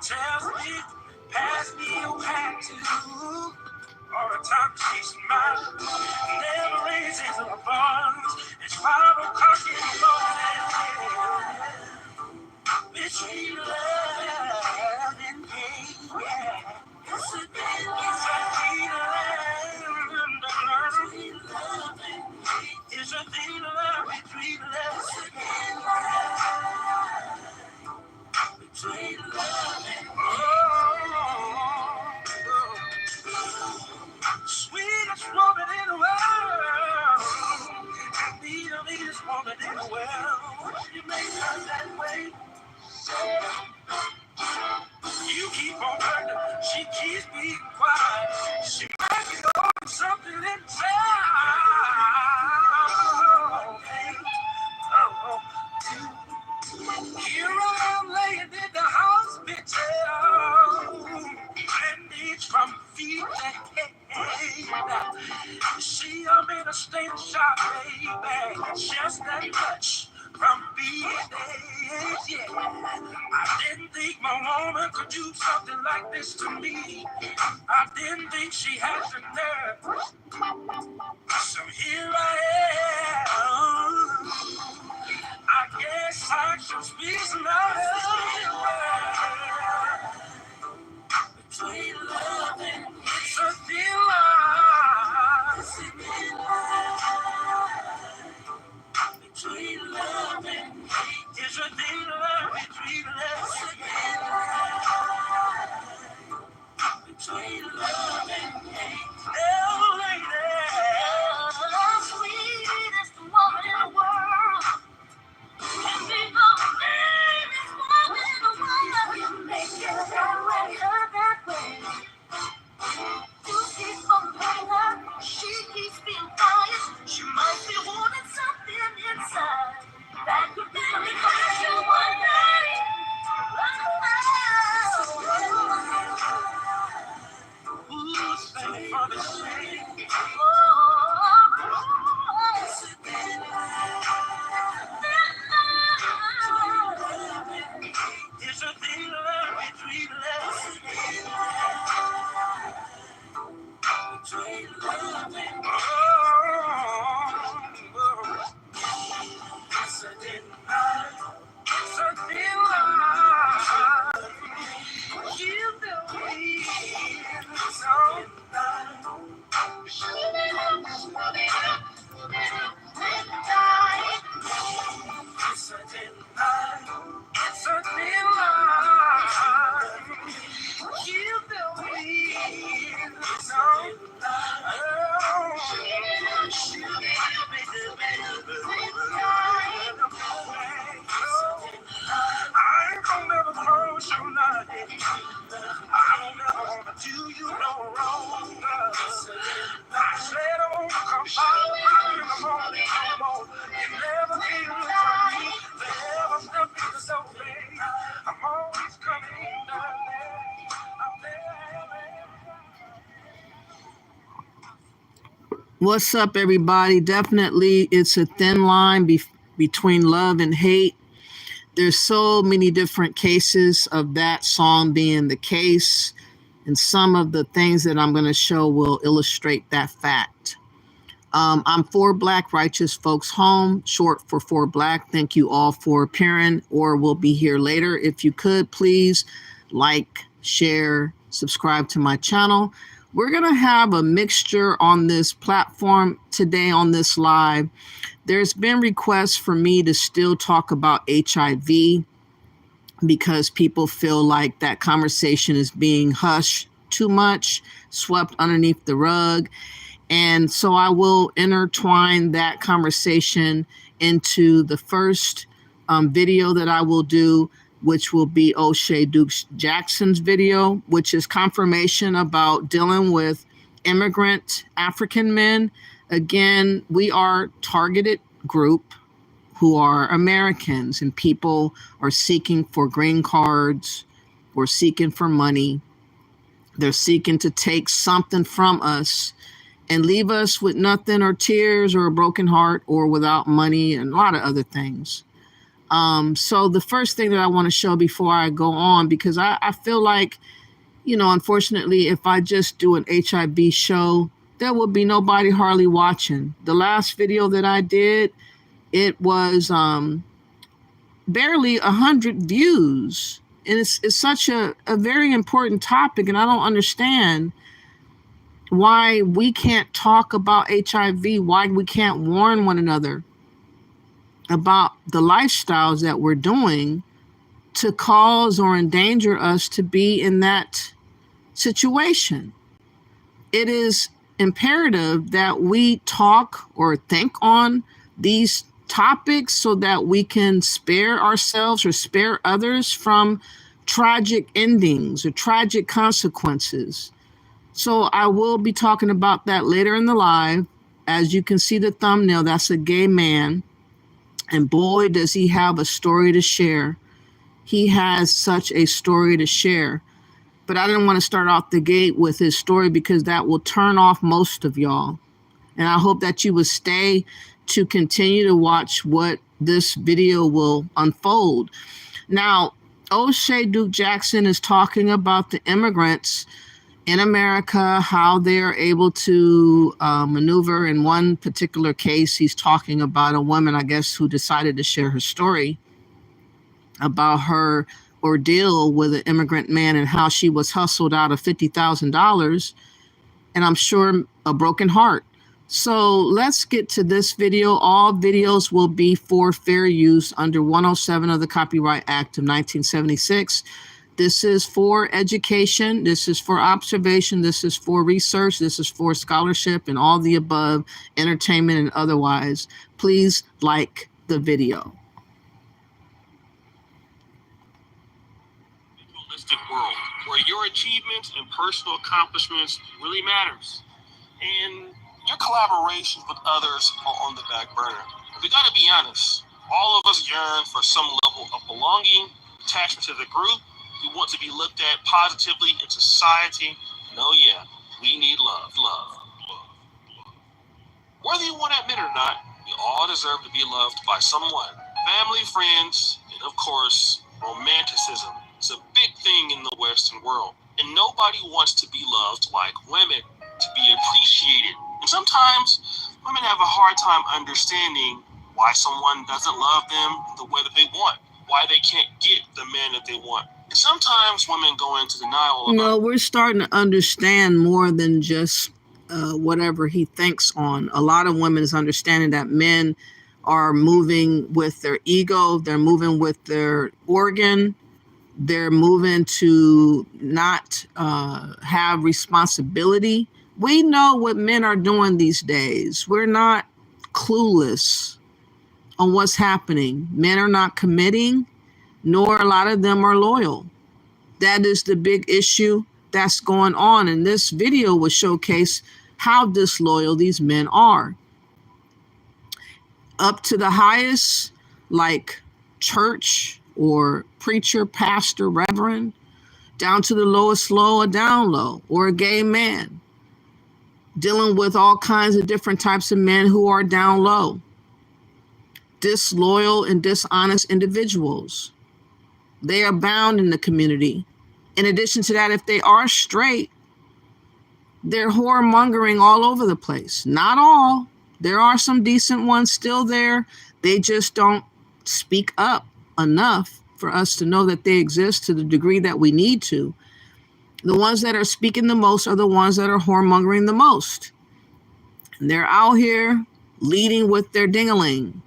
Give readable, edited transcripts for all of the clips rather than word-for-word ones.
tells me, pass me your hat to. All the time she smiles, never raises her voice. It's 5 o'clock in the morning. Between love and pain, yeah. It's a thing, it's a thing to love. It's a thing to love between love. Between love and sweetest woman in the world. The neatest woman in the world. You make her that way. You keep on hurting, she keeps being quiet. She might be on something inside. Here I am laying in the hospital, bandage from feet to head. See, I'm in a state of shock, baby. Just that much from being dead, yeah. I didn't think my woman could do something like this to me. I didn't think she had the nerve. So here I am. I guess I should speak louder. Between love and it's a thin line. Between love and hate, it's a thin line. Between love and hate, between love and hate. Oh, lady, the sweetest woman in the world. Can be the meanest woman in the world. You make her that way, her that way. You keep on playing her, she keeps being quiet. She might be wanting something inside that could really cost you one day. Who's ready for the shade? It's a thing love between love. Between love and it's a thin line. It's a thin line. You know me. So it's a thin line. It's a thin line. You know me. So I ain't gonna never close your line. I don't ever wanna do you no wrong. I said I won't come out in the morning no more. You never feel for me. Forever nothing is okay. I'm always coming down there. I'm there. What's up, everybody? Definitely, it's a thin line between love and hate. There's so many different cases of that song being the case, and some of the things that I'm going to show will illustrate that fact. I'm For Black Righteous Folks Home, short for For Black. Thank you all for appearing, or we'll be here later. If you could, please like, share, subscribe to my channel. We're going to have a mixture on this platform today on this live. There's been requests for me to still talk about HIV because people feel like that conversation is being hushed too much, swept underneath the rug. And so I will intertwine that conversation into the first video that I will do, which will be O'Shea Dukes Jackson's video, which is confirmation about dealing with immigrant African men. Again, we are targeted group who are Americans, and people are seeking for green cards or seeking for money. They're seeking to take something from us and leave us with nothing, or tears, or a broken heart, or without money, and a lot of other things. So the first thing that I want to show before I go on, because I feel like, unfortunately, if I just do an HIV show, there will be nobody hardly watching. The last video that I did, it was barely 100 views. And it's such a very important topic, and I don't understand why we can't talk about HIV, why we can't warn one another about the lifestyles that we're doing to cause or endanger us to be in that situation. It is imperative that we talk or think on these topics so that we can spare ourselves or spare others from tragic endings or tragic consequences. So I will be talking about that later in the live. As you can see the thumbnail, that's a gay man. And boy, does he have a story to share. He has such a story to share. But I didn't want to start off the gate with his story because that will turn off most of y'all. And I hope that you will stay to continue to watch what this video will unfold. Now, O'Shea Duke Jackson is talking about the immigrants in America, how they're able to maneuver. In one particular case, he's talking about a woman, I guess, who decided to share her story about her ordeal with an immigrant man and how she was hustled out of $50,000, and I'm sure a broken heart. So let's get to this video. All videos will be for fair use under 107 of the Copyright Act of 1976. This is for education, this is for observation, this is for research, this is for scholarship and all the above, entertainment and otherwise. Please like the video. Realistic world where your achievements and personal accomplishments really matters, and your collaborations with others are on the back burner. We gotta be honest, all of us yearn for some level of belonging, attachment to the group. We want to be looked at positively in society. And oh yeah, we need love. Whether you want to admit it or not, we all deserve to be loved by someone. Family, friends, and of course, romanticism is a big thing in the Western world. And nobody wants to be loved like women, to be appreciated. And sometimes women have a hard time understanding why someone doesn't love them the way that they want, why they can't get the man that they want. And sometimes women go into denial about we're starting to understand more than just whatever he thinks on. A lot of women is understanding that men are moving with their ego, they're moving with their organ, they're moving to not have responsibility. We know what men are doing these days. We're not clueless on what's happening. Men are not committing, nor a lot of them are loyal. That is the big issue that's going on. And this video will showcase how disloyal these men are. Up to the highest, like church or preacher, pastor, reverend, down to the lowest low or down low, or a gay man, dealing with all kinds of different types of men who are down low. Disloyal and dishonest individuals. They are bound in the community. In addition to that, if they are straight, they're whoremongering all over the place. Not all. There are some decent ones still there. They just don't speak up enough for us to know that they exist to the degree that we need to. The ones that are speaking the most are the ones that are whoremongering the most. And they're out here leading with their ding-a-ling.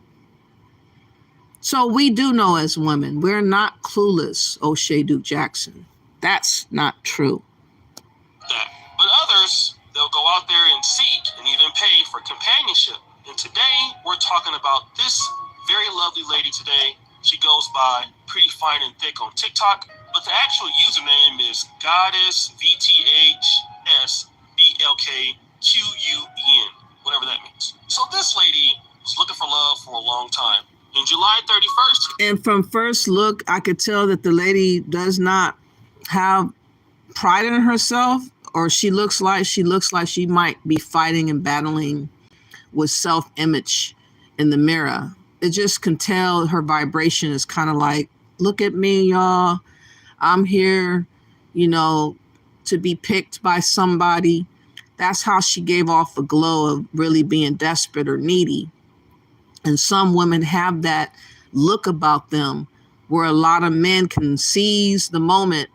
So we do know as women, we're not clueless, O'Shea Duke Jackson. That's not true. But others, they'll go out there and seek and even pay for companionship. And today, we're talking about this very lovely lady today. She goes by Pretty Fine and Thick on TikTok, but the actual username is Goddess VTHSBLKQUEN, whatever that means. So this lady was looking for love for a long time. In July 31st. And from first look, I could tell that the lady does not have pride in herself, or she looks like she might be fighting and battling with self-image in the mirror. it just can tell her vibration is kind of like, look at me, y'all. I'm here, you know, to be picked by somebody. That's how she gave off a glow of really being desperate or needy. And some women have that look about them where a lot of men can seize the moment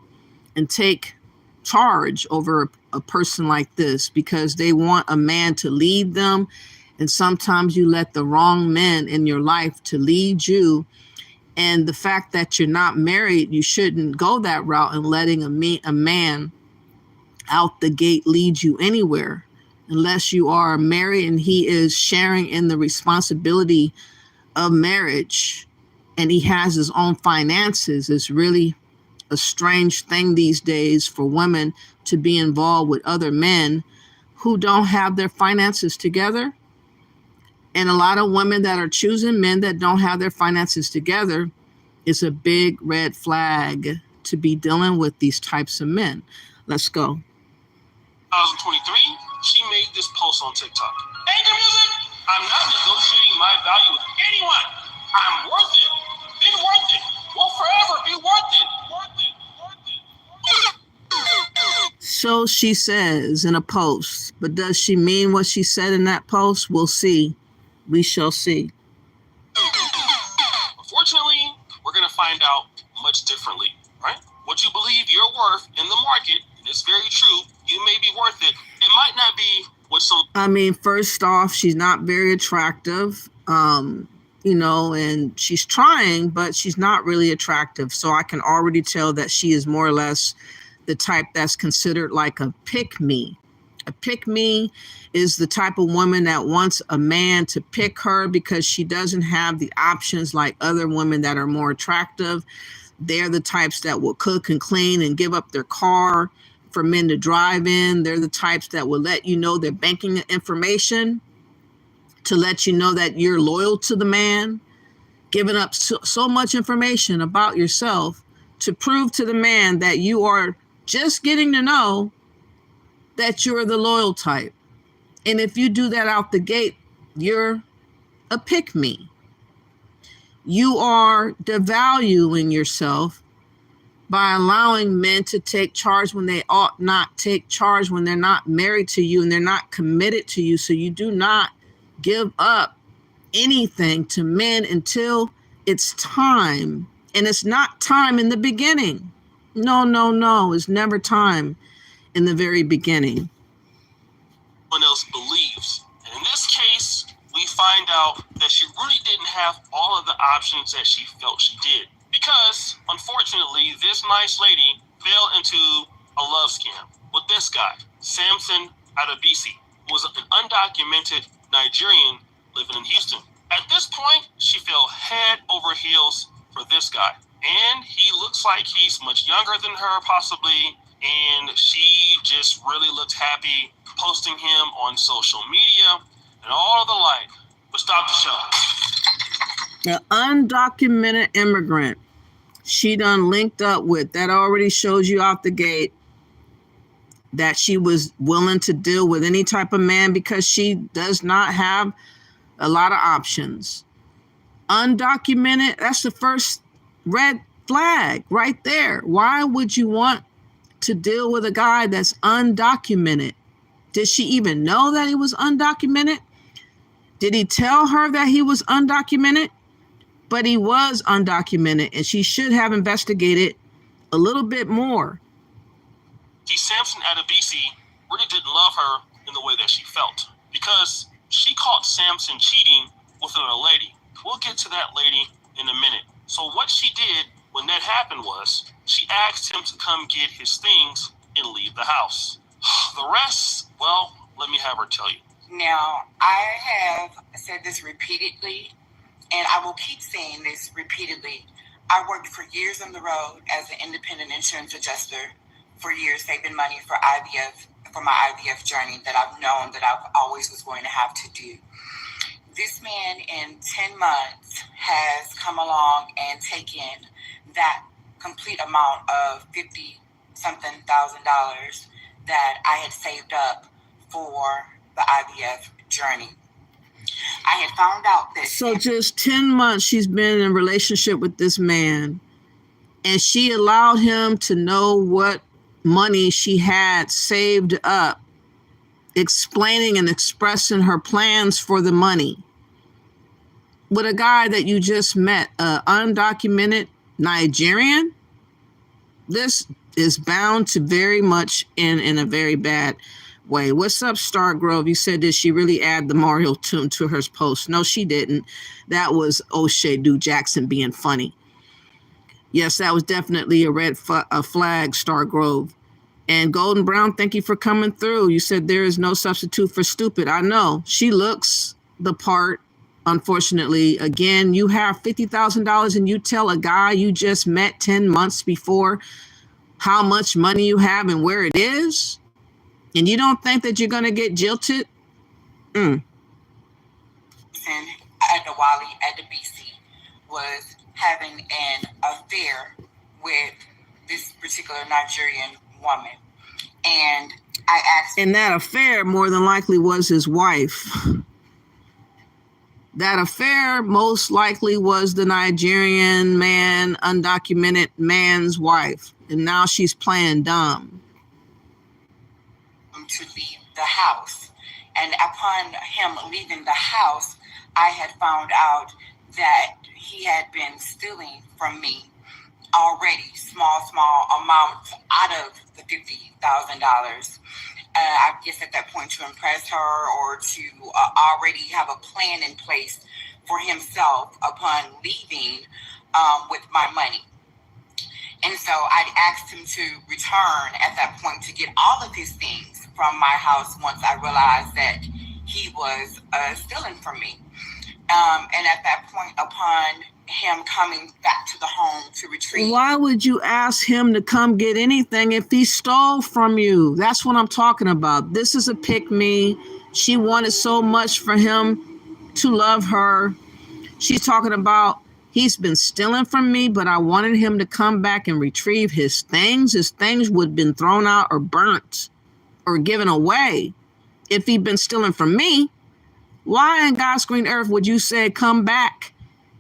and take charge over a person like this because they want a man to lead them. And sometimes you let the wrong men in your life to lead you. And the fact that you're not married, you shouldn't go that route and letting a man out the gate lead you anywhere unless you are married and he is sharing in the responsibility of marriage and he has his own finances. It's really a strange thing these days for women to be involved with other men who don't have their finances together. And a lot of women that are choosing men that don't have their finances together is a big red flag to be dealing with these types of men. Let's go. 2023, she made this post on TikTok. Anger music! I'm not negotiating my value with anyone. I'm worth it. Been worth it. Will forever be worth it. So she says in a post, but does she mean what she said in that post? We'll see. We shall see. Unfortunately, we're going to find out much differently, right? What you believe you're worth in the market, and it's very true, you may be worth it. It might not be what some... I mean, first off, she's not very attractive, and she's trying, but she's not really attractive. So I can already tell that she is more or less the type that's considered like a pick-me. A pick-me is the type of woman that wants a man to pick her because she doesn't have the options like other women that are more attractive. They're the types that will cook and clean and give up their car for men to drive in. They're the types that will let you know their banking information to let you know that you're loyal to the man, giving up so much information about yourself to prove to the man that you are just getting to know that you're the loyal type. And if you do that out the gate, you're a pick-me. You are devaluing yourself by allowing men to take charge when they ought not take charge, when they're not married to you and they're not committed to you. So you do not give up anything to men until it's time. And it's not time in the beginning. No. It's never time in the very beginning. Someone else believes. And in this case, we find out that she really didn't have all of the options that she felt she did. Because, unfortunately, this nice lady fell into a love scam with this guy, Samson Adebisi, who was an undocumented Nigerian living in Houston. At this point, she fell head over heels for this guy. And he looks like he's much younger than her, possibly. And she just really looked happy posting him on social media and all of the like. But stop the show. The undocumented immigrant she done linked up with, that already shows you out the gate that she was willing to deal with any type of man because she does not have a lot of options. Undocumented, that's the first red flag right there. Why would you want to deal with a guy that's undocumented? Did she even know that he was undocumented? Did he tell her that he was undocumented? But he was undocumented, and she should have investigated a little bit more. See, Samson Adebisi really didn't love her in the way that she felt because she caught Samson cheating with another lady. We'll get to that lady in a minute. So what she did when that happened was she asked him to come get his things and leave the house. The rest, well, let me have her tell you. Now, I have said this repeatedly, and I will keep saying this repeatedly. I worked for years on the road as an independent insurance adjuster for years, saving money for IVF, for my IVF journey that I've known that I've always was going to have to do. This man in 10 months has come along and taken that complete amount of $50-something thousand that I had saved up for the IVF journey. I had found out that. So just 10 months she's been in a relationship with this man, and she allowed him to know what money she had saved up, explaining and expressing her plans for the money with a guy that you just met, an undocumented Nigerian. This is bound to very much end in a very bad way. What's up, Stargrove? You said, did she really add the Mario tune to her post? No, she didn't. That was O'Shea Do Jackson being funny. Yes, that was definitely a red flag, Stargrove. And Golden Brown, thank you for coming through. You said there is no substitute for stupid. I know. She looks the part. Unfortunately, again, you have $50,000 and you tell a guy you just met 10 months before how much money you have and where it is, and you don't think that you're going to get jilted? At the Wally at the BC was having an affair with this particular Nigerian woman. And I asked. And that affair more than likely was his wife. That affair most likely was the Nigerian man, undocumented man's wife. And now she's playing dumb. To leave the house. And upon him leaving the house, I had found out that he had been stealing from me already small amounts out of the $50,000. I guess at that point to impress her or to already have a plan in place for himself upon leaving with my money. And so I'd asked him to return at that point to get all of his things from my house once I realized that he was stealing from me. And at that point, upon him coming back to the home to retrieve. Why would you ask him to come get anything if he stole from you? That's what I'm talking about. This is a pick-me. She wanted so much for him to love her. She's talking about, he's been stealing from me, but I wanted him to come back and retrieve his things. His things would have been thrown out or burnt or given away if he'd been stealing from me. Why in God's green earth would you say, come back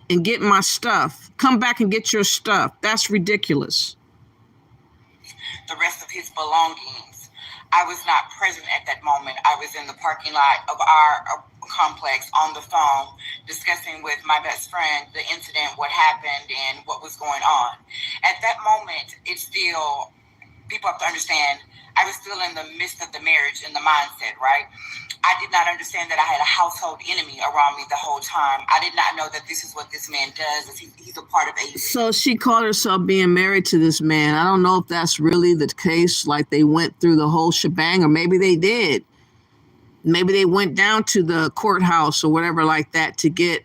and get my stuff? Come back and get your stuff. That's ridiculous. The rest of his belongings. I was not present at that moment. I was in the parking lot of our complex on the phone discussing with my best friend the incident, what happened, and what was going on. At that moment, it's still, people have to understand, I was still in the midst of the marriage and the mindset, right? I did not understand that I had a household enemy around me the whole time. I did not know that this is what this man does. He's a part of a... So she called herself being married to this man. I don't know if that's really the case, like they went through the whole shebang, or maybe they did. Maybe they went down to the courthouse or whatever like that to get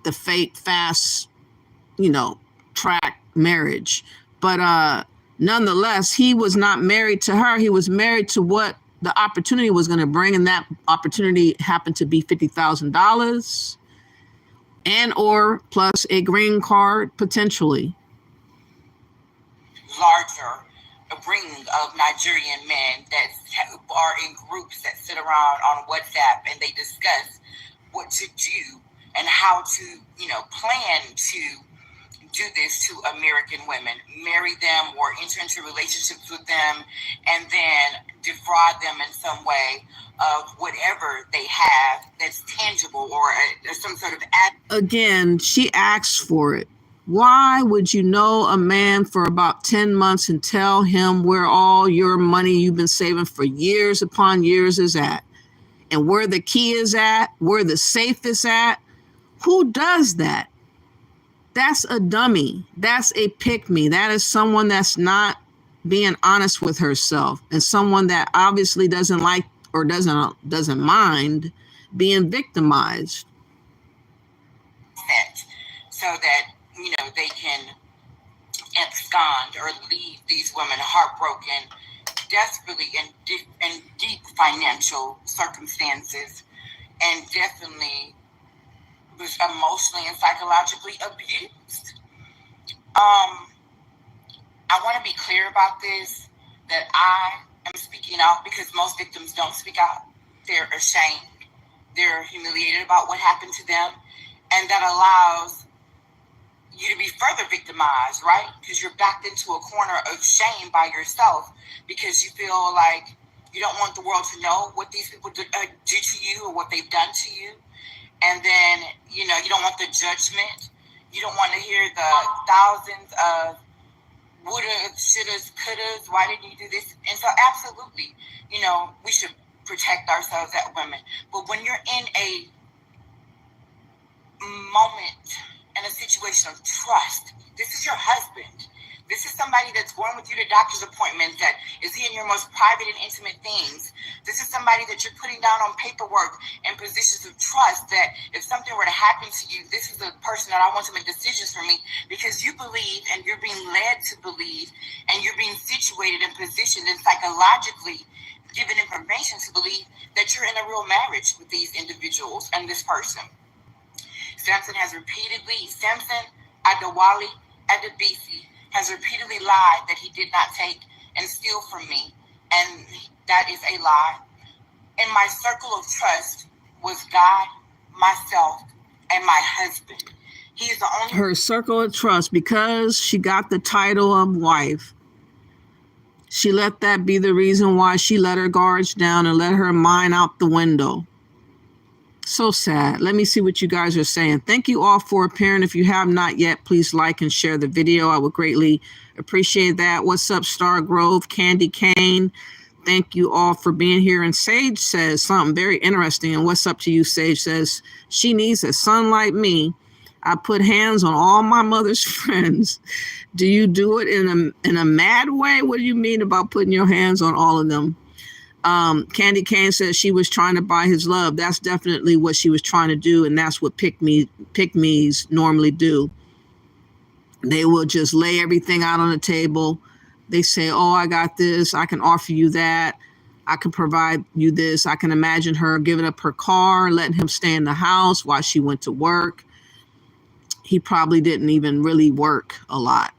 the fake, fast, track marriage. But nonetheless, he was not married to her. He was married to what the opportunity was going to bring, and that opportunity happened to be $50,000 and or plus a green card potentially. Larger ring of Nigerian men that are in groups that sit around on WhatsApp and they discuss what to do and how to, plan to do this to American women, marry them or enter into relationships with them, and then defraud them in some way of whatever they have that's tangible or some sort of... Again, she asked for it. Why would you know a man for about 10 months and tell him where all your money you've been saving for years upon years is at? And where the key is at? Where the safe is at? Who does that? That's a dummy. That's a pick-me. That is someone that's not being honest with herself, and someone that obviously doesn't like or doesn't mind being victimized. So that, they can abscond or leave these women heartbroken, desperately in deep financial circumstances, and definitely was emotionally and psychologically abused. I want to be clear about this, that I am speaking out because most victims don't speak out. They're ashamed. they're humiliated about what happened to them, and that allows you to be further victimized, right? Because you're backed into a corner of shame by yourself because you feel like you don't want the world to know what these people do to you or what they've done to you. And then, you don't want the judgment. You don't want to hear the thousands of woulda, shouldas, couldas. Why didn't you do this? And so absolutely, we should protect ourselves as women. But when you're in a moment, in a situation of trust, this is your husband. This is somebody that's going with you to doctor's appointments, that is in your most private and intimate things. This is somebody that you're putting down on paperwork in positions of trust, that if something were to happen to you, this is the person that I want to make decisions for me, because you believe and you're being led to believe, and you're being situated and positioned and psychologically given information to believe that you're in a real marriage with these individuals and this person. Samson Adewale Adebisi has repeatedly lied that he did not take and steal from me, and that is a lie. In my circle of trust was God, myself, and my husband. He is the only... Her circle of trust, because she got the title of wife. She let that be the reason why she let her guards down and let her mind out the window. So sad. Let me see what you guys are saying. Thank you all for appearing. If you have not yet, please like and share the video. I would greatly appreciate that. What's up, Star Grove, Candy Cane? Thank you all for being here. And Sage says something very interesting. And what's up to you, Sage says, she needs a son like me. I put hands on all my mother's friends. Do you do it in a mad way? What do you mean about putting your hands on all of them? Candy Cane says she was trying to buy his love. That's definitely what she was trying to do, and that's what pick-me's normally do. They will just lay everything out on the table. They say, oh, I got this. I can offer you that. I can provide you this. I can imagine her giving up her car, letting him stay in the house while she went to work. He probably didn't even really work a lot.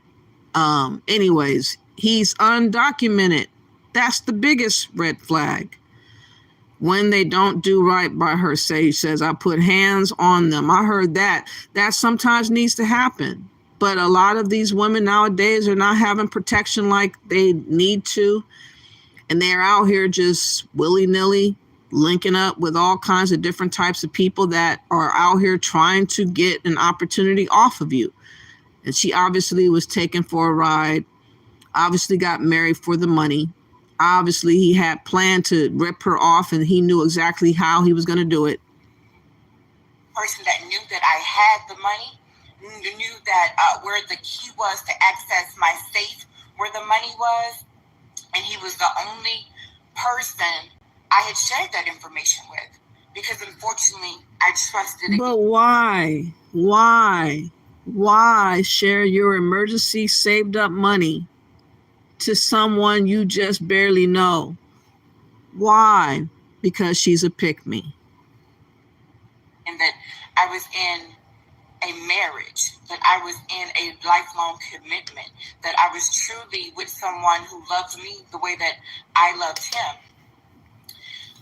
Anyways, he's undocumented. That's the biggest red flag. When they don't do right by her, Sage says, I put hands on them. I heard that. That sometimes needs to happen. But a lot of these women nowadays are not having protection like they need to. And they're out here just willy-nilly linking up with all kinds of different types of people that are out here trying to get an opportunity off of you. And she obviously was taken for a ride, obviously got married for the money. Obviously, he had planned to rip her off, and he knew exactly how he was going to do it. Person that knew that I had the money, knew that where the key was to access my safe, where the money was, and he was the only person I had shared that information with, because unfortunately, I trusted. But why? Why share your emergency saved up money to someone you just barely know? Why? Because she's a pick-me. And that I was in a marriage, that I was in a lifelong commitment, that I was truly with someone who loved me the way that I loved him.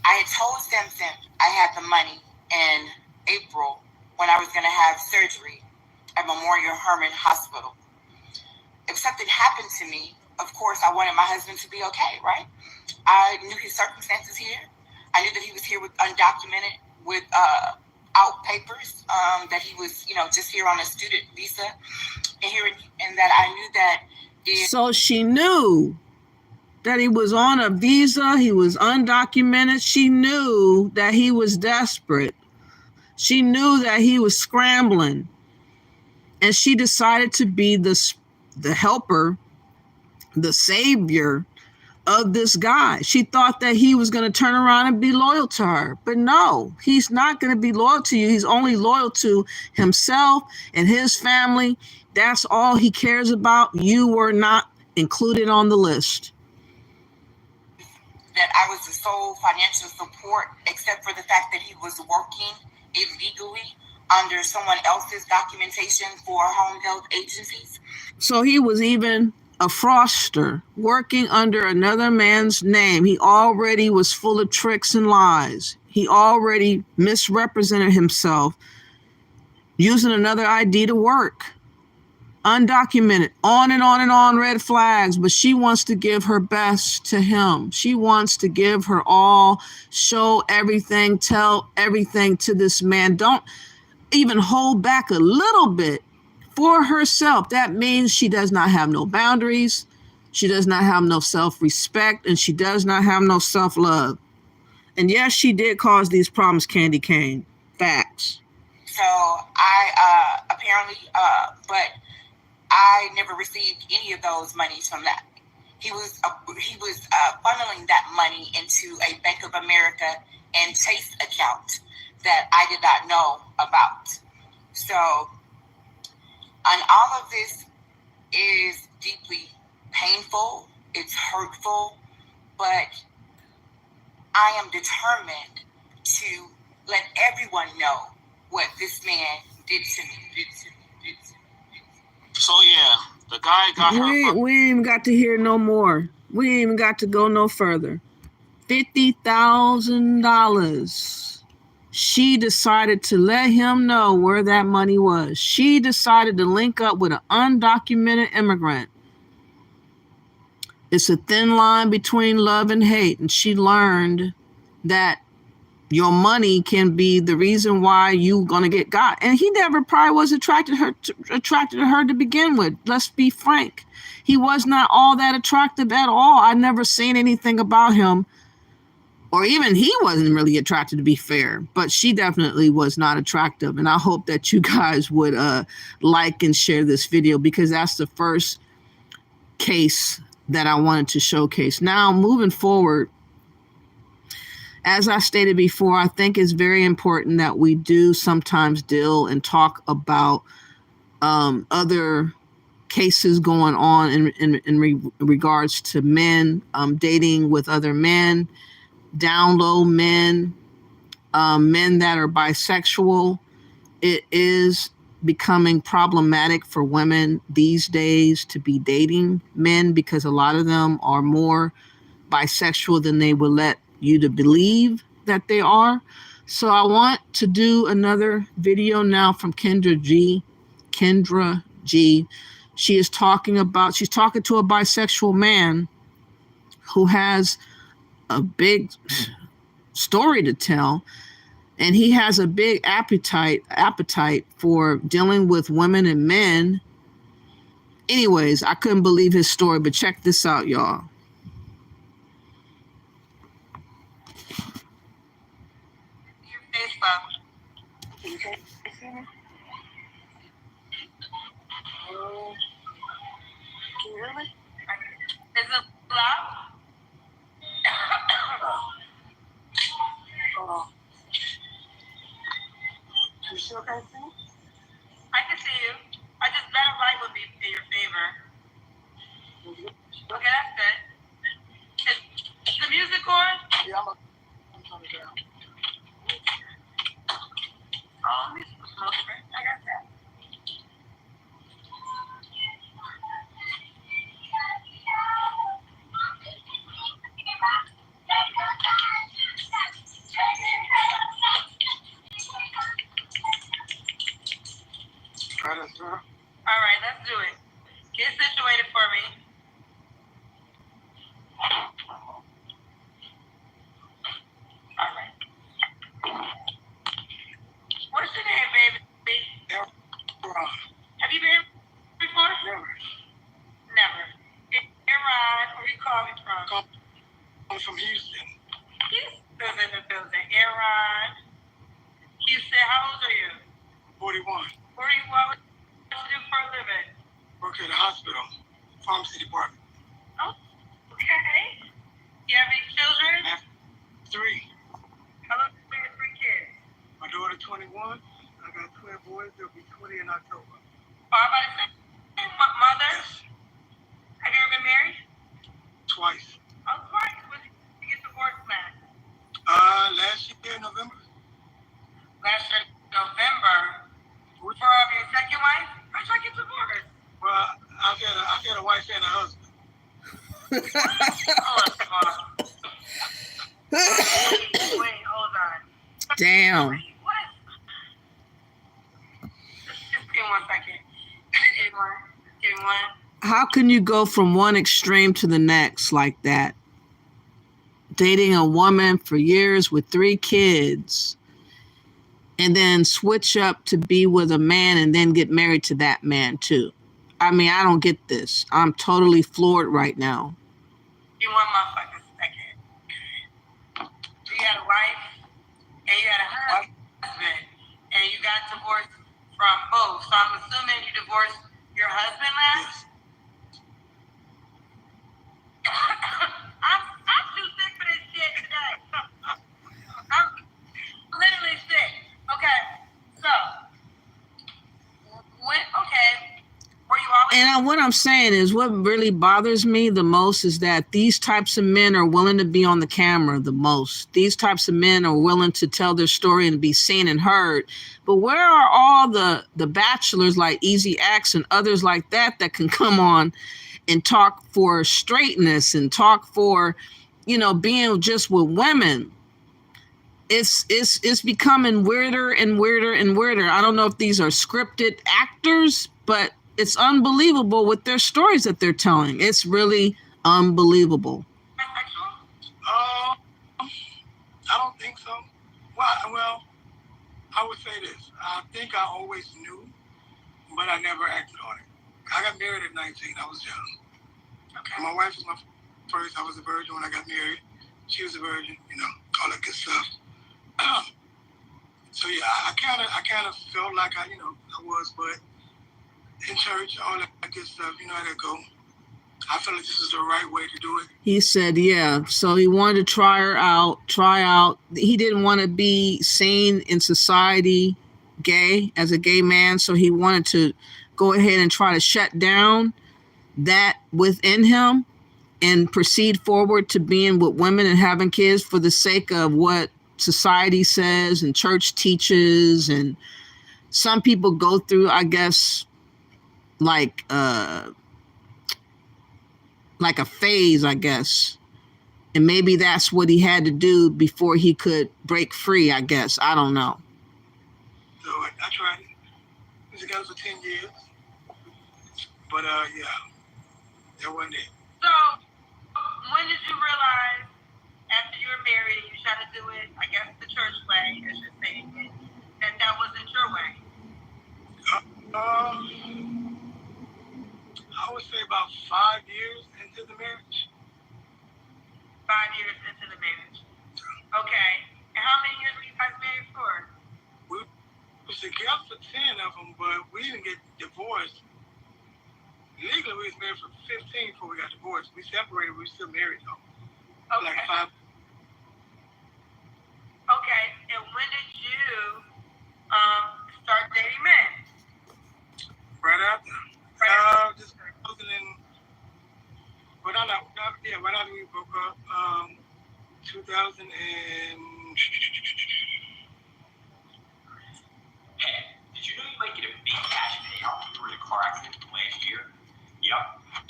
I had told Samson I had the money in April when I was going to have surgery at Memorial Hermann Hospital. If something happened to me, of course, I wanted my husband to be okay, right? I knew his circumstances here. I knew that he was here with undocumented, with out papers, that he was, just here on a student visa, and that I knew that. So she knew that he was on a visa, he was undocumented. She knew that he was desperate. She knew that he was scrambling. And she decided to be the helper, the savior of this guy. She thought that he was going to turn around and be loyal to her. But no, he's not going to be loyal to you. He's only loyal to himself and his family. That's all he cares about. You were not included on the list. That I was the sole financial support, except for the fact that he was working illegally under someone else's documentation for home health agencies. So he was even a fraudster working under another man's name. He already was full of tricks and lies. He already misrepresented himself using another ID to work. Undocumented, on and on and on, red flags, but she wants to give her best to him. She wants to give her all, show everything, tell everything to this man. Don't even hold back a little bit for herself. That means she does not have no boundaries. She does not have no self-respect, and she does not have no self-love. And yes, she did cause these problems, Candy Cane. Facts. So I but I never received any of those monies from that. He was funneling that money into a Bank of America and Chase account that I did not know about. So, and all of this is deeply painful. It's hurtful, but I am determined to let everyone know what this man did to me. So yeah, the guy got her. We ain't even got to hear no more. We ain't even got to go no further. $50,000. She decided to let him know where that money was. She decided to link up with an undocumented immigrant. It's a thin line between love and hate, and she learned that your money can be the reason why you're gonna get got. And he never probably was attracted to her to begin with. Let's be frank. He was not all that attractive at all. I never seen anything about him, or even he wasn't really attracted, to be fair. But she definitely was not attractive. And I hope that you guys would like and share this video, because that's the first case that I wanted to showcase. Now, moving forward, as I stated before, I think it's very important that we do sometimes deal and talk about other cases going on in regards to men dating with other men, down low men, men that are bisexual. It is becoming problematic for women these days to be dating men, because a lot of them are more bisexual than they would let you to believe that they are. So I want to do another video now from Kendra G. She's talking to a bisexual man who has a big story to tell, and he has a big appetite for dealing with women and men. Anyways, I couldn't believe his story, but check this out, y'all. Can you see me? Can you hear me? Is it loud? Hold on. You still can't see me? I can see you. I just better light would be in your favor. Okay, that's good. Is the music on? Yeah, I'm turn it down. Oh, let me smoke first. I got that. All right, let's do it. Get situated for me. All right. What's your name, baby? Have you been here before? Never. Aaron, where you call me from? I'm from Houston. Houston's in the building. Aaron. Houston, how old are you? 41. 41. What do you do for a living? Work at a hospital, pharmacy department. Oh, okay. You have any children? I have 3. How old are your 3 kids? My daughter 21. I got 12 boys. They'll be 20 in October. How about the same mother? Yes. Have you ever been married? Twice. Oh, twice. When did you get divorced last? Last year, November. Last year, November. For your second wife? How'd you get divorced? Well, I've got a wife and a husband. Wait, hold on. know. What? Just give me 1 second. Give me one. How can you go from one extreme to the next like that? Dating a woman for years with 3 kids and then switch up to be with a man and then get married to that man too. I mean, I don't get this. I'm totally floored right now. Give me 1 motherfucking second. You had a wife and you had a husband and you got divorced from both. So I'm assuming you divorced your husband last? I'm too sick for this shit today. I'm literally sick. Okay, so were you always? And what I'm saying is, what really bothers me the most is that these types of men are willing to be on the camera the most. These types of men are willing to tell their story and be seen and heard. But where are all the bachelors like Easy X and others like that can come on and talk for straightness and talk for, being just with women? It's becoming weirder and weirder and weirder. I don't know if these are scripted actors, but it's unbelievable with their stories that they're telling. It's really unbelievable. I don't think so. Well, I would say this. I think I always knew, but I never acted on it. I got married at 19. I was young. Okay. My wife was my first. I was a virgin when I got married. She was a virgin, all that good stuff. So yeah, I kind of felt like I was, but in church, all that good stuff, how that go. I feel like this is the right way to do it. He said, yeah. So he wanted to try out. He didn't want to be seen in society gay, as a gay man. So he wanted to go ahead and try to shut down that within him and proceed forward to being with women and having kids for the sake of what society says and church teaches. And some people go through, I guess, like a phase, I guess. And maybe that's what he had to do before he could break free, I guess. I don't know. So I tried it. I was together for 10 years. But yeah, that wasn't it. So when did you realize after you were married and you tried to do it, I guess the church way, as you're saying it, and that wasn't your way? I would say about 5 years into the marriage. 5 years into the marriage. Okay. And how many years were you guys married for? We was together for 10 of them, but we didn't get divorced. Legally, we was married for 15 before we got divorced. We separated, we were still married though. Okay. Like 5. Okay. And when did you start dating men? Right after. Just right after we broke up, 2000 and... Hey, did you know you might get a big cash payout if you were in a car accident last year? Yep,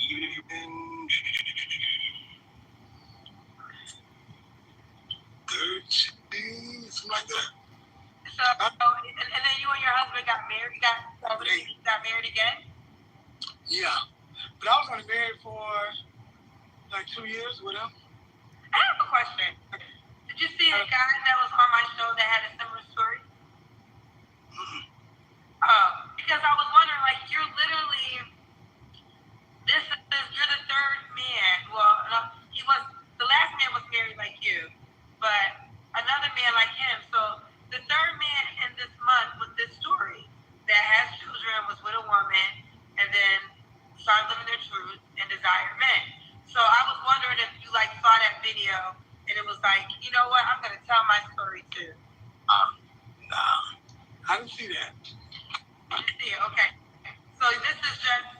even if you... And 13, something like that. So, and then you and your husband got married? You got married again? Yeah. But I was only married for like 2 years with him. I have a question. Did you see a guy that was on my show that had a similar story? Mm-hmm. Because I was wondering, like, you're the third man. Well, no, the last man was married like you, but another man like him. So the third man in this month with this story that has children, was with a woman, and then started living their truth and desired men. So I was wondering if you saw that video and it was like, you know what, I'm gonna tell my story too. Nah, I didn't see that. You didn't see it, okay. So this is just,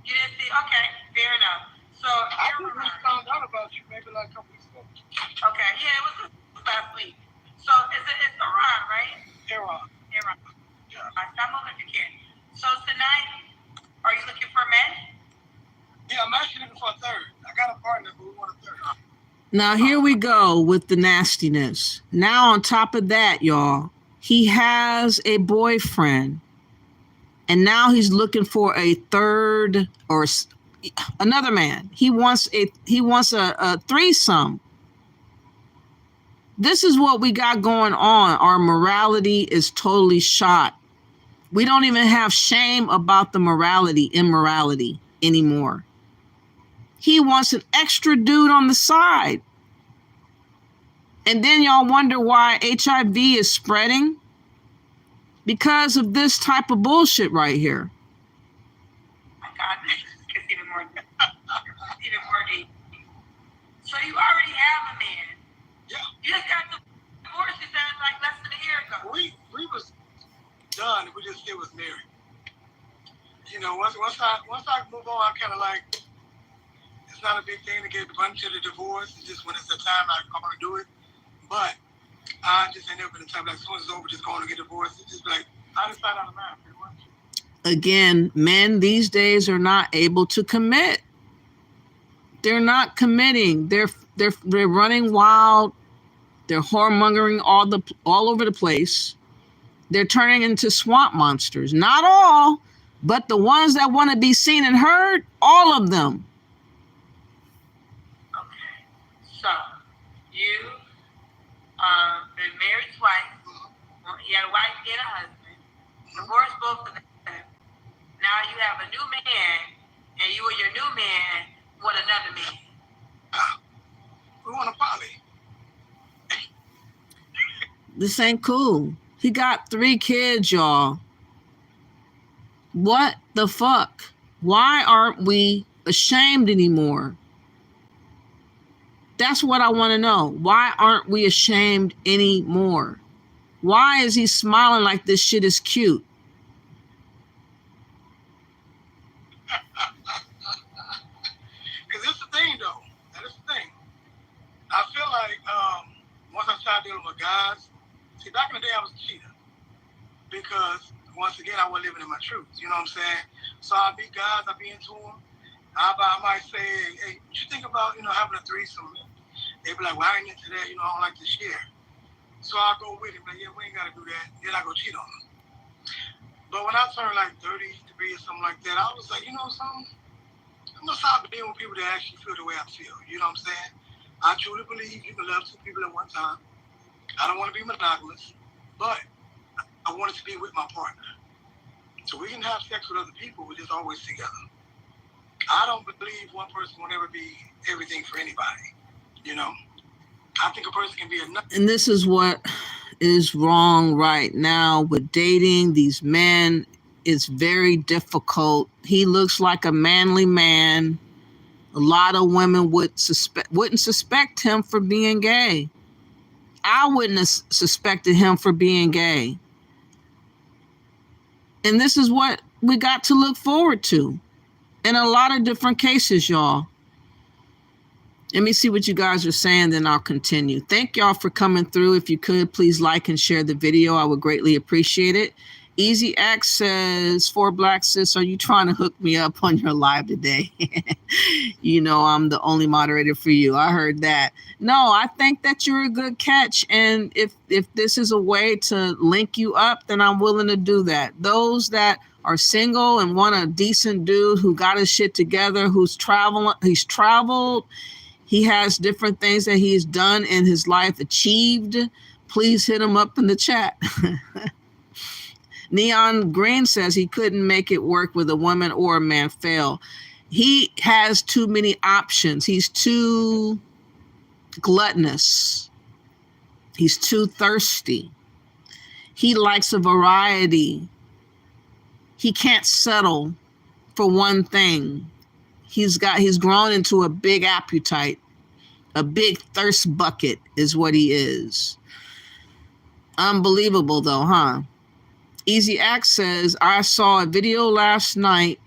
you didn't see, okay, fair enough. So I just found out about you maybe like a couple weeks ago. Okay, yeah, it was last week. So it's Iran, right? Iran. Yeah. Stop moving if you can. So tonight, are you looking for men? Yeah, I'm actually looking for a third. I got a partner, but we want a third. Now, here we go with the nastiness. Now, on top of that, y'all, He has a boyfriend, and now he's looking for a third or another man. He wants a threesome. This is what we got going on. Our morality is totally shot. We don't even have shame about the immorality anymore. He wants an extra dude on the side. And then y'all wonder why HIV is spreading? Because of this type of bullshit right here. My God, this gets even more deep. So you already have a man. Yeah. You just got divorced, you said, like less than a year ago. We was done. We just still was married. You know, once I move on, I'm kind of like, it's not a big thing to get a bunch of the divorce. It's just when it's the time I'm going to do it. But I just ain't never been the type like, as soon as it's over, just going to get divorced. It's just like, I decide out of mind, pretty much. Again, men these days are not able to commit. They're not committing. They're running wild. They're whoremongering all over the place. They're turning into swamp monsters. Not all, but the ones that want to be seen and heard, all of them. Okay. So, you been married twice. You had a wife, you had a husband. Divorced both of them. Now you have a new man, and you and your new man want another man. We want a poly. This ain't cool. He got 3 kids, y'all. What the fuck? Why aren't we ashamed anymore? That's what I want to know. Why aren't we ashamed anymore? Why is he smiling like this shit is cute? Because it's the thing, though. That is the thing. I feel like once I started dealing with guys, see, back in the day, I was a cheater. Because, once again, I wasn't living in my truth. You know what I'm saying? So I meet guys, I be into them. I might say, hey, what you think about, having a threesome? They be like, well, I ain't into that. I don't like to share. So I go with it. Like, yeah, we ain't got to do that. Then I go cheat on them. But when I turned like 33 or something like that, I was like, you know something? I'm going to stop being with people that actually feel the way I feel. You know what I'm saying? I truly believe you can love 2 people at one time. I don't want to be monogamous, but I want to be with my partner. So we can have sex with other people, we're just always together. I don't believe one person will ever be everything for anybody. I think a person can be enough. And this is what is wrong right now with dating these men. It's very difficult. He looks like a manly man. A lot of women wouldn't suspect him for being gay. I wouldn't have suspected him for being gay. And this is what we got to look forward to in a lot of different cases, y'all. Let me see what you guys are saying, then I'll continue. Thank y'all for coming through. If you could, please like and share the video. I would greatly appreciate it. Easy X says, for Black Sis, are you trying to hook me up on your live today? I'm the only moderator for you. I heard that. No, I think that you're a good catch. And if this is a way to link you up, then I'm willing to do that. Those that are single and want a decent dude who got his shit together, he's traveled, he has different things that he's done in his life, achieved, please hit him up in the chat. Neon Green says he couldn't make it work with a woman or a man. Fail. He has too many options. He's too gluttonous. He's too thirsty. He likes a variety. He can't settle for one thing. He's grown into a big appetite. A big thirst bucket is what he is. Unbelievable though, huh? Easy Act says, I saw a video last night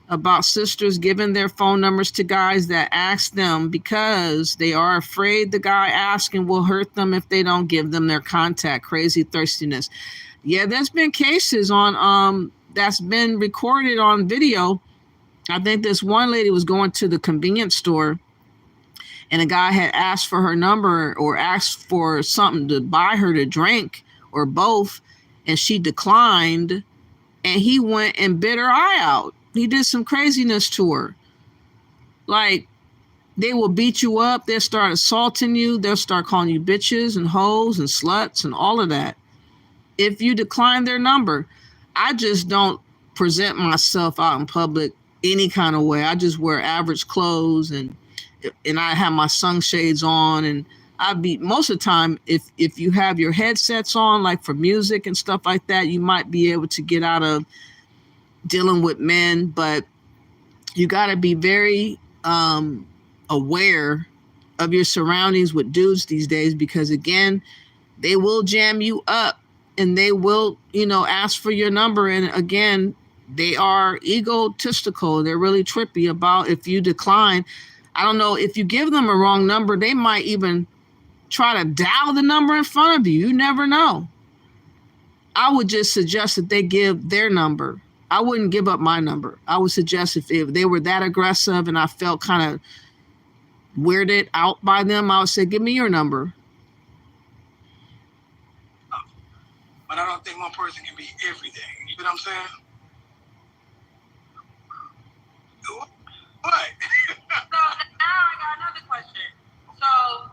about sisters giving their phone numbers to guys that ask them because they are afraid the guy asking will hurt them if they don't give them their contact. Crazy thirstiness. Yeah, there's been cases on that's been recorded on video. I think this one lady was going to the convenience store and a guy had asked for her number or asked for something to buy her to drink or both, and she declined, and he went and bit her eye out. He did some craziness to her. Like, they will beat you up. They'll start assaulting you. They'll start calling you bitches and hoes and sluts and all of that. If you decline their number, I just don't present myself out in public any kind of way. I just wear average clothes and I have my sunshades on, and most of the time, if you have your headsets on, like for music and stuff like that, you might be able to get out of dealing with men, but you got to be very aware of your surroundings with dudes these days, because again, they will jam you up and they will, ask for your number. And again, they are egotistical. They're really trippy about if you decline. I don't know, if you give them a wrong number, they might even try to dial the number in front of you. You never know. I would just suggest that they give their number. I wouldn't give up my number. I would suggest if they were that aggressive and I felt kind of weirded out by them, I would say, give me your number. But I don't think one person can be everything. You know what I'm saying? What? So now I got another question. So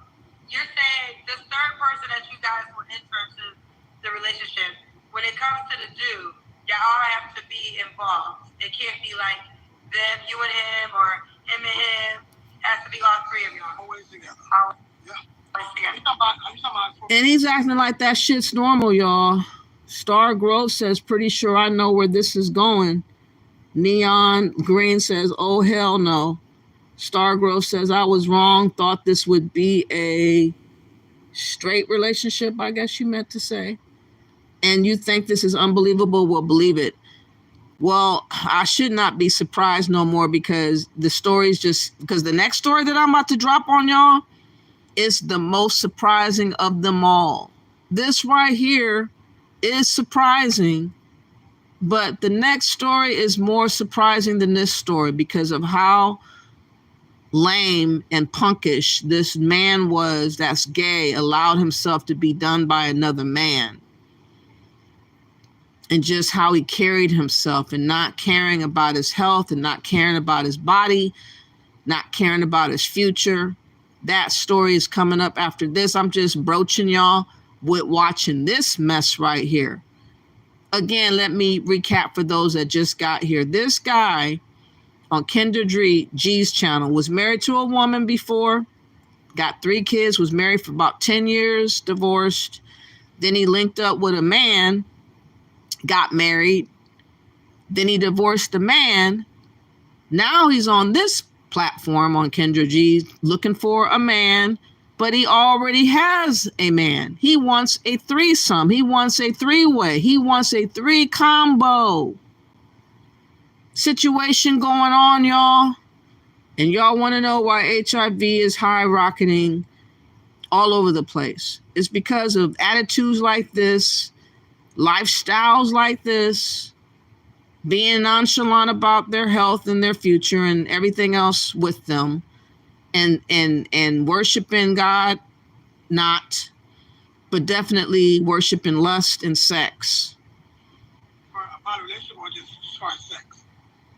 you're saying this third person that you guys were in terms of the relationship, when it comes to the dude, y'all all have to be involved. It can't be like them, you and him, or him and him. It has to be all three of y'all. Always together. Yeah. Always together. I'm talking about. And he's acting like that shit's normal, y'all. Star Grove says, pretty sure I know where this is going. Neon Green says, oh, hell no. Star Grove says, I was wrong. Thought this would be a straight relationship, I guess you meant to say. And you think this is unbelievable? Well, believe it. Well, I should not be surprised no more, because the next story that I'm about to drop on y'all is the most surprising of them all. This right here is surprising, but the next story is more surprising than this story because of how lame and punkish this man was that's gay, allowed himself to be done by another man. And just how he carried himself and not caring about his health and not caring about his body, not caring about his future. That story is coming up after this. I'm just broaching y'all with watching this mess right here. Again, let me recap for those that just got here. This guy on Kendra G's channel was married to a woman before, got 3 kids, was married for about 10 years, divorced. Then he linked up with a man, got married. Then he divorced the man. Now he's on this platform on Kendra G looking for a man, but he already has a man. He wants a threesome. He wants a 3-way. He wants a 3 combo situation going on, y'all. And y'all want to know why HIV is high rocketing all over the place. It's because of attitudes like this, lifestyles like this, being nonchalant about their health and their future and everything else with them, and worshiping God, not, but definitely worshiping lust and sex. About a relationship or just as far as sex?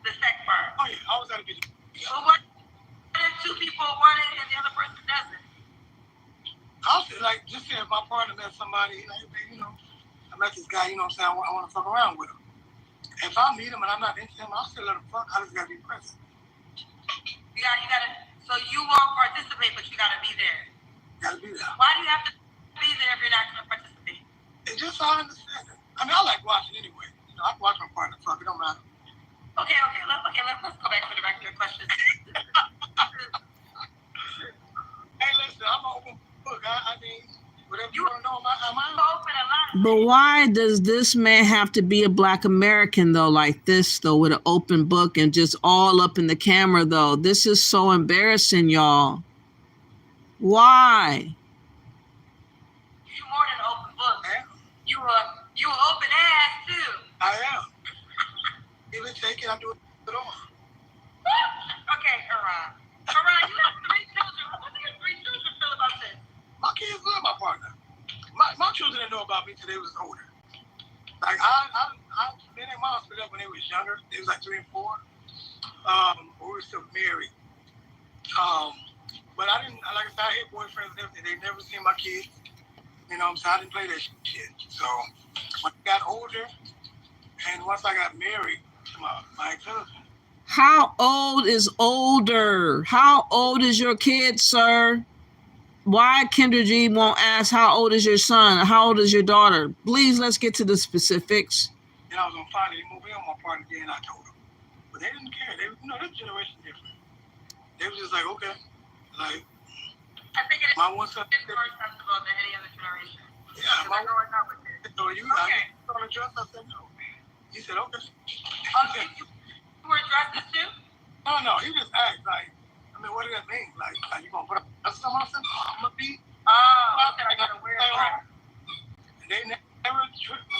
The sex part. Oh yeah, always gotta be. So what if 2 people want it and the other person doesn't? I'll say, like, just say if my partner met somebody, like, I met this guy, I want to fuck around with him. If I meet him and I'm not into him, I'll still let him fuck. I just gotta be present. You gotta. So you won't participate, but you gotta be there. Gotta be there. Why do you have to be there if you're not gonna participate? It's just how I understand it. I mean, I like watching anyway. I can watch my partner fuck. It don't matter. Okay. Let's go back to the regular question. Hey, listen, I'm an open book. I mean, whatever you want to know, I'm Open a lot. But why does this man have to be a Black American, though, like this, though, with an open book and just all up in the camera, though? This is so embarrassing, y'all. Why? You more than an open book. You an open ass too. I am. Even take it, I do it all. Okay, Iran, you have 3 children. What do your 3 children feel about this? My kids love my partner. My my children didn't know about me till they was older. Like me and mom split up when they was younger. They was like 3 and 4. We were still married. But I didn't, like I said, I had boyfriends and everything. They never seen my kids. You know, so I didn't play that shit. So when I got older, and once I got married to my ex-husband. How old is older? How old is your kid, sir? Why Kendra G won't ask how old is your son? How old is your daughter? Please, let's get to the specifics. And I was gonna finally move in on my partner again. I told them, but they didn't care. They, this generation different. They was just like, okay, like. I think it is my one son more acceptable than any other generation. Yeah, my growing up with it. So you okay? On a dress? I said no. He said okay. You were dresses too? No. He just asked like, I mean, what does that mean? Like you gonna put a something on something? I'm gonna be. Oh, okay. I gotta wear a dress. They never. I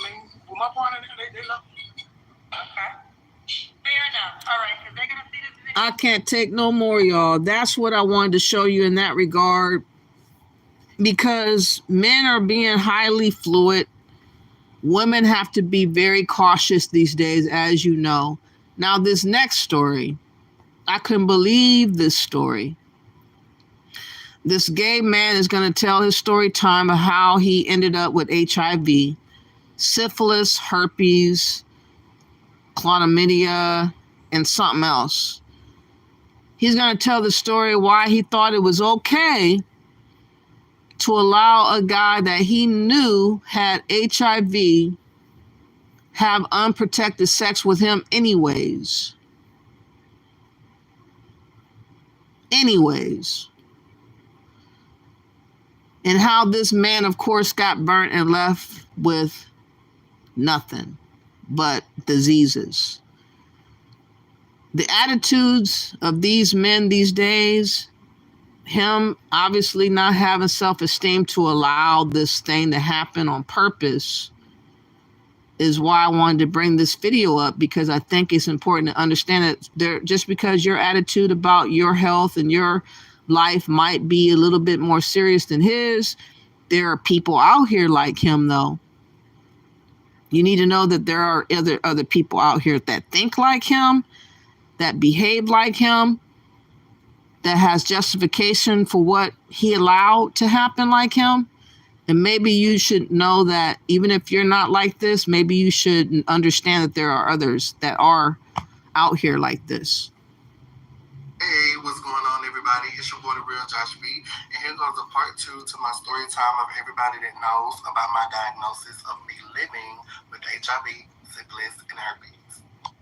mean, with my partner, they love me. Okay. Fair enough. All right, because they're gonna see this video. I can't take no more, y'all. That's what I wanted to show you in that regard. Because men are being highly fluid. Women have to be very cautious these days, as you know. Now, this next story, I couldn't believe this story. This gay man is going to tell his story time of how he ended up with HIV, syphilis, herpes, chlamydia, and something else. He's going to tell the story why he thought it was okay to allow a guy that he knew had HIV have unprotected sex with him anyways. And how this man, of course, got burnt and left with nothing but diseases. The attitudes of these men these days, him obviously not having self-esteem to allow this thing to happen on purpose, is why I wanted to bring this video up, because I think it's important to understand that just because your attitude about your health and your life might be a little bit more serious than his, there are people out here like him, though. You need to know that there are other people out here that think like him, that behave like him, that has justification for what he allowed to happen like him. And maybe you should know that even if you're not like this, maybe you should understand that there are others that are out here like this. Hey, what's going on, everybody? It's your boy, The Real Josh B. And here goes a part 2 to my story time of everybody that knows about my diagnosis of me living with HIV, syphilis, and herpes.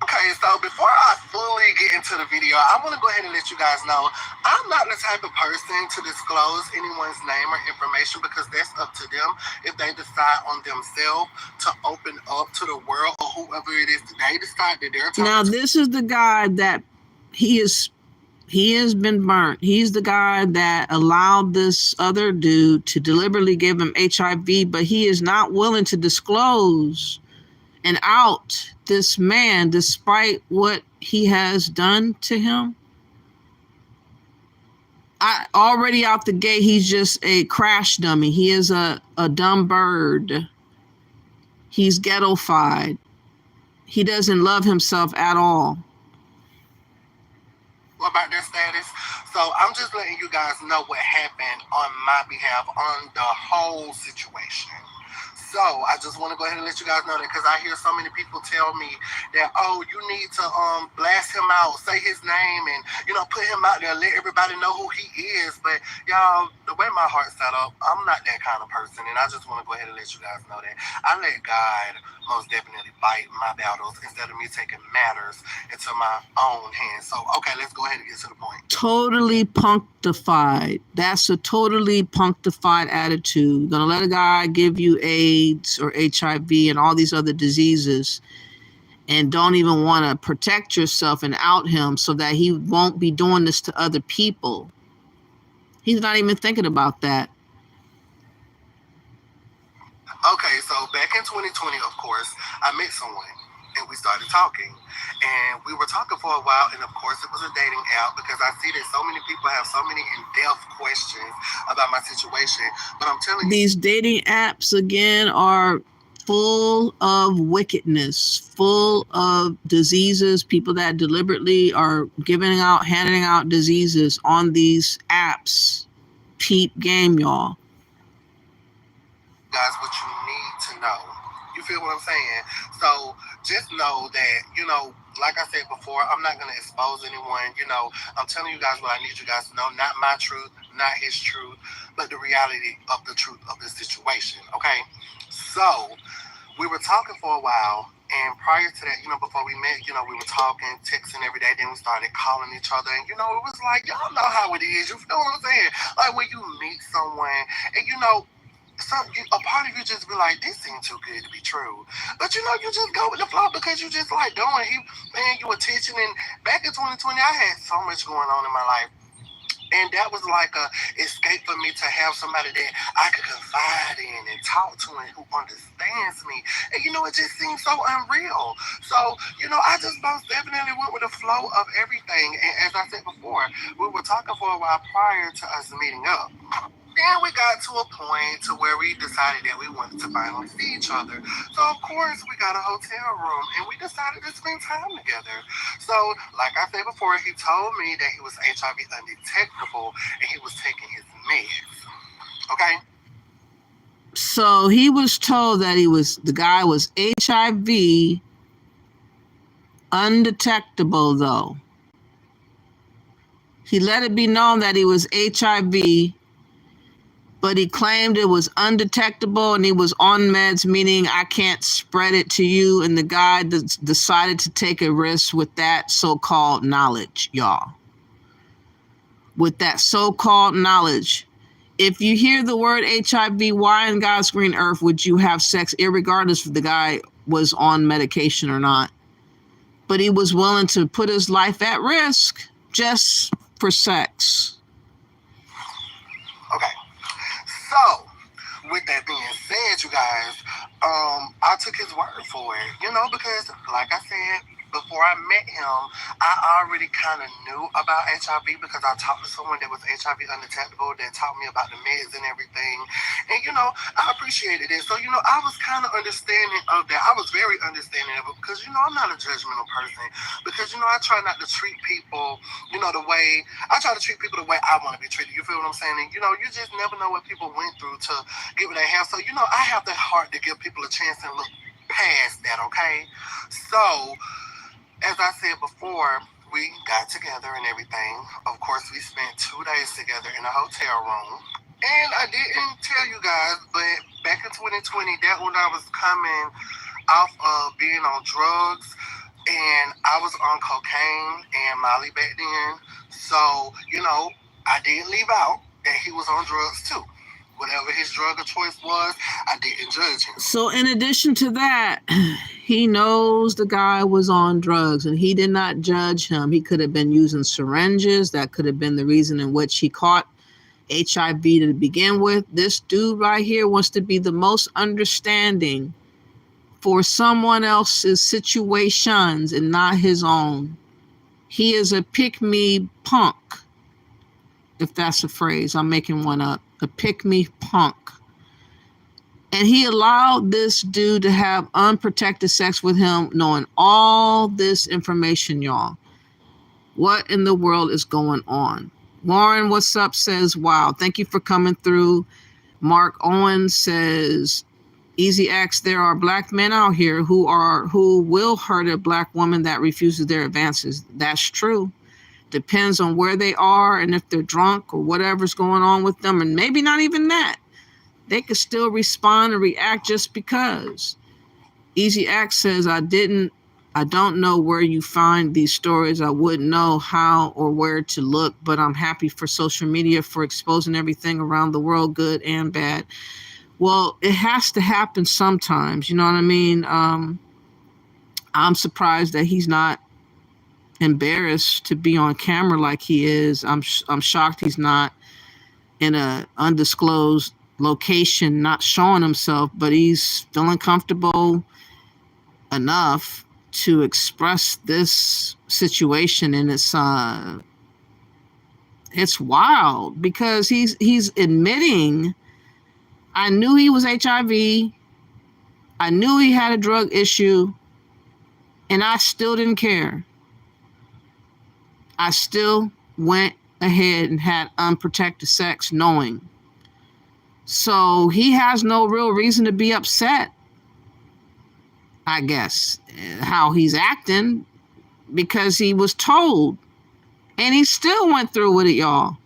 Okay, so before I fully get into the video, I want to go ahead and let you guys know I'm not the type of person to disclose anyone's name or information, because that's up to them if they decide on themselves to open up to the world, or whoever it is that they decide that they're talking Now, to. this is the guy that he has been burnt. He's the guy that allowed this other dude to deliberately give him HIV, but he is not willing to disclose and out this man despite what he has done to him. Already out the gate, he's just a crash dummy. He is a dumb bird. He's ghettofied. He doesn't love himself at all. About their status. So I'm just letting you guys know what happened on my behalf on the whole situation. So I just want to go ahead and let you guys know that, because I hear so many people tell me that, oh, you need to blast him out, say his name, and put him out there, let everybody know who he is. But y'all, the way my heart's set up, I'm not that kind of person, and I just want to go ahead and let you guys know that I let God most definitely fight my battles instead of me taking matters into my own hands. So okay, let's go ahead and get to the point. Totally punctified. That's a totally punctified attitude. Gonna let a guy give you AIDS or HIV and all these other diseases, and don't even want to protect yourself and out him so that he won't be doing this to other people. He's not even thinking about that. Okay, so back in 2020, of course, I met someone, and and we started talking. And we were talking for a while, and of course it was a dating app, because I see that so many people have so many in-depth questions about my situation. But I'm telling you, these dating apps again are full of wickedness, full of diseases, people that deliberately are handing out diseases on these apps. Peep game, y'all. guys, what you need to know. You feel what I'm saying? So just know that, like I said before, I'm not going to expose anyone. I'm telling you guys what I need you guys to know. Not my truth, not his truth, but the reality of the truth of this situation, okay? So we were talking for a while, and prior to that, before we met, we were talking, texting every day. Then we started calling each other, and it was like, y'all know how it is. You feel what I'm saying? Like when you meet someone, and a part of you just be like, this seems too good to be true. But you just go with the flow because you just like doing. He paying you attention. And back in 2020, I had so much going on in my life. And that was like a escape for me to have somebody that I could confide in and talk to and who understands me. And it just seems so unreal. So, I just most definitely went with the flow of everything. And as I said before, we were talking for a while prior to us meeting up. Then we got to a point to where we decided that we wanted to finally see each other. So of course we got a hotel room and we decided to spend time together. So like I said before, he told me that he was HIV undetectable and he was taking his meds. Okay? So he was told that the guy was HIV undetectable though. He let it be known that he was HIV, but he claimed it was undetectable and he was on meds, meaning I can't spread it to you. And the guy decided to take a risk with that so-called knowledge, y'all. With that so-called knowledge. If you hear the word HIV, why in God's green earth would you have sex, irregardless if the guy was on medication or not? But he was willing to put his life at risk just for sex. Okay. So, with that being said, you guys, I took his word for it, because like I said, before I met him, I already kind of knew about HIV because I talked to someone that was HIV undetectable that taught me about the meds and everything. And, I appreciated it. So, I was kind of understanding of that. I was very understanding of it because, I'm not a judgmental person because, I try not to treat people, the way, I try to treat people the way I want to be treated. You feel what I'm saying? And, you just never know what people went through to get what they have. So, I have the heart to give people a chance and look past that, okay? So, as I said before, we got together and everything. Of course, we spent 2 days together in a hotel room. And I didn't tell you guys, but back in 2020, that when I was coming off of being on drugs, and I was on cocaine and Molly back then. So, I did leave out that he was on drugs too. Whatever his drug of choice was, I didn't judge him. So in addition to that, he knows the guy was on drugs and he did not judge him. He could have been using syringes. That could have been the reason in which he caught HIV to begin with. This dude right here wants to be the most understanding for someone else's situations and not his own. He is a pick-me punk, if that's a phrase. I'm making one up. A pick-me punk. And he allowed this dude to have unprotected sex with him, knowing all this information, y'all. What in the world is going on? Warren, what's up, says, wow, thank you for coming through. Mark Owen says, Easy X, there are black men out here who will hurt a black woman that refuses their advances. That's true. Depends on where they are and if they're drunk or whatever's going on with them. And maybe not even that. They could still respond and react just because. Easy X says, I don't know where you find these stories. I wouldn't know how or where to look, but I'm happy for social media for exposing everything around the world, good and bad. Well, it has to happen sometimes. You know what I mean? I'm surprised that he's not embarrassed to be on camera like he is. I'm shocked he's not in a undisclosed location, not showing himself, but he's feeling comfortable enough to express this situation, and it's wild because he's admitting, I knew he was HIV, I knew he had a drug issue, and I still didn't care. I still went ahead and had unprotected sex knowing. So he has no real reason to be upset, I guess, how he's acting, because he was told, and he still went through with it, y'all.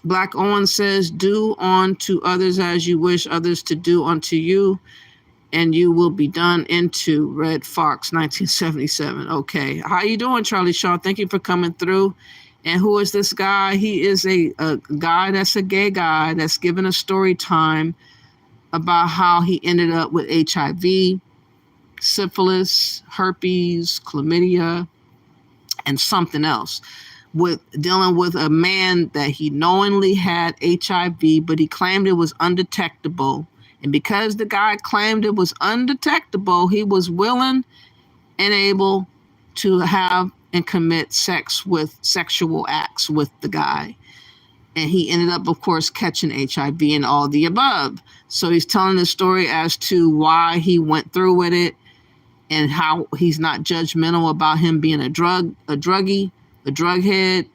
Black Owen says, do unto others as you wish others to do unto you, and you will be done into. Red Fox 1977. Okay. How you doing, Charlie Shaw? Thank you for coming through. And who is this guy? He is a guy that's a gay guy that's given a story time about how he ended up with HIV, syphilis, herpes, chlamydia, and something else, with dealing with a man that he knowingly had HIV, but he claimed it was undetectable. And because the guy claimed it was undetectable, he was willing and able to have and commit sexual acts with the guy. And he ended up, of course, catching HIV and all the above. So he's telling the story as to why he went through with it and how he's not judgmental about him being a druggie, a drughead,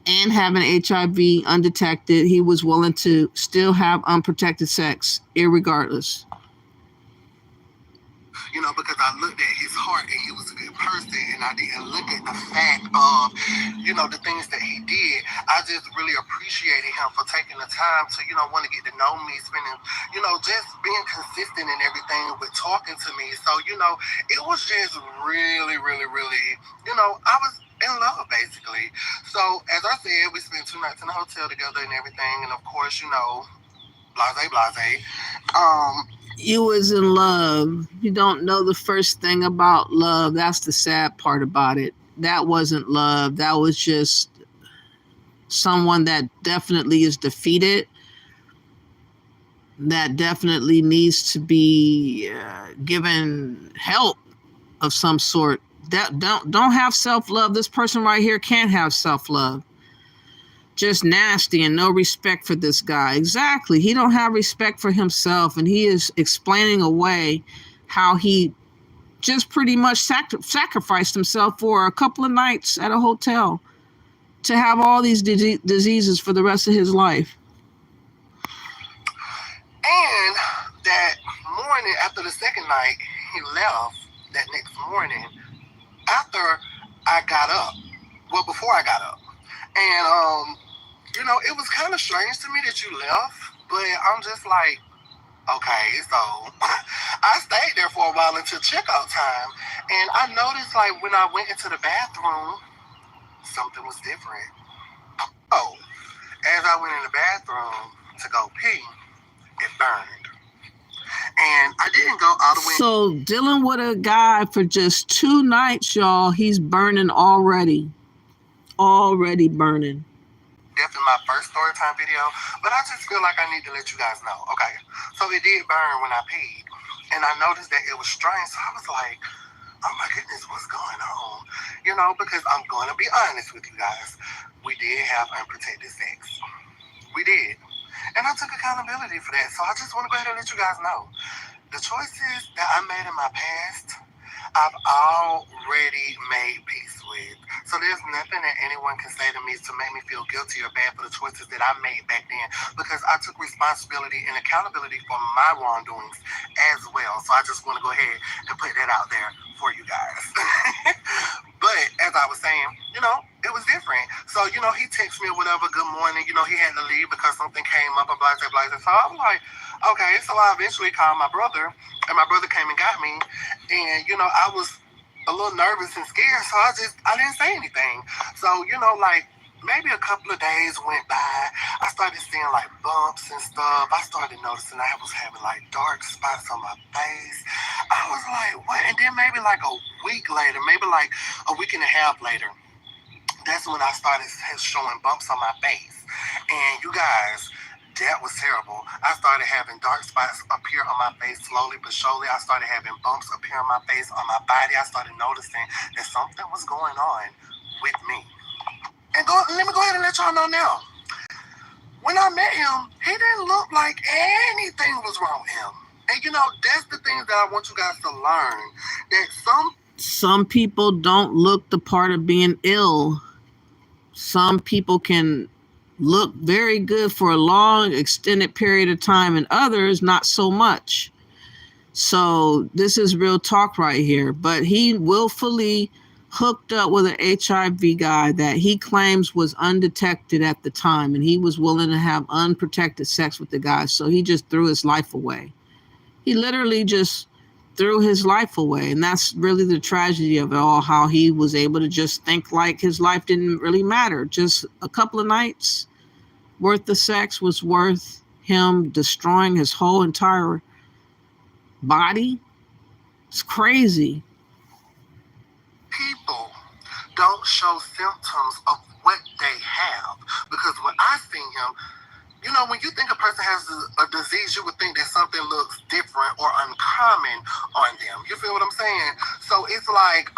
and having HIV undetected. He was willing to still have unprotected sex, irregardless. You know, because I looked at his heart and he was a good person, and I didn't look at the fact of, you know, the things that he did. I just really appreciated him for taking the time to, you know, want to get to know me, spending, you know, just being consistent in everything with talking to me. So, you know, it was just really, really, really, you know, I was in love, basically. So, as I said, we spent 2 nights in the hotel together and everything, and of course, you know, blase. You was in love. You don't know the first thing about love. That's the sad part about it. That wasn't love. That was just someone that definitely is defeated, that definitely needs to be given help of some sort. That don't have self-love. This person right here can't have self-love. Just nasty and no respect for this guy. Exactly. He don't have respect for himself, and he is explaining away how he just pretty much sacrificed himself for a couple of nights at a hotel to have all these diseases for the rest of his life. And that morning, after the second night, he left that next morning after I got up. Well, before I got up. And, you know, it was kind of strange to me that you left, but I'm just like, okay, so I stayed there for a while until checkout time, and I noticed, like, when I went into the bathroom, something was different. Oh, as I went in the bathroom to go pee, it burned. And I didn't go all the way. So dealing with a guy for just 2 nights, y'all, he's burning already. Already burning. Definitely my first story time video, but I just feel like I need to let you guys know. Okay, so it did burn when I peed, and I noticed that it was strange, so I was like, oh my goodness, what's going on? You know, because I'm going to be honest with you guys, we did have unprotected sex. We did. And I took accountability for that, so I just want to go ahead and let you guys know. The choices that I made in my past, I've already made peace with. So there's nothing that anyone can say to me to make me feel guilty or bad for the choices that I made back then, because I took responsibility and accountability for my wrongdoings as well. So I just want to go ahead and put that out there for you guys. But as I was saying, you know, it was different. So, you know, he texted me or whatever, good morning. You know, he had to leave because something came up, and blah, blah, blah. So I was like, okay. So I eventually called my brother, and my brother came and got me. And, you know, I was a little nervous and scared, so I didn't say anything. So, you know, like, maybe a couple of days went by. I started seeing, like, bumps and stuff. I started noticing I was having, like, dark spots on my face. I was like, what? And then maybe, like, a week later, maybe, like, a week and a half later, that's when I started showing bumps on my face. And you guys, That was terrible. I started having dark spots appear on my face slowly but surely. I started having bumps appear on my face, on my body. I started noticing that something was going on with me. And let me go ahead and let y'all know now. When I met him, he didn't look like anything was wrong with him. And that's the thing that I want you guys to learn. That some people don't look the part of being ill. Some people can look very good for a long, extended period of time, and others not so much. So this is real talk right here. But he willfully hooked up with an HIV guy that he claims was undetected at the time, and he was willing to have unprotected sex with the guy. So he just threw his life away. He literally just threw his life away. And that's really the tragedy of it all, how he was able to just think like his life didn't really matter. Just a couple of nights worth of sex was worth him destroying his whole entire body. It's crazy. People don't show symptoms of what they have. Because when I seen him, when you think a person has a disease, you would think that something looks different or uncommon on them. You feel what I'm saying? So it's like,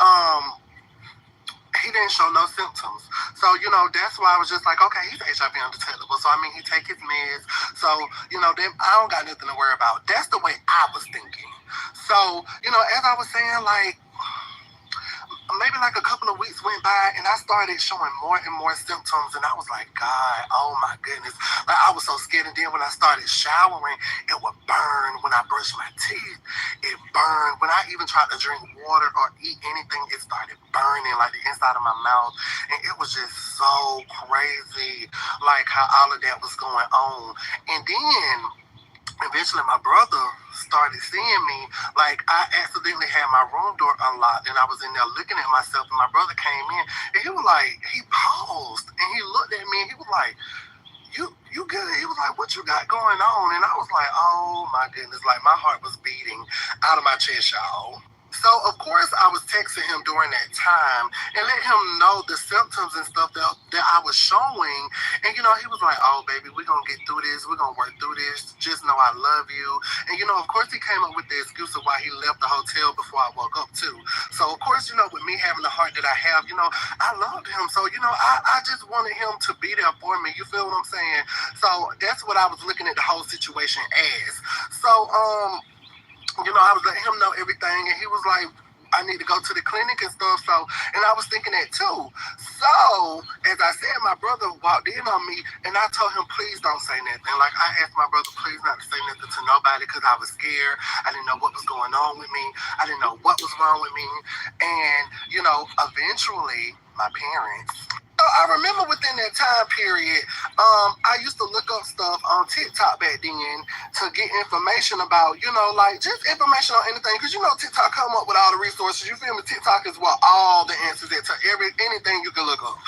he didn't show no symptoms. So, that's why I was just like, okay, he's HIV undetectable. So, he take his meds. So, I don't got nothing to worry about. That's the way I was thinking. So, as I was saying, like, maybe like a couple of weeks went by and I started showing more and more symptoms, and I was like, God, oh my goodness. Like, I was so scared. And then when I started showering, it would burn. When I brushed my teeth, it burned. When I even tried to drink water or eat anything, it started burning like the inside of my mouth. And it was just so crazy, like how all of that was going on. And then eventually my brother started seeing me. Like, I accidentally had my room door unlocked and I was in there looking at myself, and my brother came in and he was like, he paused and he looked at me and he was like, you good? He was like, what you got going on? And I was like, oh my goodness, like my heart was beating out of my chest, y'all. So, of course, I was texting him during that time and let him know the symptoms and stuff that I was showing. And, he was like, oh, baby, we're going to get through this. We're going to work through this. Just know I love you. And, of course, he came up with the excuse of why he left the hotel before I woke up, too. So, of course, with me having the heart that I have, I loved him. So, I just wanted him to be there for me. You feel what I'm saying? So, that's what I was looking at the whole situation as. So, I was letting him know everything, and he was like, I need to go to the clinic and stuff. So, and I was thinking that too. So, as I said, my brother walked in on me, and I told him, please don't say nothing. Like, I asked my brother, please not to say nothing to nobody, because I was scared. I didn't know what was going on with me. I didn't know what was wrong with me. And, eventually, my parents. So I remember within that time period, I used to look up stuff on TikTok back then to get information about, like just information on anything. Because, TikTok come up with all the resources. You feel me? TikTok is what all the answers is to anything you can look up.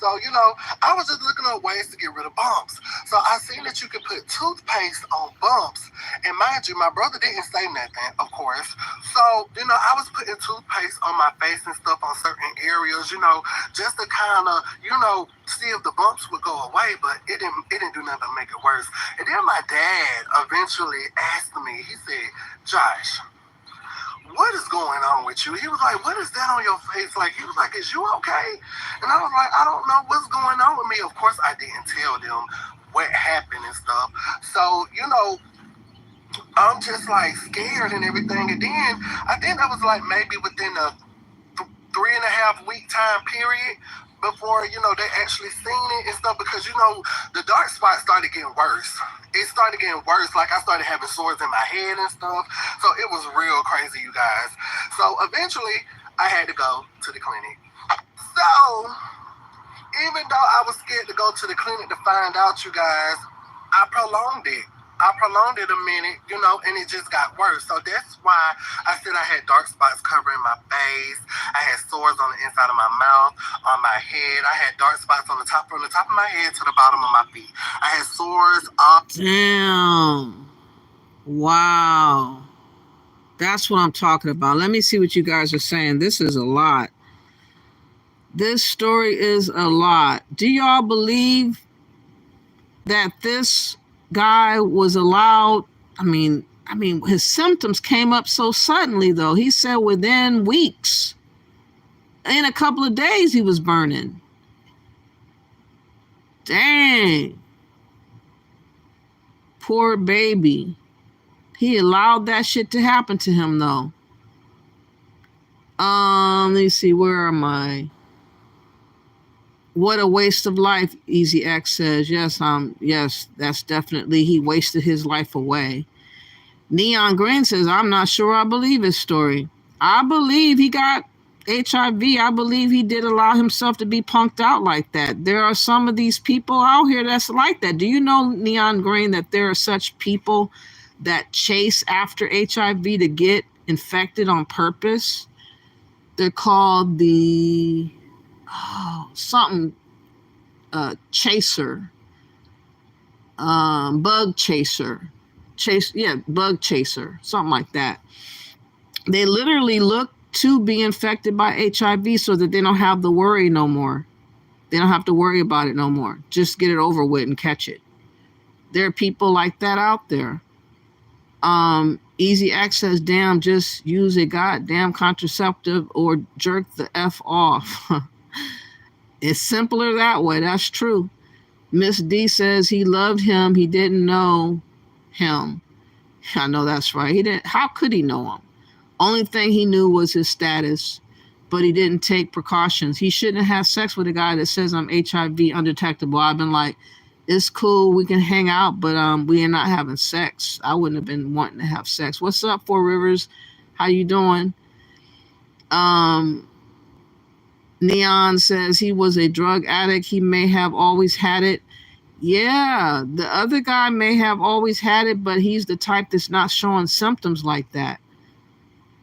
So, I was just looking up ways to get rid of bumps. So I seen that you could put toothpaste on bumps. And mind you, my brother didn't say nothing, of course. So, I was putting toothpaste on my face and stuff on certain areas, just to kind of, see if the bumps would go away, but it didn't do nothing to make it worse. And then my dad eventually asked me, he said, Josh, what is going on with you? He was like, what is that on your face? Like, he was like, is you okay? And I was like, I don't know what's going on with me. Of course, I didn't tell them what happened and stuff. So, I'm just like scared and everything. And then I think that was like maybe within a 3.5 week time period before, they actually seen it and stuff, because, the dark spots started getting worse. It started getting worse. Like, I started having sores in my head and stuff. So it was real crazy, you guys. So eventually I had to go to the clinic. So even though I was scared to go to the clinic to find out, you guys, I prolonged it. A minute, and it just got worse. So that's why I said I had dark spots covering my face. I had sores on the inside of my mouth, on my head. I had dark spots from the top of my head to the bottom of my feet. I had sores on. Damn. Wow. That's what I'm talking about. Let me see what you guys are saying. This is a lot. This story is a lot. Do y'all believe that this guy was allowed, I mean, his symptoms came up so suddenly, though. He said within weeks, in a couple of days, he was burning. Dang. Poor baby. He allowed that shit to happen to him, though. Let me see, where am I? What a waste of life, Easy X says. Yes, that's definitely, he wasted his life away. Neon Green says, I'm not sure I believe his story. I believe he got HIV. I believe he did allow himself to be punked out like that. There are some of these people out here that's like that. Do you know, Neon Green, that there are such people that chase after HIV to get infected on purpose? They're called the chaser, bug chaser. Bug chaser, something like that. They literally look to be infected by HIV so that they don't have to worry no more. They don't have to worry about it no more. Just get it over with and catch it. There are people like that out there. Easy Access, damn, just use a goddamn contraceptive or jerk the F off. It's simpler that way. That's true. Miss D says he loved him. He didn't know him. I know that's right. He didn't. How could he know him? Only thing he knew was his status, but he didn't take precautions. He shouldn't have sex with a guy that says I'm HIV undetectable. I've been like, it's cool, we can hang out, but we are not having sex. I wouldn't have been wanting to have sex. What's up, Four Rivers? How you doing? Neon says he was a drug addict. He may have always had it. Yeah, the other guy may have always had it, but he's the type that's not showing symptoms like that.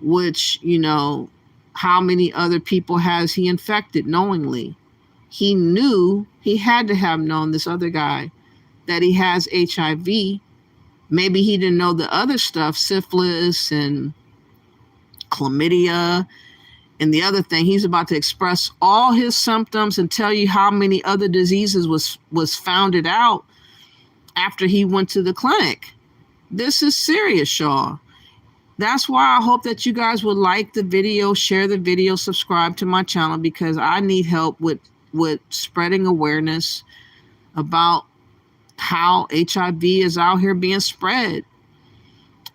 Which, how many other people has he infected knowingly? He knew, he had to have known, this other guy, that he has HIV. Maybe he didn't know the other stuff, syphilis and chlamydia and the other thing. He's about to express all his symptoms and tell you how many other diseases was founded out after he went to the clinic. This is serious, y'all. That's why I hope that you guys would like the video, share the video, subscribe to my channel, because I need help with spreading awareness about how HIV is out here being spread.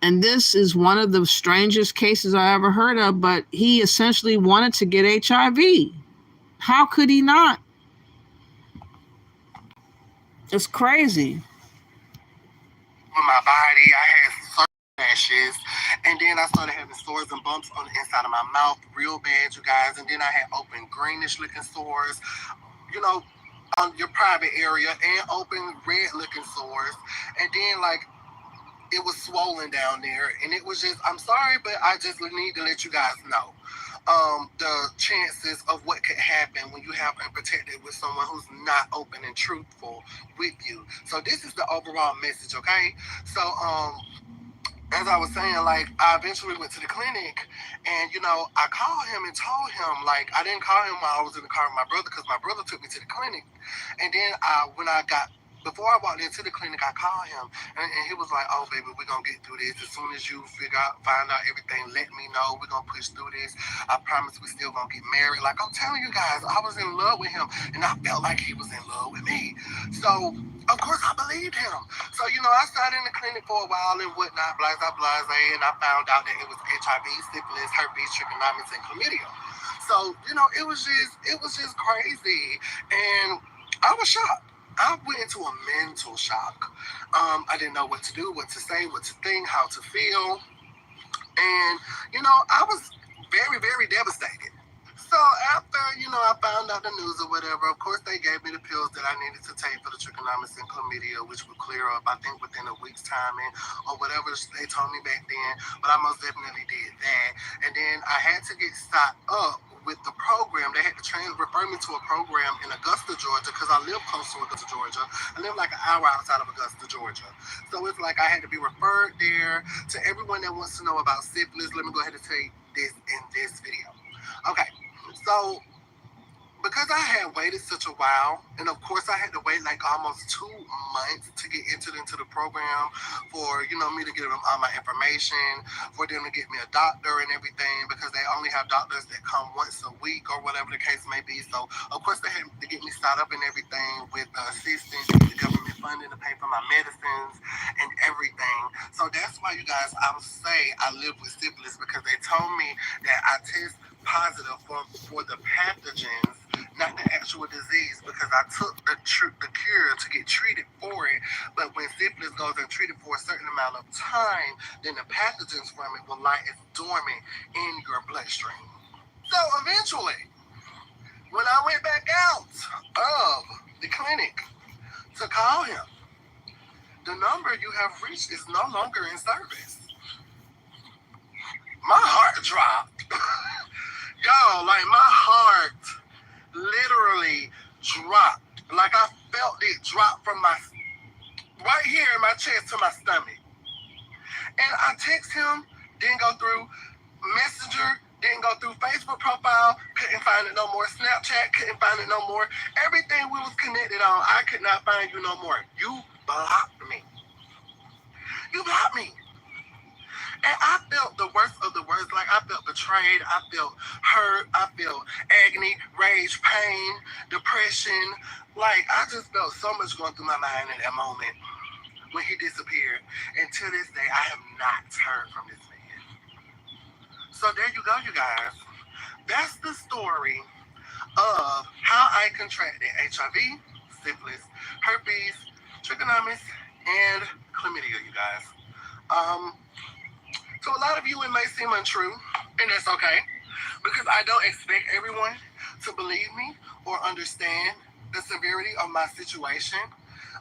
And this is one of the strangest cases I ever heard of, but he essentially wanted to get HIV. How could he not? It's crazy. With my body, I had certain rashes, and then I started having sores and bumps on the inside of my mouth, real bad, you guys. And then I had open greenish looking sores, on your private area, and open red looking sores. And then it was swollen down there, and it was just, I'm sorry, but I just need to let you guys know the chances of what could happen when you have unprotected with someone who's not open and truthful with you. So this is the overall message, okay? So as I was saying, I eventually went to the clinic, and I called him and told him, I didn't call him while I was in the car with my brother, because my brother took me to the clinic. And then before I walked into the clinic, I called him, and he was like, oh, baby, we're going to get through this. As soon as you find out everything, let me know. We're going to push through this. I promise we still going to get married. I'm telling you guys, I was in love with him, and I felt like he was in love with me. So, of course, I believed him. So, I sat in the clinic for a while and whatnot, blase, and I found out that it was HIV, syphilis, herpes, trichomonas, and chlamydia. So, it was just crazy. And I was shocked. I went into a mental shock. I didn't know what to do, what to say, what to think, how to feel. And, I was very, very devastated. So after, I found out the news or whatever, of course they gave me the pills that I needed to take for the trichomonas and chlamydia, which would clear up, I think, within a week's time, or whatever they told me back then. But I most definitely did that. And then I had to get stocked up with the program. They had to refer me to a program in Augusta, Georgia, because I live close to Augusta, Georgia. I live an hour outside of Augusta, Georgia. So it's I had to be referred there. To everyone that wants to know about syphilis, let me go ahead and tell you this in this video. Okay, so because I had waited such a while, and of course I had to wait like almost 2 months to get entered into the program for, me to get them all my information, for them to get me a doctor and everything, because they only have doctors that come once a week or whatever the case may be. So of course they had to get me started up and everything with assistance, the government funding to pay for my medicines and everything. So that's why, you guys, I would say I live with syphilis, because they told me that I test positive for the pathogens, not the actual disease, because I took the cure to get treated for it. But when syphilis goes untreated for a certain amount of time, then the pathogens from it will lie as dormant in your bloodstream. So eventually, when I went back out of the clinic to call him, the number you have reached is no longer in service. My heart dropped. Yo, like my heart literally dropped. Like I felt it drop from my right here in my chest to my stomach. And I text him, didn't go through Messenger, didn't go through Facebook profile, couldn't find it no more. Snapchat, couldn't find it no more. Everything we was connected on, I could not find you no more. You blocked me. You blocked me. And I felt the worst of the worst. Like, I felt betrayed. I felt hurt. I felt agony, rage, pain, depression. Like, I just felt so much going through my mind in that moment when he disappeared. And to this day, I have not heard from this man. So there you go, you guys. That's the story of how I contracted HIV, syphilis, herpes, trichomonas, and chlamydia, you guys. To a lot of you, it may seem untrue, and that's okay, because I don't expect everyone to believe me or understand the severity of my situation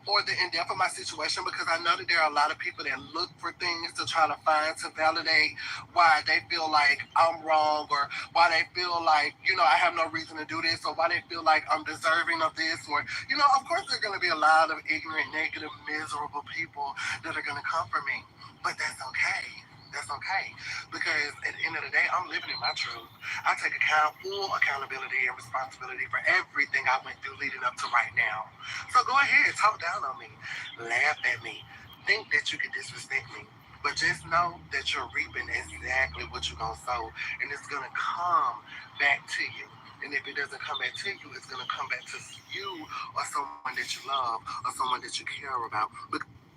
or the in-depth of my situation, because I know that there are a lot of people that look for things to try to find to validate why they feel like I'm wrong, or why they feel like, I have no reason to do this, or why they feel like I'm deserving of this, or, of course there are going to be a lot of ignorant, negative, miserable people that are going to come for me, but that's okay. That's okay, because at the end of the day, I'm living in my truth. I take full accountability and responsibility for everything I went through leading up to right now. So go ahead, talk down on me, laugh at me, think that you can disrespect me, but just know that you're reaping exactly what you're going to sow, and it's going to come back to you. And if it doesn't come back to you, it's going to come back to you or someone that you love or someone that you care about.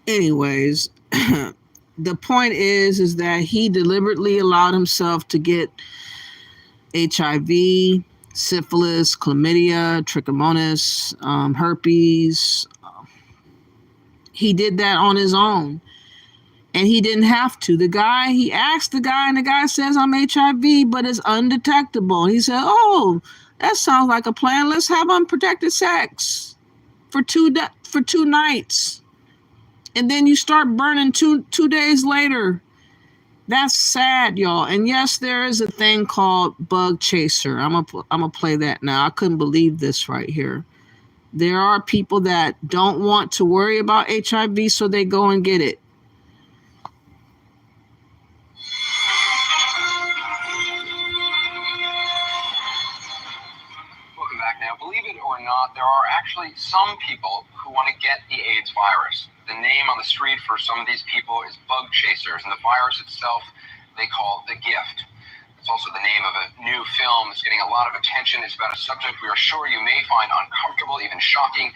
Anyways, the point is that he deliberately allowed himself to get HIV, syphilis, chlamydia, trichomonas, herpes. He did that on his own, and he didn't have to. He asked the guy, and the guy says, I'm HIV, but it's undetectable. He said, oh, that sounds like a plan. Let's have unprotected sex for two nights. And then you start burning two days later. That's sad, y'all. And yes, there is a thing called bug chaser. I'm gonna play that now. I couldn't believe this right here. There are people that don't want to worry about HIV, so they go and get it. Welcome back. Now, believe it or not, there are actually some people who want to get the AIDS virus. The name on the street for some of these people is bug chasers, and the virus itself they call The Gift. It's also the name of a new film that's getting a lot of attention. It's about a subject we are sure you may find uncomfortable, even shocking,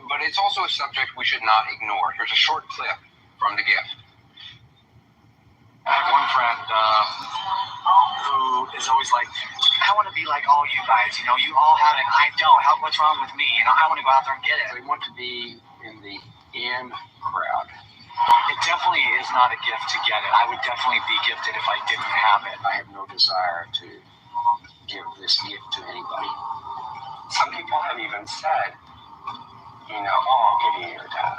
but it's also a subject we should not ignore. Here's a short clip from The Gift. I have one friend who is always like, I want to be like all you guys. You all have it. I don't. What's wrong with me? I want to go out there and get it. They want to be in the in crowd. It definitely is not a gift to get it. I would definitely be gifted if I didn't have it. I have no desire to give this gift to anybody. Some people have even said, I'll give you your dad.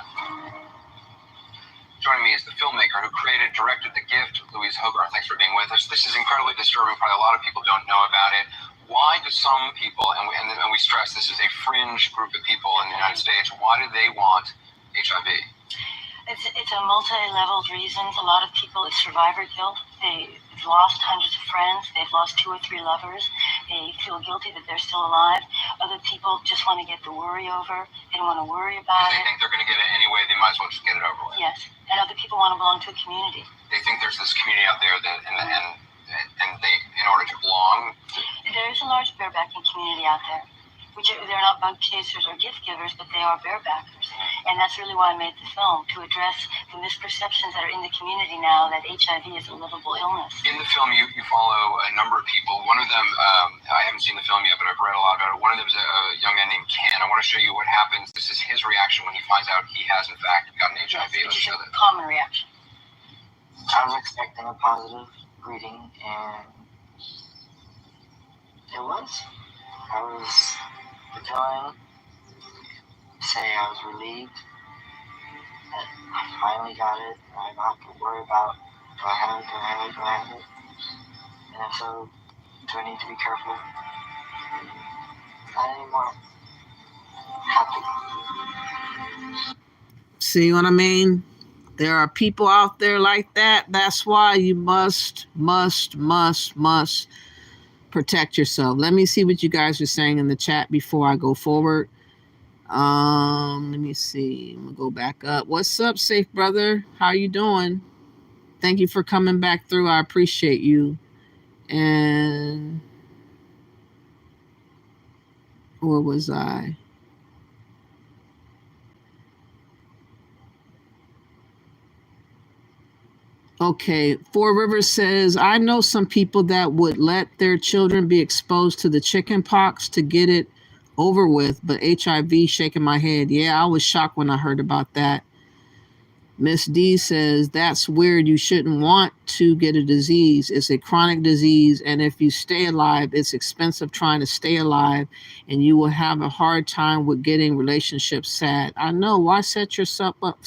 Joining me is the filmmaker who created, directed The Gift, Louise Hogarth. Thanks for being with us. This is incredibly disturbing. Probably a lot of people don't know about it. Why do some people, and we stress this is a fringe group of people in the United States, why do they want HIV? It's a multi-leveled reason. A lot of people, it's survivor guilt. They've lost hundreds of friends. They've lost 2 or 3 lovers. They feel guilty that they're still alive. Other people just want to get the worry over. They don't want to worry about They it. think they're going to get it anyway. They might as well just get it over with. Yes, and other people want to belong to a community. They think there's this community out there that, and they, in order to belong. There is a large barebacking community out there. They're not bug chasers or gift givers, but they are barebackers. And that's really why I made the film, to address the misperceptions that are in the community now that HIV is a livable illness. In the film, you follow a number of people. One of them, I haven't seen the film yet, but I've read a lot about it. One of them is a young man named Ken. I want to show you what happens. This is his reaction when he finds out he has, in fact, gotten HIV. Yes, Let's which show is a that. common reaction. I was expecting a positive greeting, and it was. I was going to say I was relieved that I finally got it. I don't have to worry about, do I have it? And if so, do I need to be careful? Not anymore. Happy. See what I mean? There are people out there like that. That's why you must protect yourself. Let me see what you guys are saying in the chat before I go forward. Let me see. I'm gonna go back up. What's up, safe brother? How you doing? Thank you for coming back through. I appreciate you. And where was I? Okay, Four Rivers says, I know some people that would let their children be exposed to the chicken pox to get it over with, but HIV, shaking my head. Yeah, I was shocked when I heard about that. Miss D says, that's weird. You shouldn't want to get a disease. It's a chronic disease, and if you stay alive, it's expensive trying to stay alive, and you will have a hard time with getting relationships sad. I know. Why set yourself up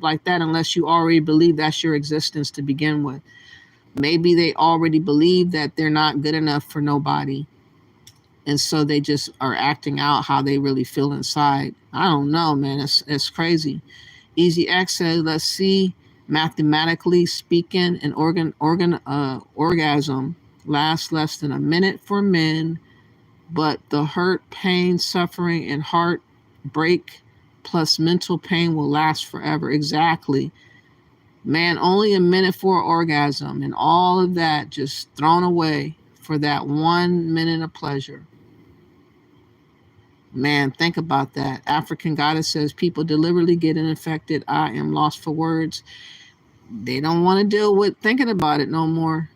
like that unless you already believe that's your existence to begin with? Maybe they already believe that they're not good enough for nobody, and so they just are acting out how they really feel inside. I don't know, man. It's crazy. Easy X says, let's see, mathematically speaking, an orgasm lasts less than a minute for men, but the hurt, pain, suffering, and heartbreak plus mental pain will last forever. Exactly. Man, only a minute for an orgasm, and all of that just thrown away for that 1 minute of pleasure. Man, think about that. African Goddess says, people deliberately get infected. I am lost for words. They don't want to deal with thinking about it no more.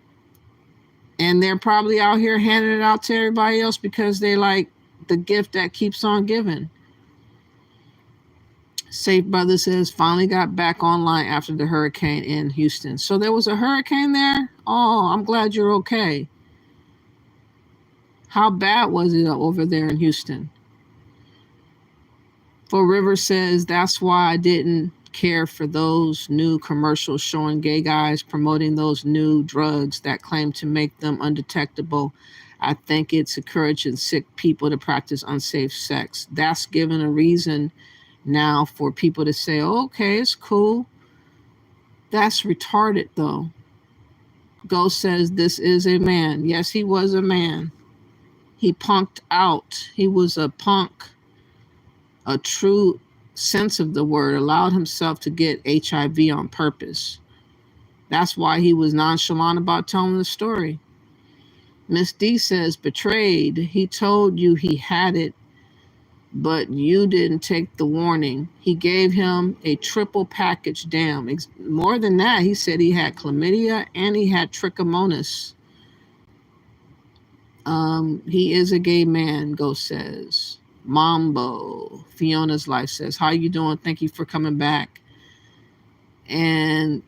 And they're probably out here handing it out to everybody else because they like the gift that keeps on giving. Safe Brother says, finally got back online after the hurricane in Houston. So there was a hurricane there? Oh, I'm glad you're okay. How bad was it over there in Houston? For River says, that's why I didn't care for those new commercials showing gay guys promoting those new drugs that claim to make them undetectable. I think it's encouraging sick people to practice unsafe sex. That's given a reason now for people to say, okay, it's cool. That's retarded, though. Ghost says, this is a man. Yes, he was a man. He punked out. He was a punk. A true sense of the word, allowed himself to get HIV on purpose. That's why he was nonchalant about telling the story. Miss D says, betrayed. He told you he had it, but you didn't take the warning. He gave him a triple package. Damn. More than that, he said he had chlamydia and he had trichomonas. He is a gay man, Ghost says. Mambo, Fiona's Life says, how you doing? Thank you for coming back. And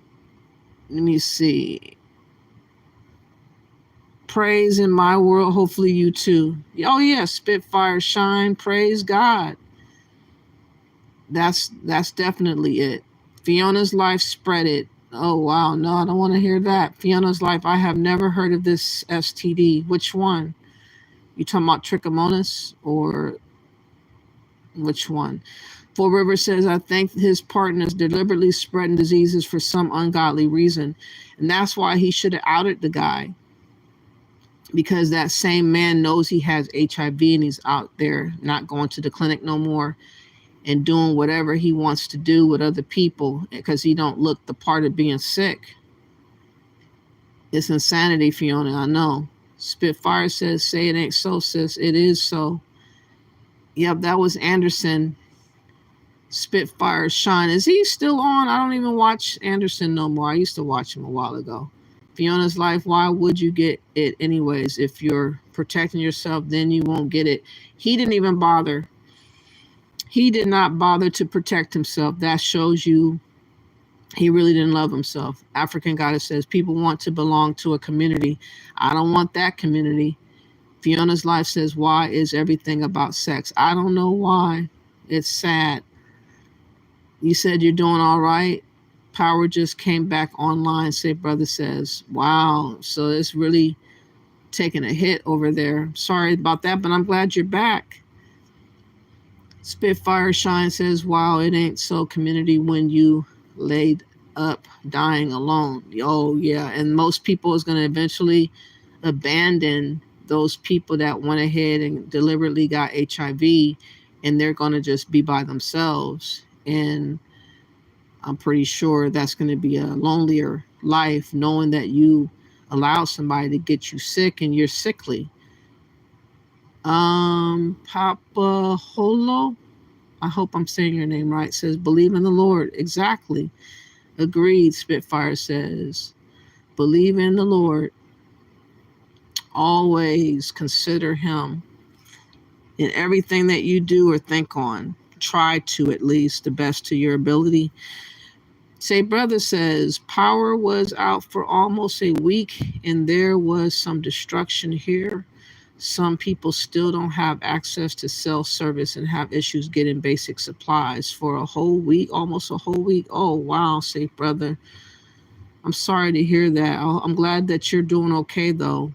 let me see. Praise in my world, hopefully you too. Oh yeah, Spitfire shine, praise God. That's definitely it. Fiona's Life, spread it. Oh wow, no, I don't want to hear that. Fiona's Life, I have never heard of this STD. Which one? You talking about trichomonas or which one? Four River says, I think his partner's deliberately spreading diseases for some ungodly reason. And that's why he should have outed the guy. Because that same man knows he has HIV and he's out there not going to the clinic no more and doing whatever he wants to do with other people because he don't look the part of being sick. It's insanity, Fiona, I know. Spitfire says, say it ain't so, sis. It is so. Yep, that was Anderson. Spitfire Shine. Is he still on? I don't even watch Anderson no more. I used to watch him a while ago. Fiona's Life, why would you get it anyways? If you're protecting yourself, then you won't get it. He didn't even bother. He did not bother to protect himself. That shows you he really didn't love himself. African Goddess says, people want to belong to a community. I don't want that community. Fiona's Life says, why is everything about sex? I don't know why. It's sad. You said you're doing all right. Power just came back online, say brother says. Wow. So it's really taking a hit over there. Sorry about that, but I'm glad you're back. Spitfire Shine says, wow, it ain't so community when you laid up dying alone. Oh, yeah. And most people is going to eventually abandon those people that went ahead and deliberately got HIV, and they're going to just be by themselves. And I'm pretty sure that's going to be a lonelier life, knowing that you allow somebody to get you sick and you're sickly. Papa Holo, I hope I'm saying your name right, says, believe in the Lord. Exactly. Agreed, Spitfire says. Believe in the Lord. Always consider him in everything that you do or think on. Try to, at least, the best to your ability. Say brother says, power was out for almost a week and there was some destruction here. Some people still don't have access to cell service and have issues getting basic supplies for a whole week, almost a whole week. Oh, wow, say brother. I'm sorry to hear that. I'm glad that you're doing okay, though.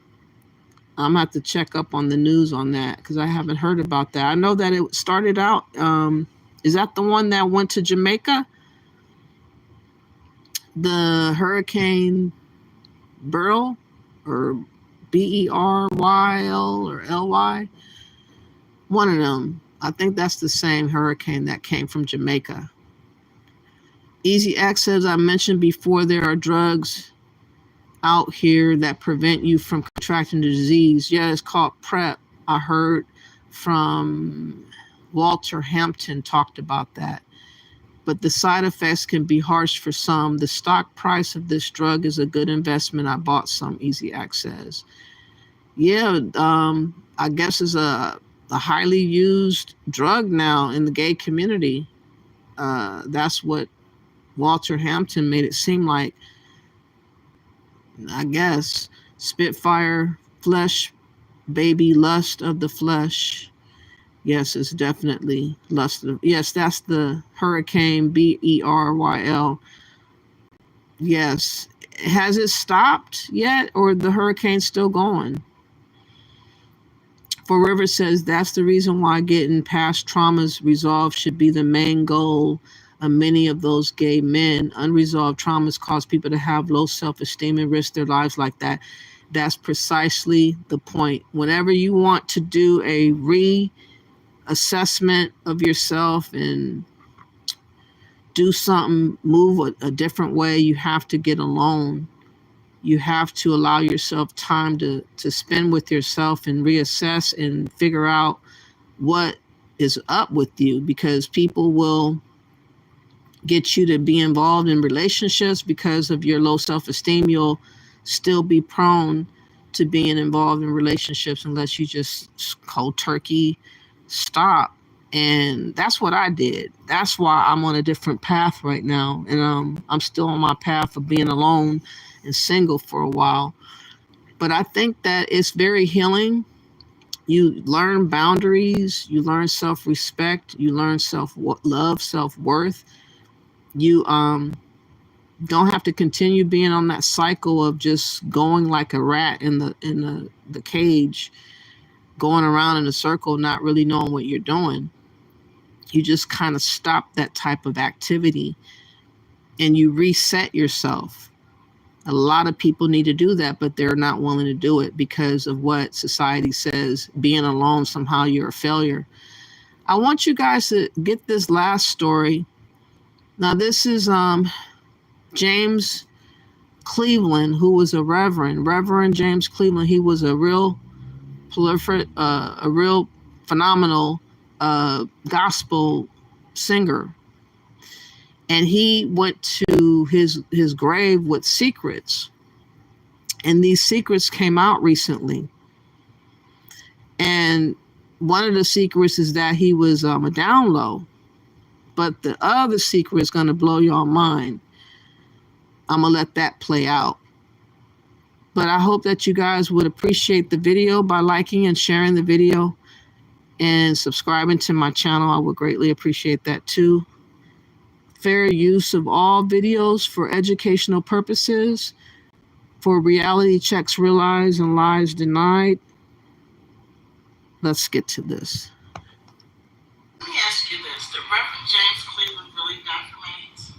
I'm going to have to check up on the news on that because I haven't heard about that. I know that it started out, is that the one that went to Jamaica? The Hurricane Beryl or Beryl or Ly? One of them. I think that's the same hurricane that came from Jamaica. Easy access, I mentioned before, there are drugs out here that prevent you from contracting the disease. Yeah, it's called PrEP. I heard from Walter Hampton talked about that. But the side effects can be harsh for some. The stock price of this drug is a good investment. I bought some, Easy Access. Yeah, I guess it's a highly used drug now in the gay community. That's what Walter Hampton made it seem like. I guess. Spitfire, flesh, baby, lust of the flesh. Yes, it's definitely lust of. Yes, that's the hurricane, Beryl. Yes. Has it stopped yet, or the hurricane's still going? For River says that's the reason why getting past traumas resolved should be the main goal of many of those gay men. Unresolved traumas cause people to have low self-esteem and risk their lives like that. That's precisely the point. Whenever you want to do a assessment of yourself and do something, move a different way, you have to get alone. You have to allow yourself time to spend with yourself and reassess and figure out what is up with you, because people will get you to be involved in relationships because of your low self-esteem. You'll still be prone to being involved in relationships unless you just cold turkey stop. And that's what I did. That's why I'm on a different path right now. And I'm still on my path of being alone and single for a while. But I think that it's very healing. You learn boundaries, you learn self-respect, you learn self-love, self-worth. You don't have to continue being on that cycle of just going like a rat in the cage, going around in a circle, not really knowing what you're doing. You just kind of stop that type of activity and you reset yourself. A lot of people need to do that, but they're not willing to do it because of what society says. Being alone, somehow you're a failure. I want you guys to get this last story. Now, this is James Cleveland, who was a Reverend James Cleveland. He was a real phenomenal gospel singer. And he went to his grave with secrets. And these secrets came out recently. And one of the secrets is that he was a down low. But the other secret is going to blow your mind. I'm going to let that play out. But I hope that you guys would appreciate the video by liking and sharing the video and subscribing to my channel. I would greatly appreciate that too. Fair use of all videos for educational purposes, for reality checks realized and lies denied. Let's get to this. Let me ask you this. Did Reverend James Cleveland really die from AIDS?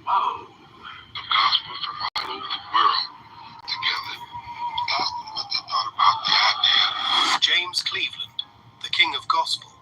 Whoa. The gospel provided the world together. Ask them what they thought about the idea. James Cleveland, the king of gospel,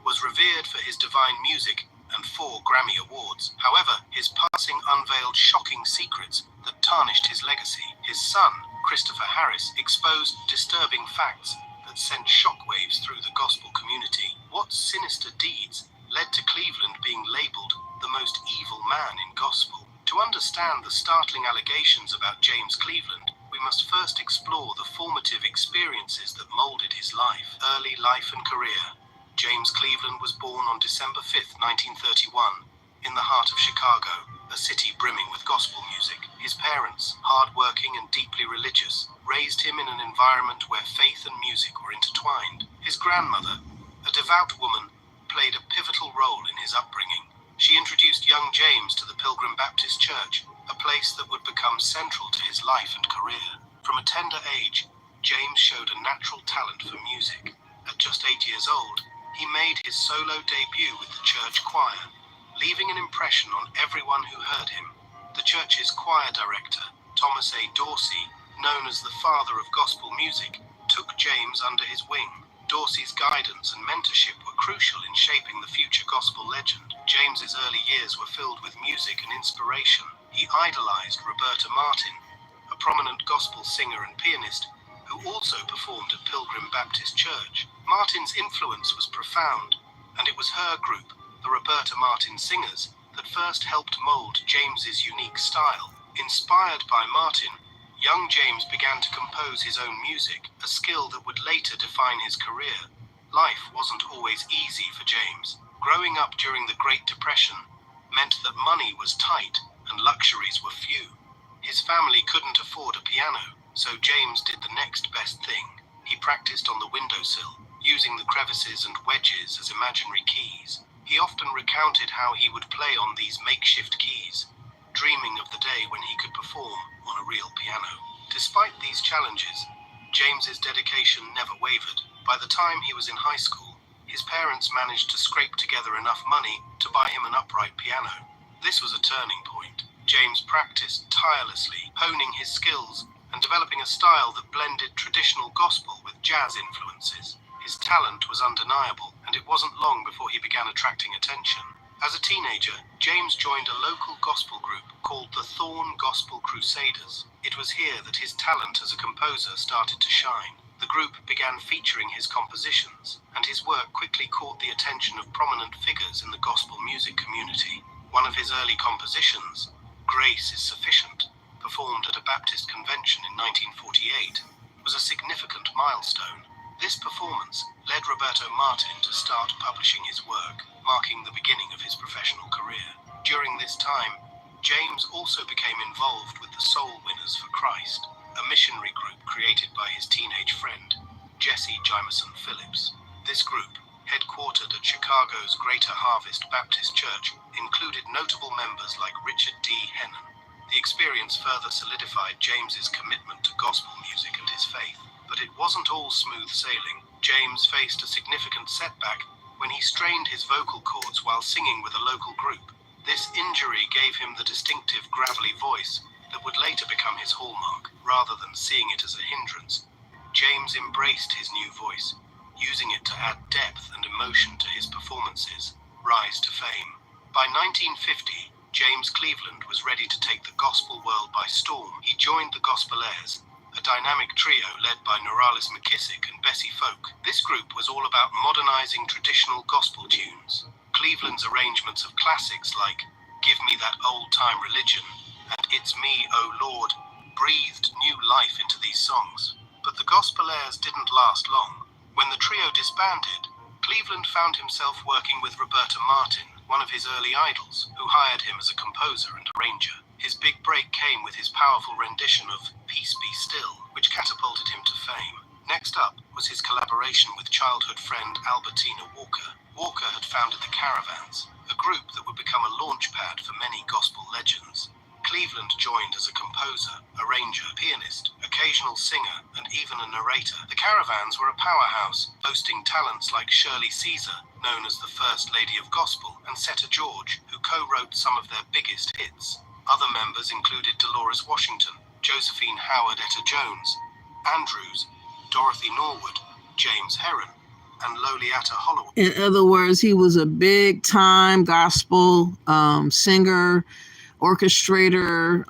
was revered for his divine music and 4 Grammy Awards. However, his passing unveiled shocking secrets that tarnished his legacy. His son, Christopher Harris, exposed disturbing facts that sent shockwaves through the gospel community. What sinister deeds led to Cleveland being labeled the most evil man in gospel? To understand the startling allegations about James Cleveland, we must first explore the formative experiences that molded his life. Early life and career. James Cleveland was born on December 5th, 1931, in the heart of Chicago, a city brimming with gospel music. His parents, hard-working and deeply religious, raised him in an environment where faith and music were intertwined. His grandmother, a devout woman, played a pivotal role in his upbringing. She introduced young James to the Pilgrim Baptist Church, a place that would become central to his life and career. From a tender age, James showed a natural talent for music. At just 8 years old, he made his solo debut with the church choir, leaving an impression on everyone who heard him. The church's choir director, Thomas A. Dorsey, known as the father of gospel music, took James under his wing. Dorsey's guidance and mentorship were crucial in shaping the future gospel legend. James's early years were filled with music and inspiration. He idolized Roberta Martin, a prominent gospel singer and pianist who also performed at Pilgrim Baptist Church. Martin's influence was profound, and it was her group, the Roberta Martin Singers, that first helped mold James's unique style. Inspired by Martin, young James began to compose his own music, a skill that would later define his career. Life wasn't always easy for James. Growing up during the Great Depression meant that money was tight and luxuries were few. His family couldn't afford a piano, so James did the next best thing. He practiced on the windowsill, using the crevices and wedges as imaginary keys. He often recounted how he would play on these makeshift keys, dreaming of the day when he could perform on a real piano. Despite these challenges, James's dedication never wavered. By the time he was in high school, his parents managed to scrape together enough money to buy him an upright piano. This was a turning point. James practiced tirelessly, honing his skills and developing a style that blended traditional gospel with jazz influences. His talent was undeniable, and it wasn't long before he began attracting attention. As a teenager, James joined a local gospel group called the Thorn Gospel Crusaders. It was here that his talent as a composer started to shine. The group began featuring his compositions, and his work quickly caught the attention of prominent figures in the gospel music community. One of his early compositions, Grace is Sufficient, performed at a Baptist convention in 1948, was a significant milestone. This performance led Roberto Martin to start publishing his work, marking the beginning of his professional career. During this time, James also became involved with the Soul Winners for Christ, a missionary group created by his teenage friend, Jesse Jameson Phillips. This group, headquartered at Chicago's Greater Harvest Baptist Church, included notable members like Richard D. Hennon. The experience further solidified James's commitment to gospel music and his faith. But it wasn't all smooth sailing. James faced a significant setback when he strained his vocal cords while singing with a local group. This injury gave him the distinctive gravelly voice that would later become his hallmark, rather than seeing it as a hindrance. James embraced his new voice, using it to add depth and emotion to his performances. Rise to fame. By 1950, James Cleveland was ready to take the gospel world by storm. He joined the Gospelaires, a dynamic trio led by Noralis McKissick and Bessie Folk. This group was all about modernizing traditional gospel tunes. Cleveland's arrangements of classics like Give Me That Old-Time Religion and It's Me, Oh Lord breathed new life into these songs. But the Gospelaires didn't last long. When the trio disbanded, Cleveland found himself working with Roberta Martin, one of his early idols, who hired him as a composer and arranger. His big break came with his powerful rendition of Peace Be Still, which catapulted him to fame. Next up was his collaboration with childhood friend Albertina Walker. Walker had founded the Caravans, a group that would become a launchpad for many gospel legends. Cleveland joined as a composer, arranger, pianist, occasional singer, and even a narrator. The Caravans were a powerhouse, boasting talents like Shirley Caesar, known as the First Lady of Gospel, and Setta George, who co-wrote some of their biggest hits. Other members included Dolores Washington, Josephine Howard Etta-Jones, Andrews, Dorothy Norwood, James Herron, and Loliata Holloway. In other words, he was a big-time gospel singer, orchestrator.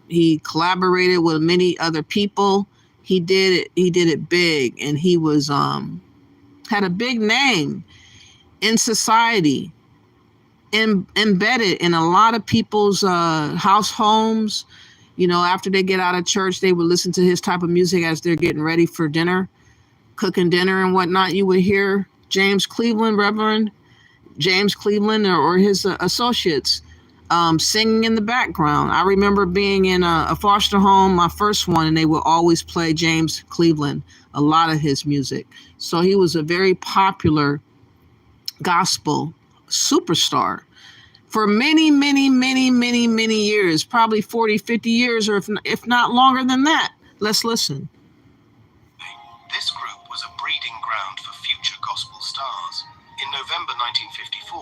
He collaborated with many other people. He did it big, and he was had a big name in society, embedded in a lot of people's house homes. You know, after they get out of church, they would listen to his type of music as they're getting ready for dinner, cooking dinner and whatnot. You would hear James Cleveland, Reverend James Cleveland, or his associates singing in the background. I remember being in a foster home, my first one, and they would always play James Cleveland, a lot of his music. So he was a very popular gospel superstar for many, many, many, many, many years, probably 40, 50 years, or if not longer than that. Let's listen. This group was a breeding ground for future gospel stars. In November 1954,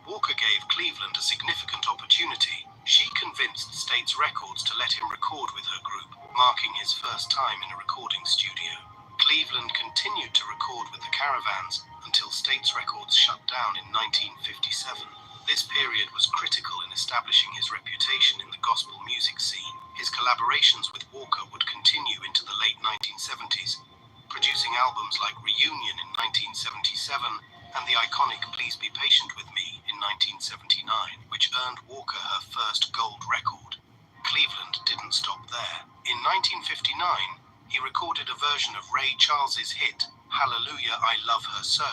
Walker gave Cleveland a significant opportunity. She convinced States Records to let him record with her group, marking his first time in a recording studio. Cleveland continued to record with the Caravans until States Records shut down in 1957. This period was critical in establishing his reputation in the gospel music scene. His collaborations with Walker would continue into the late 1970s, producing albums like Reunion in 1977 and the iconic Please Be Patient With Me in 1979, which earned Walker her first gold record. Cleveland didn't stop there. In 1959, he recorded a version of Ray Charles's hit, Hallelujah, I Love Her So,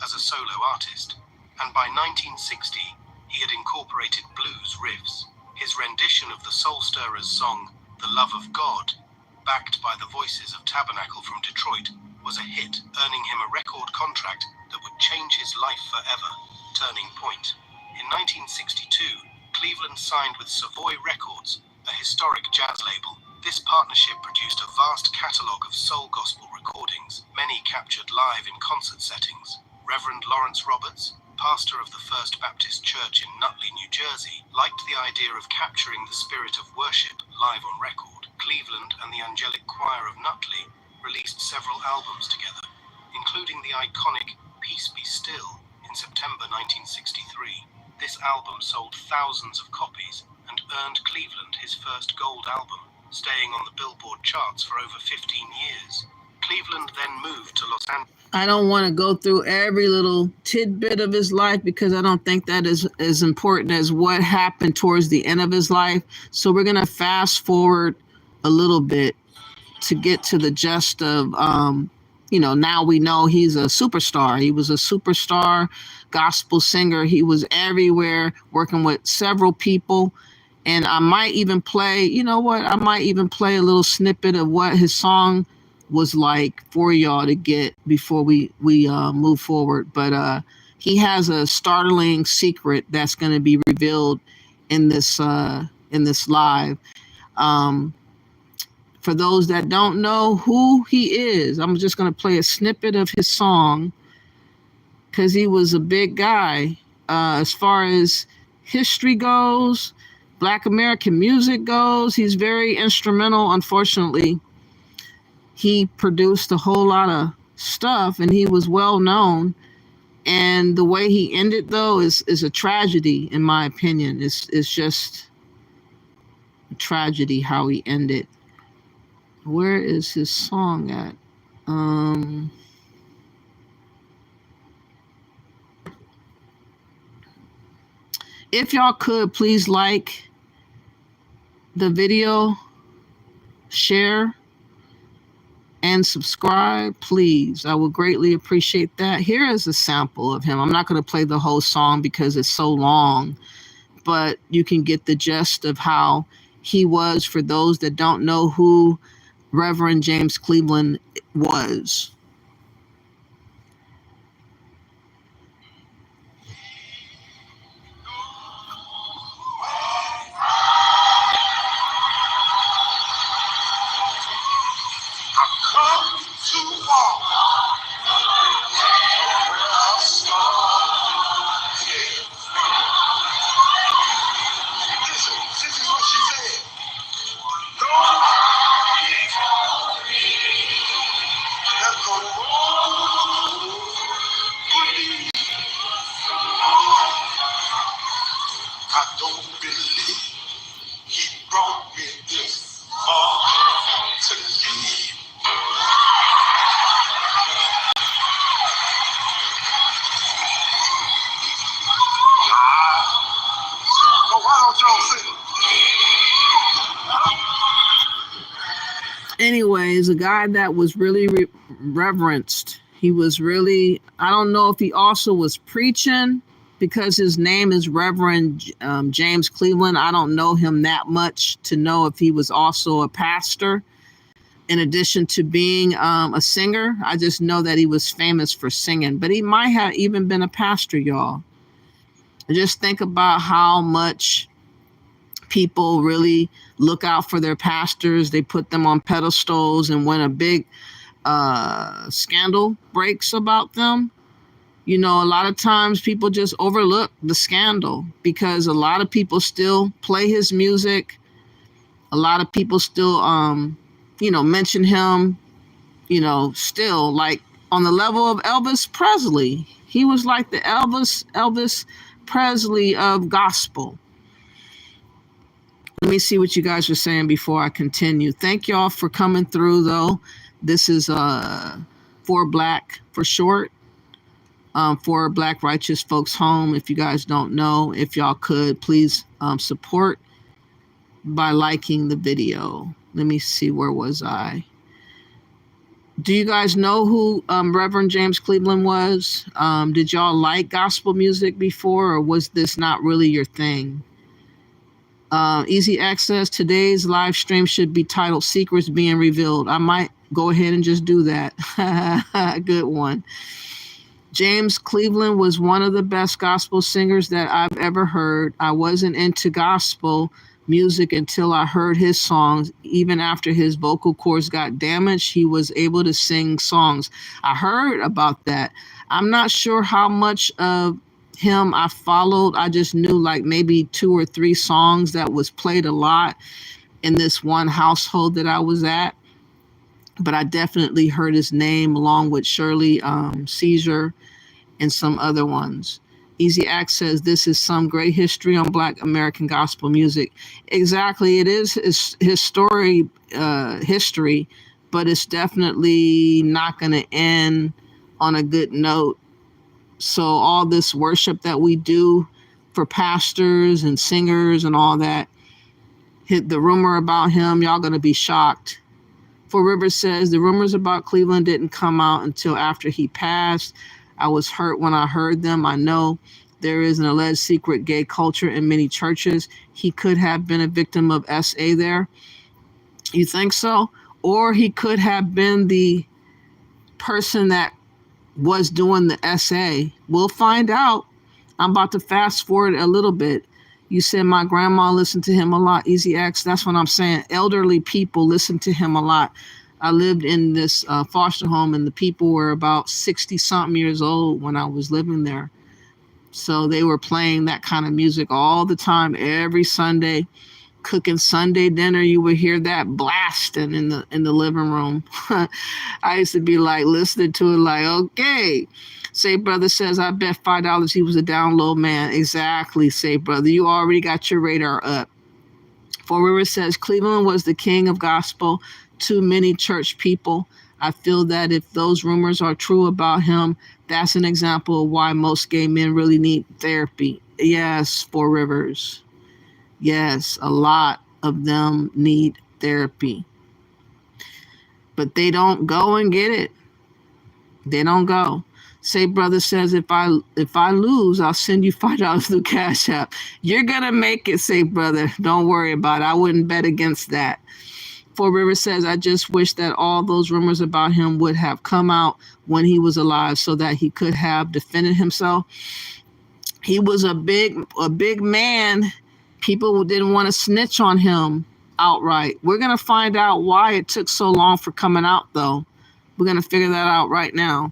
as a solo artist, and by 1960, he had incorporated blues riffs. His rendition of the Soul Stirrers song, The Love of God, backed by the voices of Tabernacle from Detroit, was a hit, earning him a record contract that would change his life forever. Turning point. In 1962, Cleveland signed with Savoy Records, a historic jazz label. This partnership produced a vast catalogue of soul gospel recordings, many captured live in concert settings. Reverend Lawrence Roberts, pastor of the First Baptist Church in Nutley, New Jersey, liked the idea of capturing the spirit of worship live on record. Cleveland and the Angelic Choir of Nutley released several albums together, including the iconic Peace Be Still in September 1963. This album sold thousands of copies and earned Cleveland his first gold album, staying on the Billboard charts for over 15 years. Cleveland then moved to Los Angeles. I don't want to go through every little tidbit of his life because I don't think that is as important as what happened towards the end of his life. So we're going to fast forward a little bit to get to the gist of, now we know he's a superstar. He was a superstar gospel singer. He was everywhere working with several people. And I might even play, I might even play a little snippet of what his song was like for y'all to get before we move forward. But he has a startling secret that's going to be revealed in this live. For those that don't know who he is, I'm just going to play a snippet of his song because he was a big guy. As far as history goes, Black American music goes, he's very instrumental. Unfortunately, he produced a whole lot of stuff and he was well known. And the way he ended, though, is a tragedy, in my opinion. It's just a tragedy how he ended. Where is his song at? If y'all could, please like the video, share, and subscribe, please. I would greatly appreciate that. Here is a sample of him. I'm not going to play the whole song because it's so long, but you can get the gist of how he was for those that don't know who Reverend James Cleveland was. I don't believe he brought me this far to leave. So why don't y'all sing? Anyways, a guy that was really reverenced. He was really, I don't know if he also was preaching, because his name is Reverend James Cleveland. I don't know him that much to know if he was also a pastor in addition to being a singer. I just know that he was famous for singing, but he might have even been a pastor, y'all. Just think about how much people really look out for their pastors. They put them on pedestals, and when a big scandal breaks about them, you know, a lot of times people just overlook the scandal because a lot of people still play his music. A lot of people still, mention him, still like on the level of Elvis Presley. He was like the Elvis Presley of gospel. Let me see what you guys are saying before I continue. Thank y'all for coming through, though. This is For Black for short. For Black Righteous Folks Home. If you guys don't know, if y'all could, please support by liking the video. Let me see, where was I? Do you guys know who Reverend James Cleveland was? Did y'all like gospel music before, or was this not really your thing? Easy access. Today's live stream should be titled Secrets Being Revealed. I might go ahead and just do that. Good one. James Cleveland was one of the best gospel singers that I've ever heard. I wasn't into gospel music until I heard his songs. Even after his vocal cords got damaged, he was able to sing songs. I heard about that. I'm not sure how much of him I followed. I just knew like maybe 2 or 3 songs that was played a lot in this one household that I was at. But I definitely heard his name along with Shirley Caesar and some other ones. Easy Access, this is some great history on Black American gospel music. Exactly, it is his story, history, but it's definitely not going to end on a good note. So all this worship that we do for pastors and singers and all that, hit the rumor about him, y'all going to be shocked. For Rivers says, the rumors about Cleveland didn't come out until after he passed. I was hurt when I heard them. I know there is an alleged secret gay culture in many churches. He could have been a victim of SA there. You think so? Or he could have been the person that was doing the SA. We'll find out. I'm about to fast forward a little bit. You said my grandma listened to him a lot. Easy X, that's what I'm saying. Elderly people listen to him a lot. I lived in this foster home, and the people were about 60 something years old when I was living there. So they were playing that kind of music all the time, every Sunday. Cooking Sunday dinner, you would hear that blasting in the living room. I used to be like listening to it like, okay. Say Brother says, I bet $5 he was a download man. Exactly, Say Brother. You already got your radar up. Four Rivers says Cleveland was the king of gospel to many church people. I feel that if those rumors are true about him, that's an example of why most gay men really need therapy. Yes, Four Rivers. Yes, a lot of them need therapy. But they don't go and get it. They don't go. Say Brother says, if I lose, I'll send you $5 through Cash App. You're gonna make it, Say Brother. Don't worry about it. I wouldn't bet against that. Four Rivers says, I just wish that all those rumors about him would have come out when he was alive so that he could have defended himself. He was a big man. People didn't want to snitch on him outright. We're going to find out why it took so long for coming out, though. We're going to figure that out right now.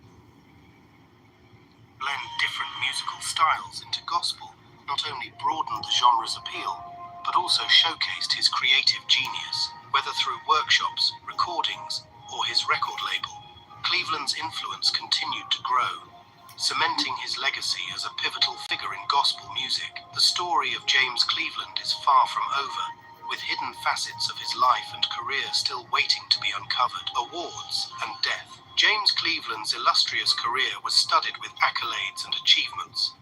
Blend different musical styles into gospel not only broadened the genre's appeal, but also showcased his creative genius, whether through workshops, recordings, or his record label. Cleveland's influence continued to grow, cementing his legacy as a pivotal figure in gospel music. The story of James Cleveland is far from over, with hidden facets of his life and career still waiting to be uncovered. Awards and death. James Cleveland's illustrious career was studded with accolades and achievements.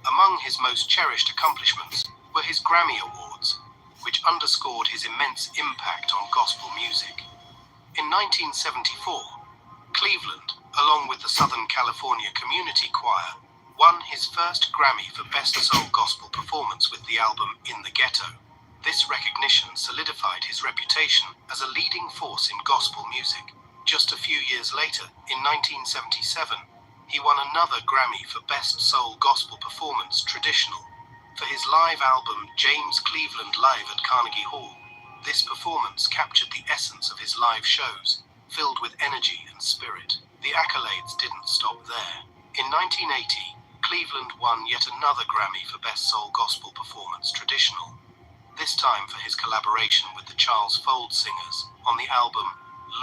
Among his most cherished accomplishments were his Grammy Awards, which underscored his immense impact on gospel music. In 1974, Cleveland, along with the Southern California Community Choir, won his first Grammy for Best Soul Gospel Performance with the album In the Ghetto. This recognition solidified his reputation as a leading force in gospel music. Just a few years later, in 1977, he won another Grammy for Best Soul Gospel Performance Traditional for his live album James Cleveland Live at Carnegie Hall. This performance captured the essence of his live shows, filled with energy and spirit. The accolades didn't stop there. In 1980, Cleveland won yet another Grammy for Best Soul Gospel Performance Traditional, this time for his collaboration with the Charles Fold Singers on the album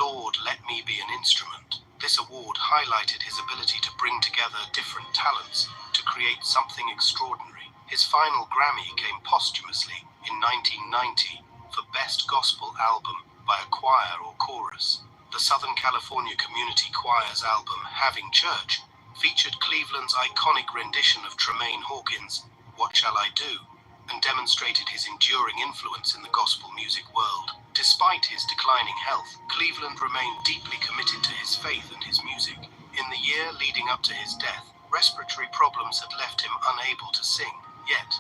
Lord, Let Me Be an Instrument. This award highlighted his ability to bring together different talents to create something extraordinary. His final Grammy came posthumously in 1990 for Best Gospel Album by a Choir or Chorus. The Southern California Community Choir's album Having Church featured Cleveland's iconic rendition of Tremaine Hawkins' What Shall I Do, and demonstrated his enduring influence in the gospel music world. Despite his declining health, Cleveland remained deeply committed to his faith and his music. In the year leading up to his death, respiratory problems had left him unable to sing. Yet,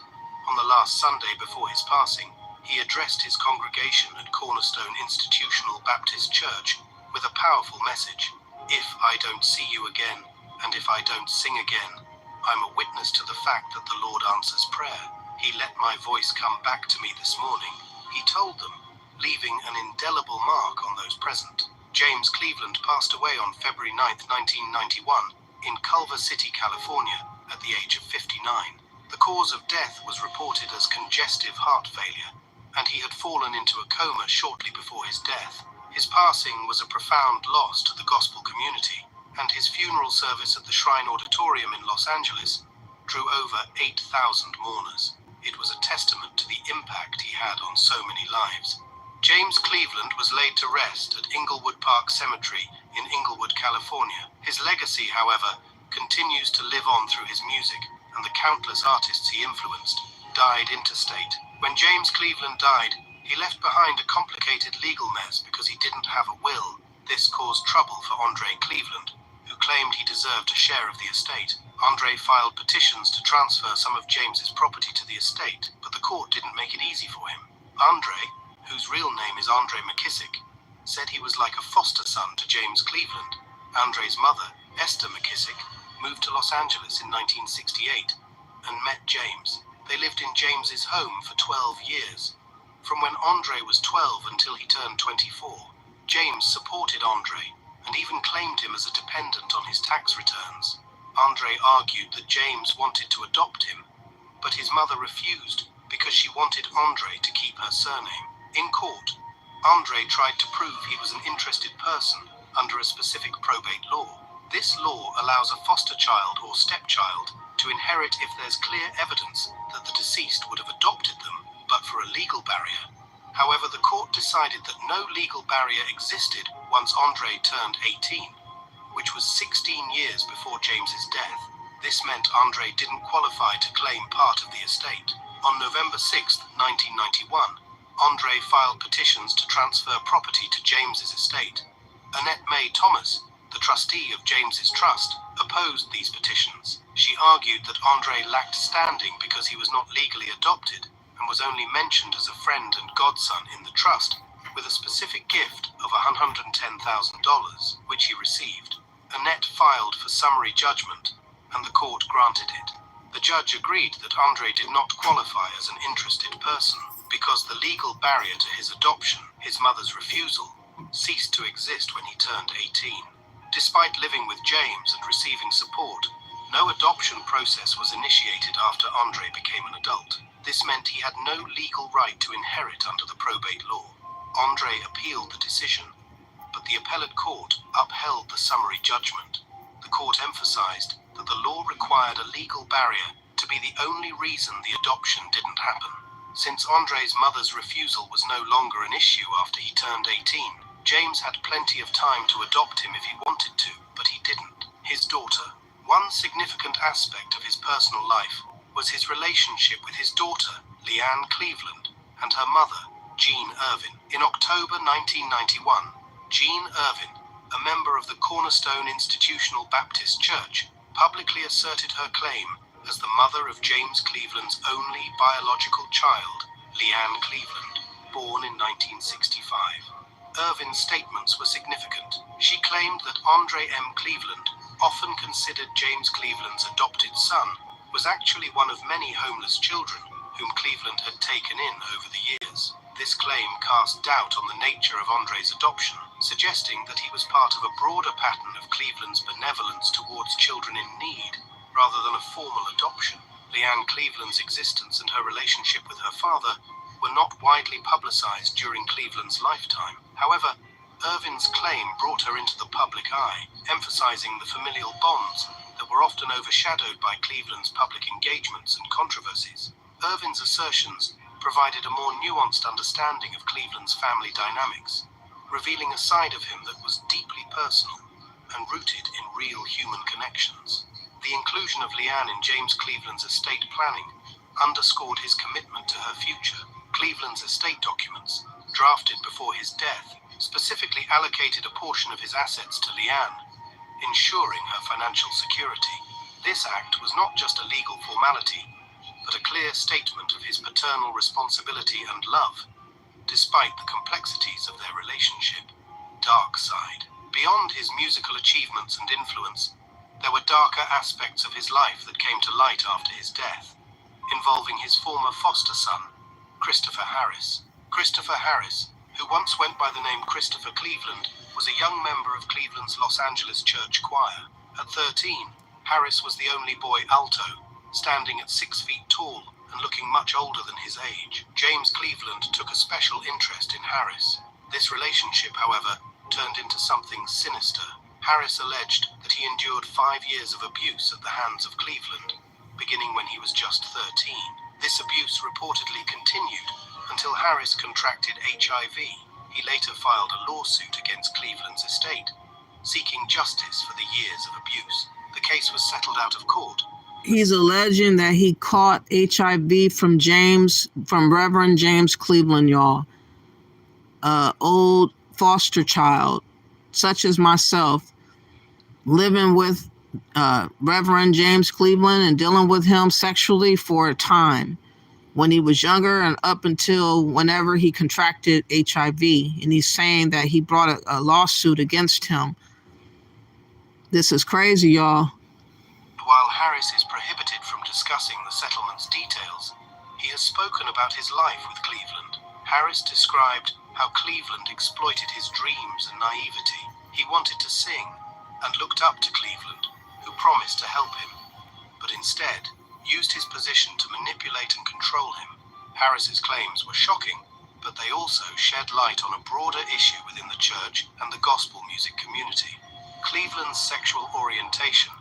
on the last Sunday before his passing, he addressed his congregation at Cornerstone Institutional Baptist Church with a powerful message. If I don't see you again, and if I don't sing again, I'm a witness to the fact that the Lord answers prayer. He let my voice come back to me this morning, he told them, leaving an indelible mark on those present. James Cleveland passed away on February 9, 1991, in Culver City, California, at the age of 59. The cause of death was reported as congestive heart failure, and he had fallen into a coma shortly before his death. His passing was a profound loss to the gospel community, and his funeral service at the Shrine Auditorium in Los Angeles drew over 8,000 mourners. It was a testament to the impact he had on so many lives. James Cleveland was laid to rest at Inglewood Park Cemetery in Inglewood, California. His legacy, however, continues to live on through his music, and the countless artists he influenced died interstate. When James Cleveland died, he left behind a complicated legal mess because he didn't have a will. This caused trouble for Andre Cleveland, who claimed he deserved a share of the estate. Andre filed petitions to transfer some of James's property to the estate, but the court didn't make it easy for him. Andre, whose real name is Andre McKissick, said he was like a foster son to James Cleveland. Andre's mother, Esther McKissick, moved to Los Angeles in 1968 and met James. They lived in James's home for 12 years, from when Andre was 12 until he turned 24. James supported Andre and even claimed him as a dependent on his tax returns. Andre argued that James wanted to adopt him, but his mother refused because she wanted Andre to keep her surname. In court, Andre tried to prove he was an interested person under a specific probate law. This law allows a foster child or stepchild to inherit if there's clear evidence that the deceased would have adopted them, but for a legal barrier. However, the court decided that no legal barrier existed once Andre turned 18, which was 16 years before James's death. This meant Andre didn't qualify to claim part of the estate. On November 6, 1991, Andre filed petitions to transfer property to James's estate. Annette Mae Thomas, the trustee of James's trust, opposed these petitions. She argued that Andre lacked standing because he was not legally adopted and was only mentioned as a friend and godson in the trust, with a specific gift of $110,000, which he received. Annette filed for summary judgment, and the court granted it. The judge agreed that Andre did not qualify as an interested person because the legal barrier to his adoption, his mother's refusal, ceased to exist when he turned 18. Despite living with James and receiving support, no adoption process was initiated after Andre became an adult. This meant he had no legal right to inherit under the probate law. Andre appealed the decision, but the appellate court upheld the summary judgment. The court emphasized that the law required a legal barrier to be the only reason the adoption didn't happen. Since Andre's mother's refusal was no longer an issue after he turned 18, James had plenty of time to adopt him if he wanted to, but he didn't. His daughter. One significant aspect of his personal life was his relationship with his daughter, Leanne Cleveland, and her mother, Jean Irvin. In October 1991, Jean Irvin, a member of the Cornerstone Institutional Baptist Church, publicly asserted her claim as the mother of James Cleveland's only biological child, Leanne Cleveland, born in 1965. Irvin's statements were significant. She claimed that Andre M. Cleveland, often considered James Cleveland's adopted son, was actually one of many homeless children whom Cleveland had taken in over the years. This claim cast doubt on the nature of Andre's adoption, suggesting that he was part of a broader pattern of Cleveland's benevolence towards children in need, rather than a formal adoption. Leanne Cleveland's existence and her relationship with her father were not widely publicized during Cleveland's lifetime. However, Irvin's claim brought her into the public eye, emphasizing the familial bonds that were often overshadowed by Cleveland's public engagements and controversies. Irvin's assertions provided a more nuanced understanding of Cleveland's family dynamics, revealing a side of him that was deeply personal and rooted in real human connections. The inclusion of Leanne in James Cleveland's estate planning underscored his commitment to her future. Cleveland's estate documents, drafted before his death, specifically allocated a portion of his assets to Leanne, ensuring her financial security. This act was not just a legal formality, but a clear statement of his paternal responsibility and love, despite the complexities of their relationship. Dark side. Beyond his musical achievements and influence, there were darker aspects of his life that came to light after his death, involving his former foster son, Christopher Harris. Christopher Harris, who once went by the name Christopher Cleveland, was a young member of Cleveland's Los Angeles church choir. At 13, Harris was the only boy alto, standing at 6 feet tall and looking much older than his age. James Cleveland took a special interest in Harris. This relationship, however, turned into something sinister. Harris alleged that he endured 5 years of abuse at the hands of Cleveland, beginning when he was just 13. This abuse reportedly continued until Harris contracted HIV. He later filed a lawsuit against Cleveland's estate, seeking justice for the years of abuse. The case was settled out of court. He's alleging that he caught HIV from Reverend James Cleveland, y'all. Old foster child, such as myself, living with Reverend James Cleveland and dealing with him sexually for a time when he was younger and up until whenever he contracted HIV. And he's saying that he brought a lawsuit against him. This is crazy, y'all. While Harris is prohibited from discussing the settlement's details, he has spoken about his life with Cleveland. Harris described how Cleveland exploited his dreams and naivety. He wanted to sing and looked up to Cleveland, who promised to help him, but instead used his position to manipulate and control him. Harris's claims were shocking, but they also shed light on a broader issue within the church and the gospel music community. Cleveland's sexual orientation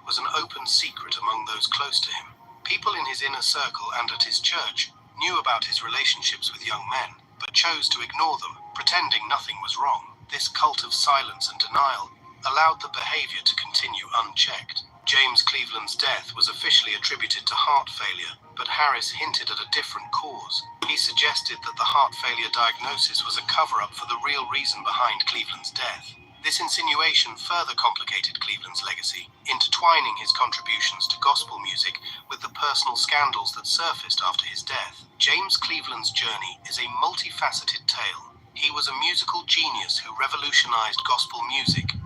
was an open secret among those close to him. People in his inner circle and at his church knew about his relationships with young men, but chose to ignore them, pretending nothing was wrong. This cult of silence and denial allowed the behavior to continue unchecked. James Cleveland's death was officially attributed to heart failure, but Harris hinted at a different cause. He suggested that the heart failure diagnosis was a cover-up for the real reason behind Cleveland's death. This insinuation further complicated Cleveland's legacy, intertwining his contributions to gospel music with the personal scandals that surfaced after his death. James Cleveland's journey is a multifaceted tale. He was a musical genius who revolutionized gospel music,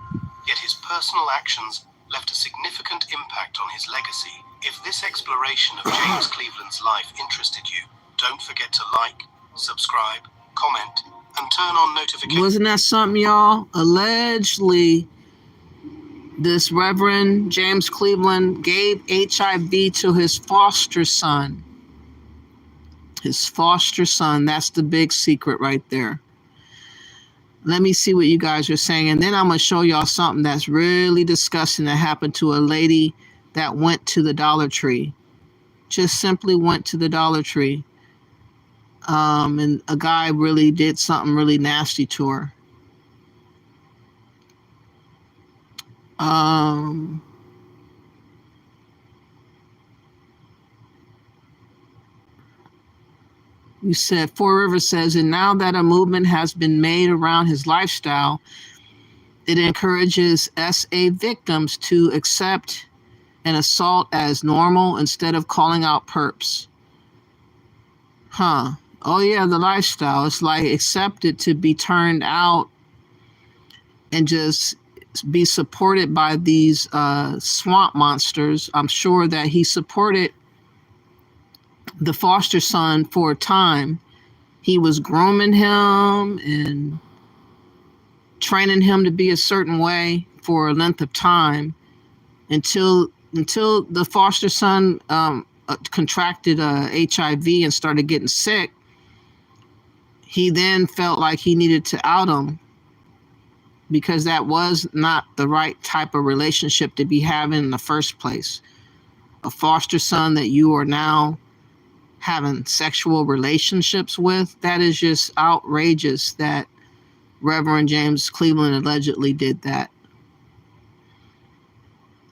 yet his personal actions left a significant impact on his legacy. If this exploration of James Cleveland's life interested you, don't forget to like, subscribe, comment, and turn on notifications. Wasn't that something, y'all? Allegedly, this Reverend James Cleveland gave HIV to his foster son. His foster son. That's the big secret right there. Let me see what you guys are saying. And then I'm going to show y'all something that's really disgusting that happened to a lady that went to the Dollar Tree. Just simply went to the Dollar Tree. And a guy really did something really nasty to her. You said, Four Rivers says, and now that a movement has been made around his lifestyle, it encourages SA victims to accept an assault as normal instead of calling out perps. Huh. Oh yeah, the lifestyle. It's like accepted to be turned out and just be supported by these swamp monsters. I'm sure that he supported the foster son for a time. He was grooming him and training him to be a certain way for a length of time until the foster son contracted HIV and started getting sick. He then felt like he needed to out him because that was not the right type of relationship to be having in the first place. A foster son that you are now having sexual relationships with, that is just outrageous that Reverend James Cleveland allegedly did that.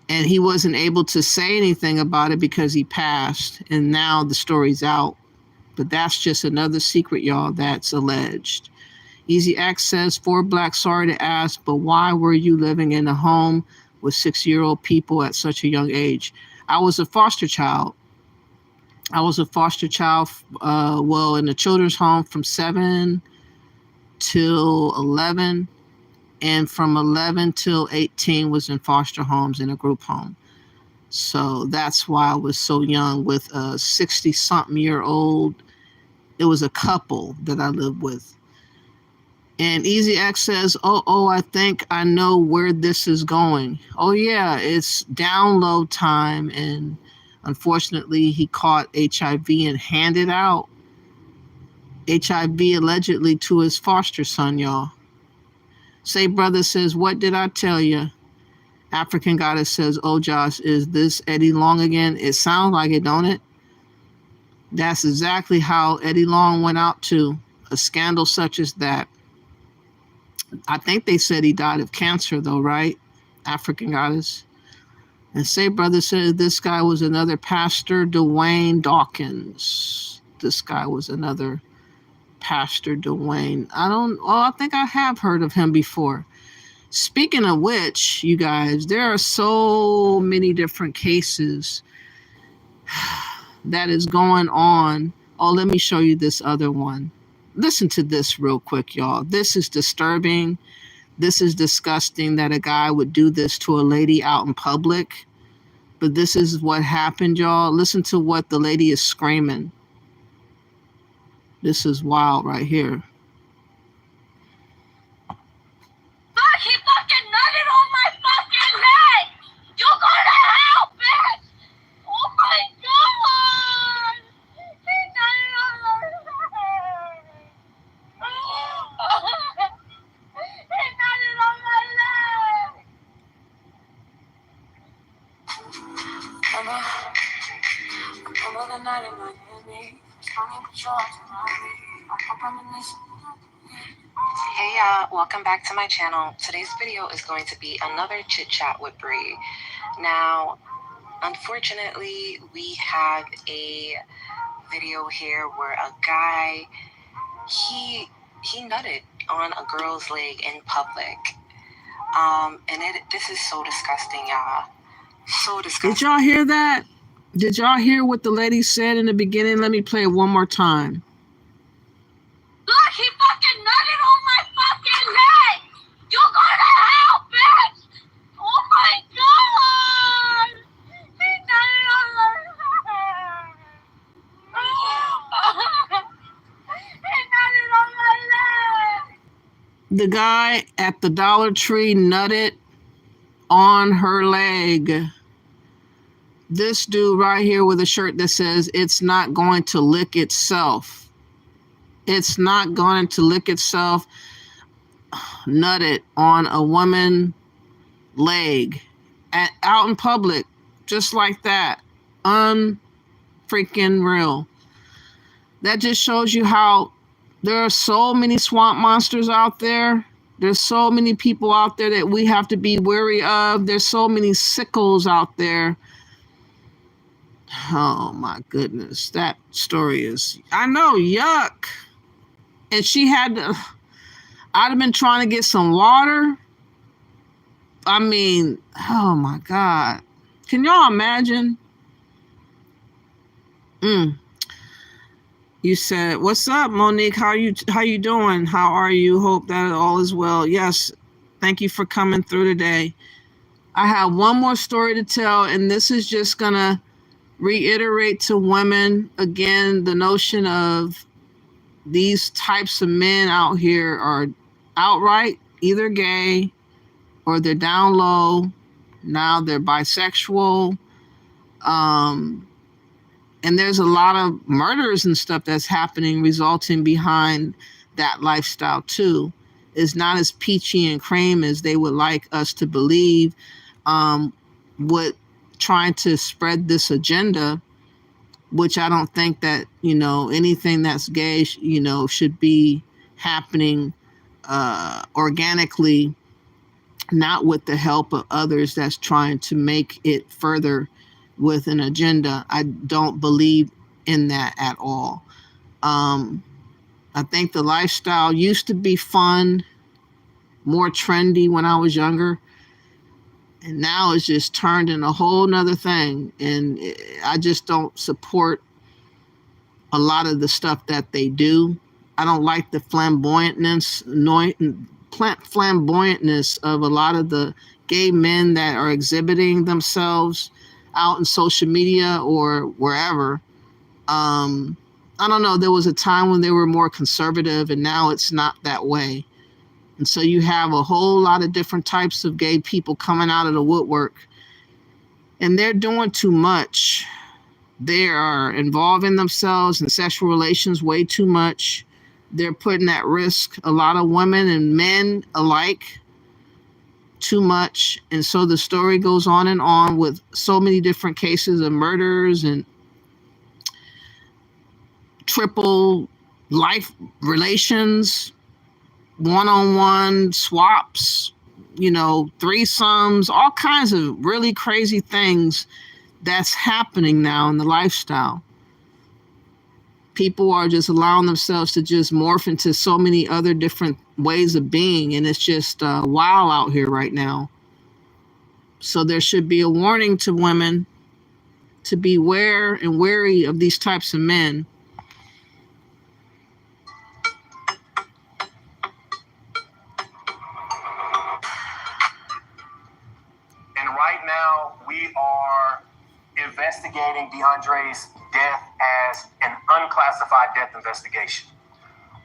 And he wasn't able to say anything about it because he passed, and now the story's out. But that's just another secret, y'all, that's alleged. Easy X says, For Black, sorry to ask, but why were you living in a home with 6-year-old people at such a young age? I was a foster child. In a children's home from 7 till 11, and from 11 till 18 was in foster homes in a group home. So that's why I was so young with a 60-something-year-old. It was a couple that I lived with. And Easy X says, I think I know where this is going. Oh, yeah, it's download time. And unfortunately, he caught HIV and handed out HIV allegedly to his foster son, y'all. Say Brother says, what did I tell you? African Goddess says, oh, Josh, is this Eddie Long again? It sounds like it, don't it? That's exactly how Eddie Long went out to a scandal such as that. I think they said he died of cancer, though, right? African Goddess. And Say Brother says, this guy was another pastor, Dwayne Dawkins. This guy was another Pastor Dwayne. I think I have heard of him before. Speaking of which, you guys, there are so many different cases that is going on. Oh, let me show you this other one. Listen to this real quick, y'all. This is disturbing. This is disgusting that a guy would do this to a lady out in public. But this is what happened, y'all. Listen to what the lady is screaming. This is wild right here. Hey y'all, welcome back to my channel. Today's video is going to be another chit chat with Bree. Now, unfortunately, we have a video here where a guy, he nutted on a girl's leg in public. This is so disgusting, y'all. So disgusting. Did y'all hear that? Did y'all hear what the lady said in the beginning? Let me play it one more time. Look, he fucking nutted on my fucking leg! You go to hell, bitch! Oh my god! He nutted on my leg! He nutted on my leg! The guy at the Dollar Tree nutted on her leg. This dude right here with a shirt that says, "It's not going to lick itself." It's not going to lick itself. Nutted on a woman's leg out in public, just like that. Unfreaking real. That just shows you how there are so many swamp monsters out there. There's so many people out there that we have to be wary of. There's so many sickos out there. Oh my goodness. That story is, I know, yuck. And she had to, I'd have been trying to get some water. I mean, oh my God. Can y'all imagine? You said, "What's up, Monique? How you doing? How are you? Hope that all is well." Yes, thank you for coming through today. I have one more story to tell, and this is just gonna reiterate to women again the notion of these types of men out here are outright either gay or they're down low. Now they're bisexual. And there's a lot of murders and stuff that's happening resulting behind that lifestyle too. It's not as peachy and cream as they would like us to believe. With trying to spread this agenda, which I don't think that, anything that's gay, should be happening organically, not with the help of others that's trying to make it further with an agenda. I don't believe in that at all. I think the lifestyle used to be fun, more trendy when I was younger. And now it's just turned into a whole nother thing. And I just don't support a lot of the stuff that they do. I don't like the flamboyantness of a lot of the gay men that are exhibiting themselves out in social media or wherever. I don't know. There was a time when they were more conservative, and now it's not that way. And so you have a whole lot of different types of gay people coming out of the woodwork, and they're doing too much. They are involving themselves in sexual relations way too much. They're putting at risk a lot of women and men alike too much. And so the story goes on with so many different cases of murders and triple life relations, one-on-one swaps, threesomes, all kinds of really crazy things that's happening now in the lifestyle. People are just allowing themselves to just morph into so many other different ways of being, and it's just wild out here right now. So there should be a warning to women to beware and wary of these types of men. And right now, we are investigating DeAndre's death as an unclassified death investigation.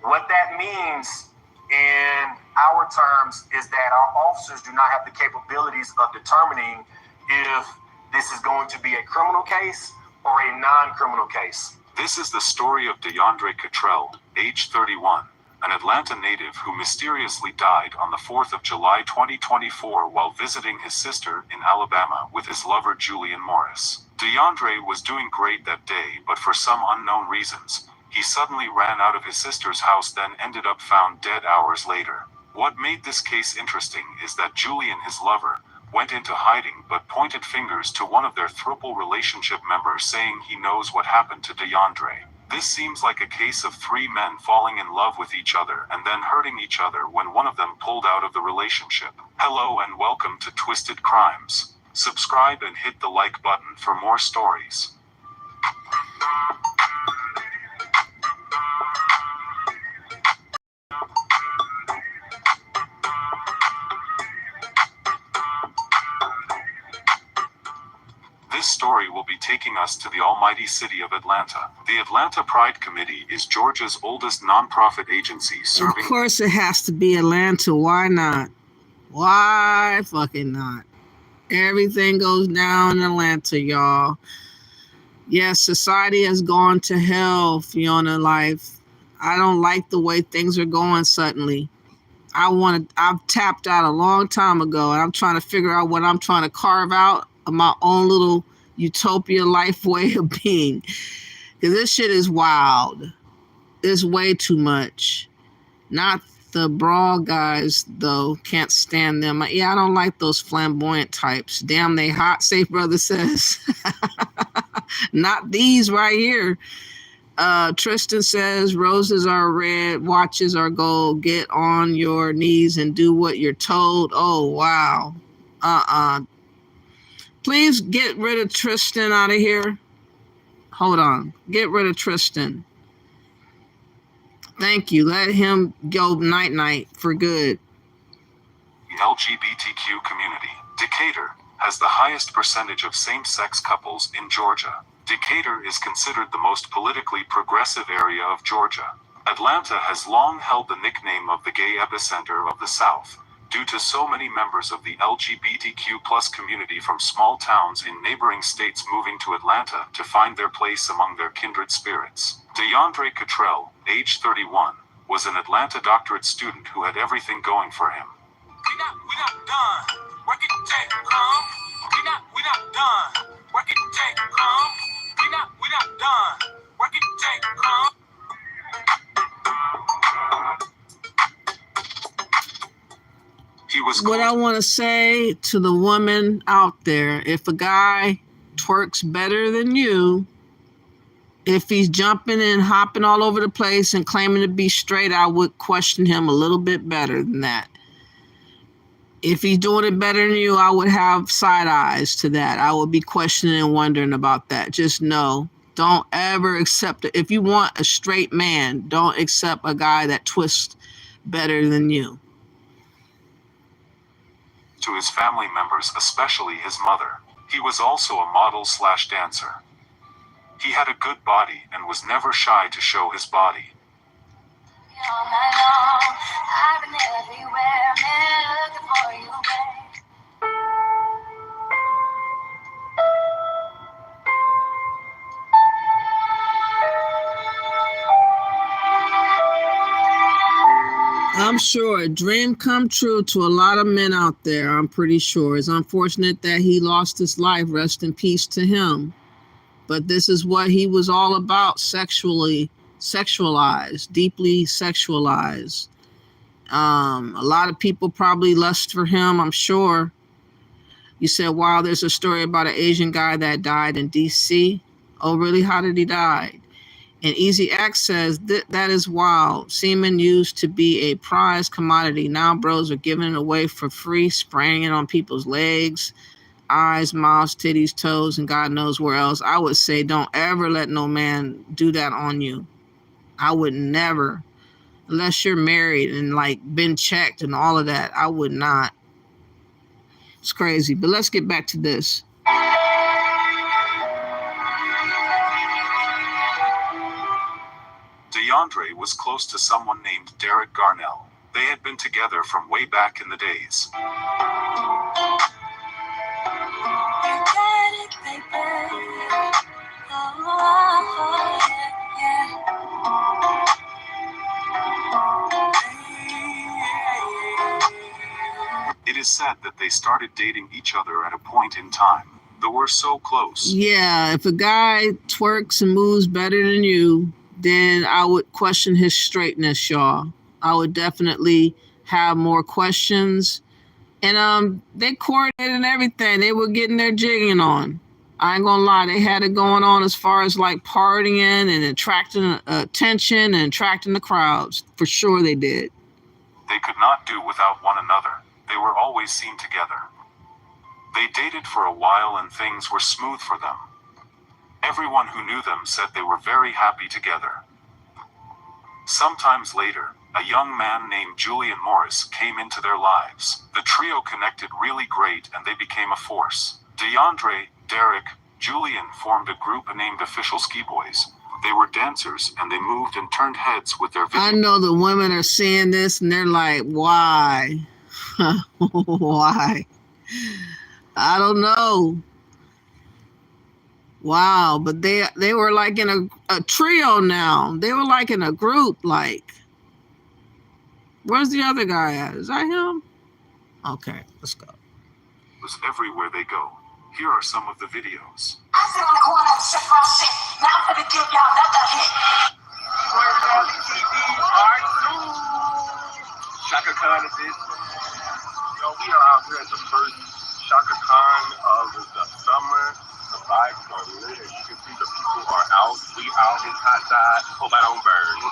What that means in our terms is that our officers do not have the capabilities of determining if this is going to be a criminal case or a non-criminal case. This is the story of DeAndre Cottrell, age 31, an Atlanta native who mysteriously died on the 4th of July 2024 while visiting his sister in Alabama with his lover Julian Morris. DeAndre was doing great that day, but for some unknown reasons, he suddenly ran out of his sister's house, then ended up found dead hours later. What made this case interesting is that Julian, his lover, went into hiding but pointed fingers to one of their thruple relationship members, saying he knows what happened to DeAndre. This seems like a case of three men falling in love with each other and then hurting each other when one of them pulled out of the relationship. Hello and welcome to Twisted Crimes. Subscribe and hit the like button for more stories. This story will be taking us to the almighty city of Atlanta. The Atlanta Pride Committee is Georgia's oldest nonprofit agency serving... Of course it has to be Atlanta. Why not? Why fucking not? Everything goes down in Atlanta, y'all. Yes, society has gone to hell, Fiona Life. I don't like the way things are going suddenly. I've tapped out a long time ago, and I'm trying to figure out what I'm trying to carve out of my own little utopia life way of being. Because this shit is wild. It's way too much. Not the broad guys, though. Can't stand them. Yeah, I don't like those flamboyant types. Damn, they hot, Safe Brother says. Not these right here. Tristan says, roses are red, watches are gold. Get on your knees and do what you're told. Oh, wow. Please get rid of Tristan out of here. Hold on. Get rid of Tristan. Thank you. Let him go night-night for good. The LGBTQ community. Decatur has the highest percentage of same-sex couples in Georgia. Decatur is considered the most politically progressive area of Georgia. Atlanta has long held the nickname of the gay epicenter of the South, due to so many members of the LGBTQ+ community from small towns in neighboring states moving to Atlanta to find their place among their kindred spirits. DeAndre Cottrell, age 31, was an Atlanta doctorate student who had everything going for him. We not done. Work it, take come. We not done. Work it, take come. We not done. Work it, take come. What I want to say to the woman out there, if a guy twerks better than you, if he's jumping and hopping all over the place and claiming to be straight, I would question him a little bit better than that. If he's doing it better than you, I would have side eyes to that. I would be questioning and wondering about that. Just know, don't ever accept it. If you want a straight man, don't accept a guy that twists better than you. To his family members, especially his mother, he was also a model/dancer. He had a good body and was never shy to show his body. I'm sure a dream come true to a lot of men out there, I'm pretty sure. It's unfortunate that he lost his life. Rest in peace to him. But this is what he was all about, sexualized, deeply sexualized. A lot of people probably lust for him, I'm sure. You said, wow, there's a story about an Asian guy that died in D.C. Oh, really? How did he die? And Easy X says, that is wild. Semen used to be a prized commodity. Now bros are giving it away for free, spraying it on people's legs, eyes, mouths, titties, toes, and God knows where else. I would say don't ever let no man do that on you. I would never. Unless you're married and like been checked and all of that, I would not. It's crazy. But let's get back to this. DeAndre was close to someone named Derek Garnell. They had been together from way back in the days. It is said that they started dating each other at a point in time. Though we're so close. Yeah, if a guy twerks and moves better than you, then I would question his straightness, y'all. I would definitely have more questions. And they coordinated and everything. They were getting their jigging on. I ain't gonna lie, they had it going on as far as like partying and attracting attention and attracting the crowds. For sure they did. They could not do without one another. They were always seen together. They dated for a while and things were smooth for them. Everyone who knew them said they were very happy together. Sometimes later, a young man named Julian Morris came into their lives. The trio connected really great and they became a force. DeAndre, Derek, Julian formed a group named Official Ski Boys. They were dancers and they moved and turned heads with their I know the women are seeing this and they're like, why? Why? I don't know. Wow, but they were like in a trio now. They were like in a group, like. Where's the other guy at? Is that him? Okay, let's go. Was everywhere they go. Here are some of the videos. I sit on the corner and shake my shit. Now I'm gonna give y'all another hit. Shaka Khan is this. Yo, we are out here at the first Shaka Khan of the summer. The vibes are lit. As you can see, the people are out. We out in hot side. Hope I don't burn.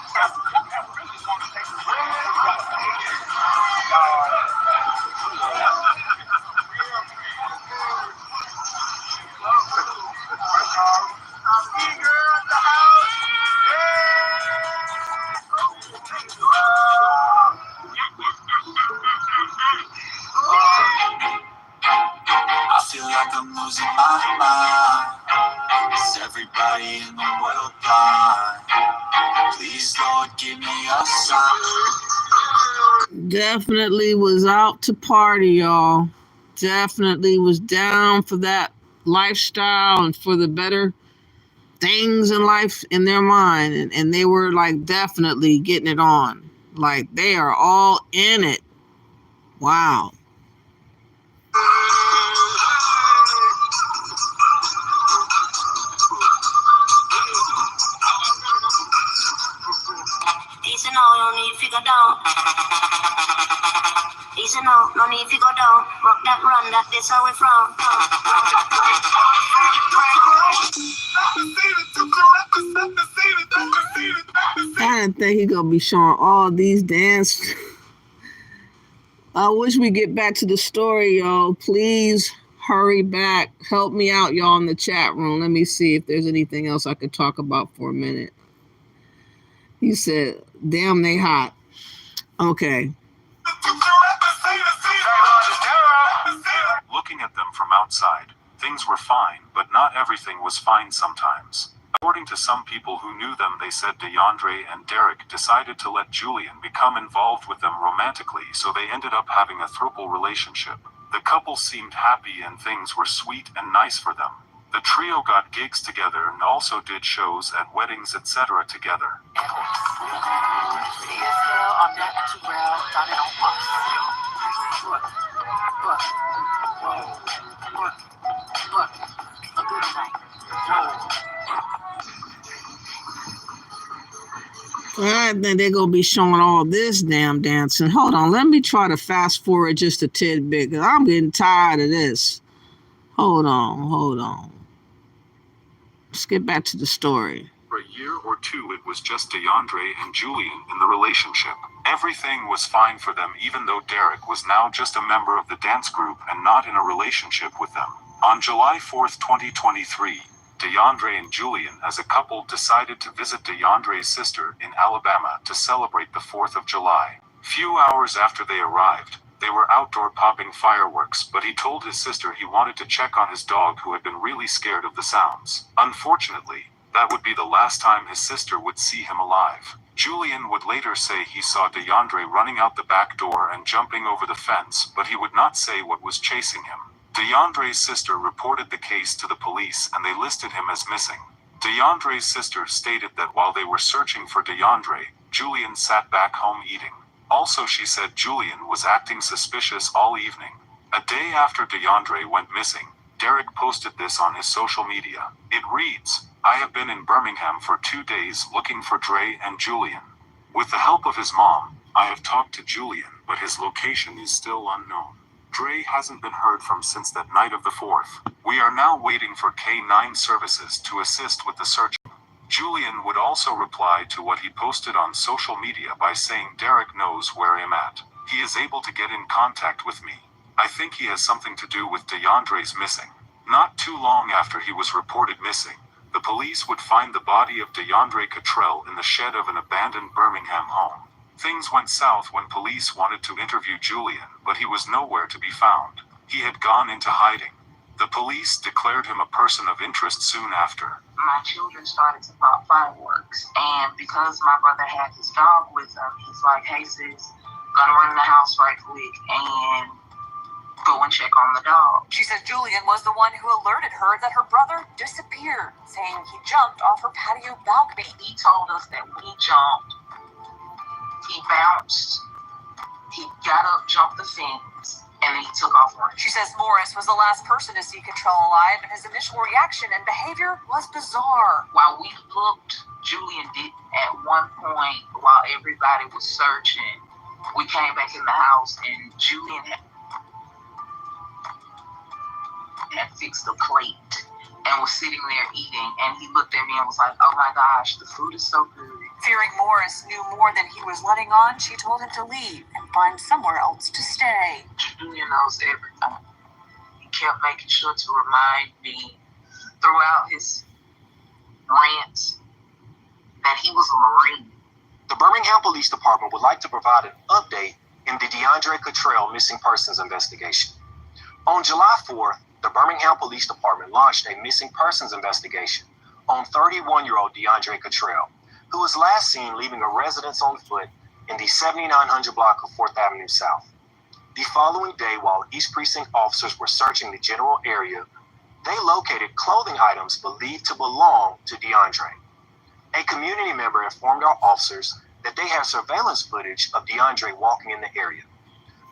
I feel like I'm losing my mind. Is everybody in the world blind? Please, Lord, give me a sign. Definitely was out to party, y'all. Definitely was down for that lifestyle and for the better things in life in their mind. And they were like definitely getting it on. Like they are all in it. Wow. Easy now, no need to go down. Easy now, no need to go down. Rock that run, that's how we from. I didn't think he gonna be showing all these dance. I wish we get back to the story, y'all. Please hurry back. Help me out, y'all, in the chat room. Let me see if there's anything else I could talk about for a minute. You said, damn, they hot. Okay. Looking at them from outside, things were fine, but not everything was fine sometimes. According to some people who knew them, they said DeAndre and Derek decided to let Julian become involved with them romantically, so they ended up having a thruple relationship. The couple seemed happy and things were sweet and nice for them. The trio got gigs together and also did shows at weddings, etc. together. I think they're going to be showing all this damn dancing. Hold on. Let me try to fast forward just a tidbit because I'm getting tired of this. Hold on. Let's get back to the story. For a year or two, it was just DeAndre and Julian in the relationship. Everything was fine for them, even though Derek was now just a member of the dance group and not in a relationship with them. On July 4th, 2023, DeAndre and Julian as a couple decided to visit DeAndre's sister in Alabama to celebrate the 4th of July. Few hours after they arrived, they were outdoor popping fireworks, but he told his sister he wanted to check on his dog who had been really scared of the sounds. Unfortunately, that would be the last time his sister would see him alive. Julian would later say he saw DeAndre running out the back door and jumping over the fence, but he would not say what was chasing him. DeAndre's sister reported the case to the police and they listed him as missing. DeAndre's sister stated that while they were searching for DeAndre, Julian sat back home eating. Also, she said Julian was acting suspicious all evening. A day after DeAndre went missing, Derek posted this on his social media. It reads, "I have been in Birmingham for 2 days looking for Dre and Julian. With the help of his mom, I have talked to Julian, but his location is still unknown. Dre hasn't been heard from since that night of the 4th. We are now waiting for K9 services to assist with the search." Julian would also reply to what he posted on social media by saying Derek knows where I'm at. He is able to get in contact with me. I think he has something to do with DeAndre's missing. Not too long after he was reported missing, the police would find the body of DeAndre Cottrell in the shed of an abandoned Birmingham home. Things went south when police wanted to interview Julian, but he was nowhere to be found. He had gone into hiding. The police declared him a person of interest soon after. My children started to pop fireworks, and because my brother had his dog with him, he's like, "Hey sis, gonna run in the house right quick and go and check on the dog." She says Julian was the one who alerted her that her brother disappeared, saying he jumped off her patio balcony. He told us that when he jumped, he bounced, he got up, jumped the fence, and then he took off running. She says Morris was the last person to see Cottrell alive, and his initial reaction and behavior was bizarre. While we looked, Julian did at one point, while everybody was searching, we came back in the house and Julian had fixed a plate and was sitting there eating, and he looked at me and was like, "Oh my gosh, the food is so good." Fearing Morris knew more than he was letting on, she told him to leave and find somewhere else to stay. Julian knows everything. He kept making sure to remind me throughout his rants that he was a Marine. The Birmingham Police Department would like to provide an update in the DeAndre Cottrell missing persons investigation. On July 4th, the Birmingham Police Department launched a missing persons investigation on 31-year-old DeAndre Cottrell, who was last seen leaving a residence on foot in the 7900 block of 4th Avenue South. The following day, while East Precinct officers were searching the general area, they located clothing items believed to belong to DeAndre. A community member informed our officers that they had surveillance footage of DeAndre walking in the area.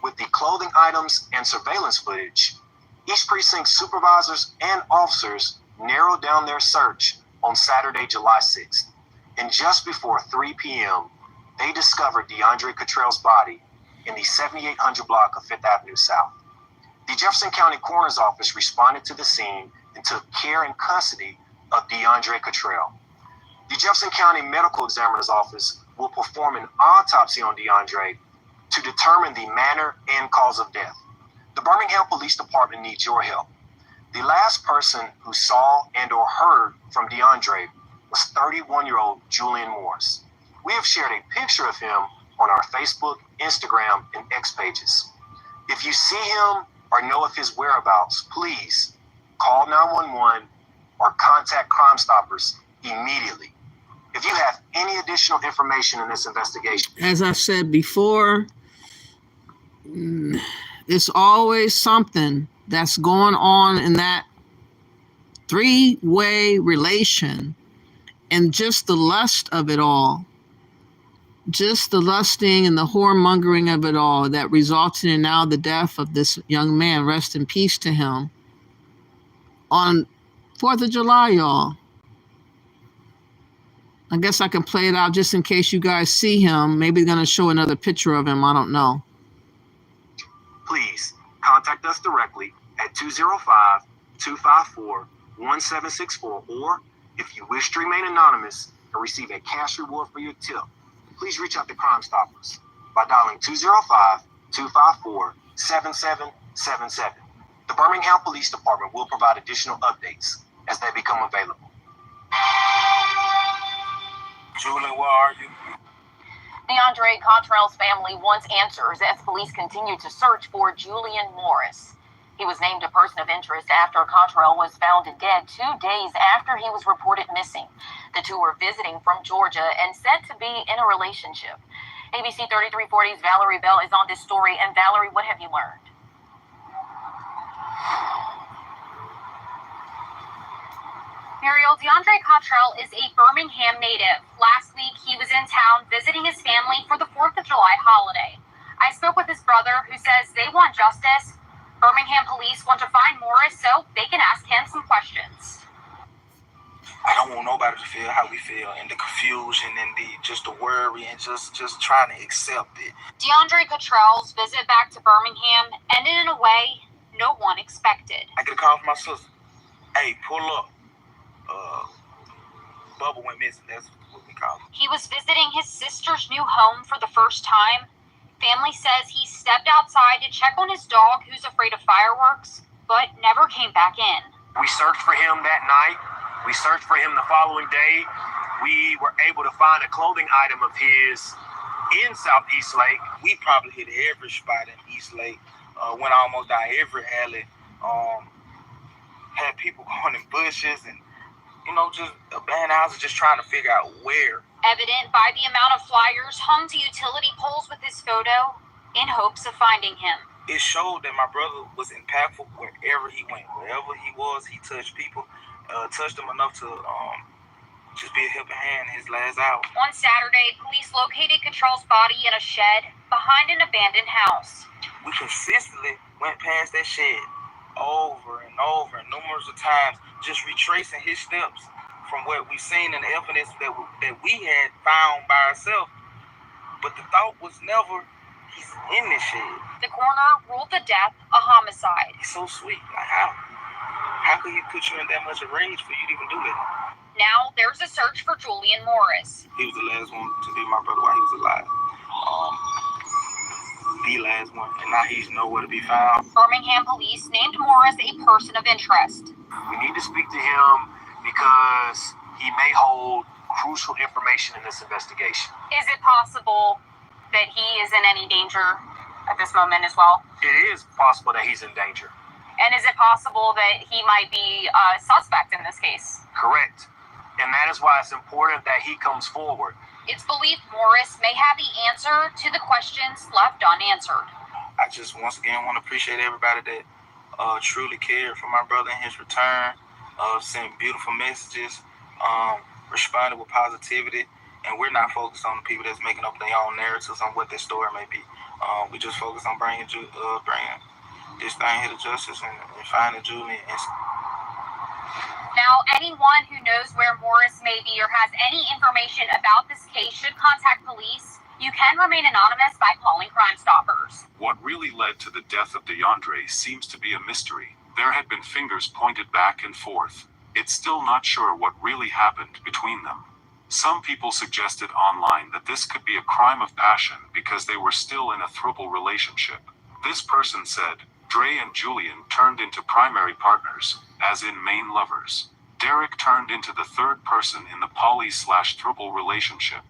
With the clothing items and surveillance footage, East Precinct supervisors and officers narrowed down their search on Saturday, July 6th. And just before 3 p.m., they discovered DeAndre Cottrell's body in the 7800 block of 5th Avenue South. The Jefferson County Coroner's Office responded to the scene and took care and custody of DeAndre Cottrell. The Jefferson County Medical Examiner's Office will perform an autopsy on DeAndre to determine the manner and cause of death. The Birmingham Police Department needs your help. The last person who saw and or heard from DeAndre was 31-year-old Julian Morris. We have shared a picture of him on our Facebook, Instagram, and X pages. If you see him or know of his whereabouts, please call 911 or contact Crime Stoppers immediately. If you have any additional information in this investigation, as I said before, it's always something that's going on in that three-way relation, and just the lust of it all, just the lusting and the whoremongering of it all that resulted in now the death of this young man. Rest in peace to him. On 4th of July, y'all. I guess I can play it out just in case you guys see him. Maybe they're going to show another picture of him. I don't know. please contact us directly at 205-254-1764, or if you wish to remain anonymous and receive a cash reward for your tip, please reach out to Crime Stoppers by dialing 205-254-7777. The Birmingham Police Department will provide additional updates as they become available. Julie, where are you? DeAndre Cottrell's family wants answers as police continue to search for Julian Morris. He was named a person of interest after Cottrell was found dead 2 days after he was reported missing. The two were visiting from Georgia and said to be in a relationship. ABC 3340's Valerie Bell is on this story. And Valerie, what have you learned? Muriel, DeAndre Cottrell is a Birmingham native. Last week, he was in town visiting his family for the 4th of July holiday. I spoke with his brother, who says they want justice. Birmingham police want to find Morris so they can questions. I don't want nobody to feel how we feel, and the confusion and the worry and just trying to accept it. DeAndre Cottrell's visit back to Birmingham ended in a way no one expected. I get a call from my sister. Hey, pull up. Bubba went missing. That's what we call it. He was visiting his sister's new home for the first time. Family says he stepped outside to check on his dog, who's afraid of fireworks, but never came back in. We searched for him that night. We searched for him the following day. We were able to find a clothing item of his in South East Lake. We probably hit every spot in East Lake. Went almost down every alley. Had people going in bushes and, just abandoned houses, just trying to figure out where. Evident by the amount of flyers hung to utility poles with his photo in hopes of finding him. It showed that my brother was impactful wherever he went. Wherever he was, he touched people. Touched them enough to just be a helping hand in his last hour. On Saturday, police located Cottrell's body in a shed behind an abandoned house. We consistently went past that shed over and over and numerous of times, just retracing his steps from what we've seen in the evidence that we had found by ourselves. But the thought was never, he's in this shed. The coroner ruled the death a homicide. He's so sweet. Like, how? How could he put you in that much of rage for you to even do that? Now there's a search for Julian Morris. He was the last one to be my brother while he was alive. The last one, and now he's nowhere to be found. Birmingham police named Morris a person of interest. We need to speak to him because he may hold crucial information in this investigation. Is it possible that he is in any danger at this moment as well? It is possible that he's in danger. And is it possible that he might be a suspect in this case? Correct. And that is why it's important that he comes forward. It's believed Morris may have the answer to the questions left unanswered. I just once again want to appreciate everybody that truly cared for my brother in his return, sent beautiful messages, responded with positivity, and we're not focused on the people that's making up their own narratives on what their story may be. We just focus on bringing this thing here to justice and finding Julian. Now, anyone who knows where Morris may be or has any information about this case should contact police. You can remain anonymous by calling Crime Stoppers. What really led to the death of DeAndre seems to be a mystery. There had been fingers pointed back and forth. It's still not sure what really happened between them. Some people suggested online that this could be a crime of passion because they were still in a thruple relationship. This person said, Dre and Julian turned into primary partners, as in main lovers. Derek turned into the third person in the poly/thruple relationship.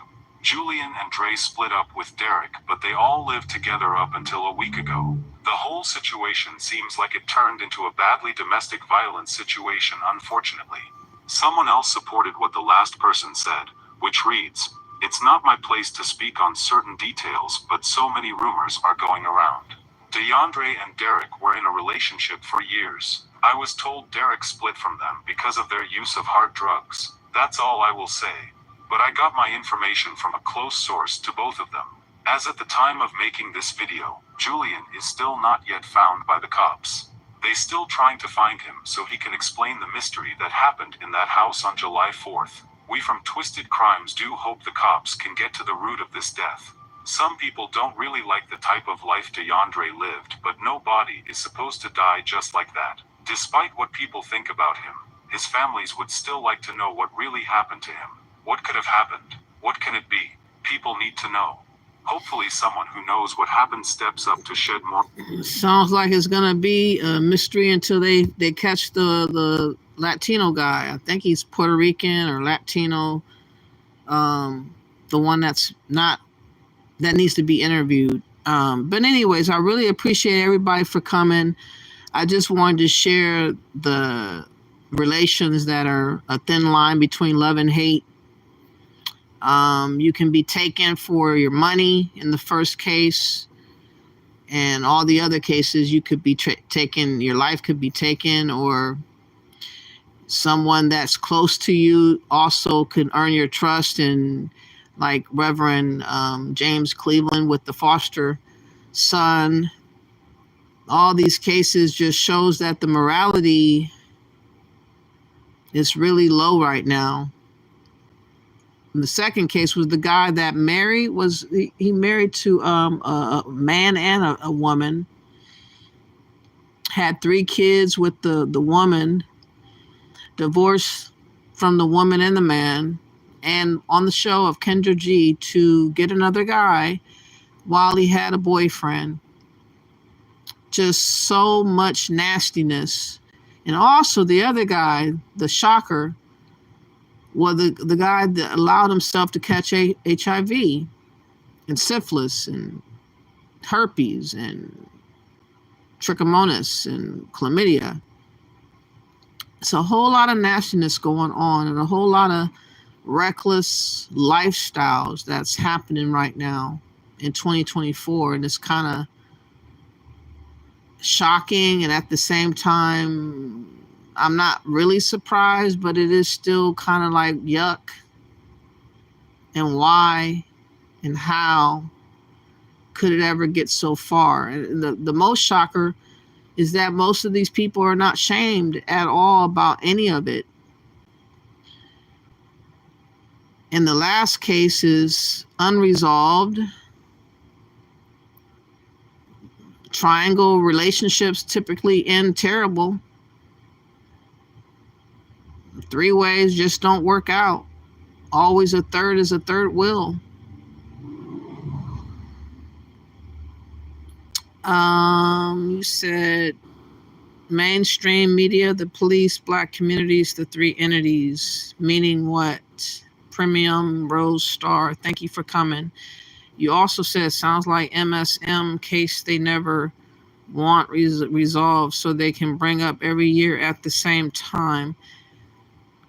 Julian and Dre split up with Derek, but they all lived together up until a week ago. The whole situation seems like it turned into a badly domestic violence situation, unfortunately. Someone else supported what the last person said, which reads, "It's not my place to speak on certain details, but so many rumors are going around. DeAndre and Derek were in a relationship for years. I was told Derek split from them because of their use of hard drugs. That's all I will say. But I got my information from a close source to both of them. As at the time of making this video, Julian is still not yet found by the cops. They still trying to find him so he can explain the mystery that happened in that house on July 4th. We from Twisted Crimes do hope the cops can get to the root of this death. Some people don't really like the type of life DeAndre lived, but no body is supposed to die just like that. Despite what people think about him, his families would still like to know what really happened to him. What could have happened? What can it be? People need to know. Hopefully someone who knows what happened steps up to shed more. Sounds like it's gonna be a mystery until they catch the Latino guy. I think he's Puerto Rican or Latino. The one that needs to be interviewed. But anyways, I really appreciate everybody for coming. I just wanted to share the relations that are a thin line between love and hate. You can be taken for your money in the first case, and all the other cases you could be taken, your life could be taken, or someone that's close to you also could earn your trust. And like Reverend James Cleveland with the foster son, all these cases just shows that the morality It's really low right now. And the second case was the guy that married he married to a man and a woman, had 3 kids with the woman, divorced from the woman and the man, and on the show of Kendra G to get another guy while he had a boyfriend. Just so much nastiness. And also the other guy, the shocker, was the guy that allowed himself to catch HIV and syphilis and herpes and trichomonas and chlamydia. It's a whole lot of nastiness going on and a whole lot of reckless lifestyles that's happening right now in 2024. And it's kind of shocking, and at the same time, I'm not really surprised, but it is still kind of like yuck. And why and how could it ever get so far? And the most shocker is that most of these people are not shamed at all about any of it. And the last case is unresolved. Triangle relationships typically end terrible. 3 ways just don't work out. Always a third is a third wheel. You said mainstream media, the police, black communities, the 3 entities. Meaning what? Premium, Rose Star, thank you for coming. You also said sounds like MSM case they never want resolved so they can bring up every year at the same time.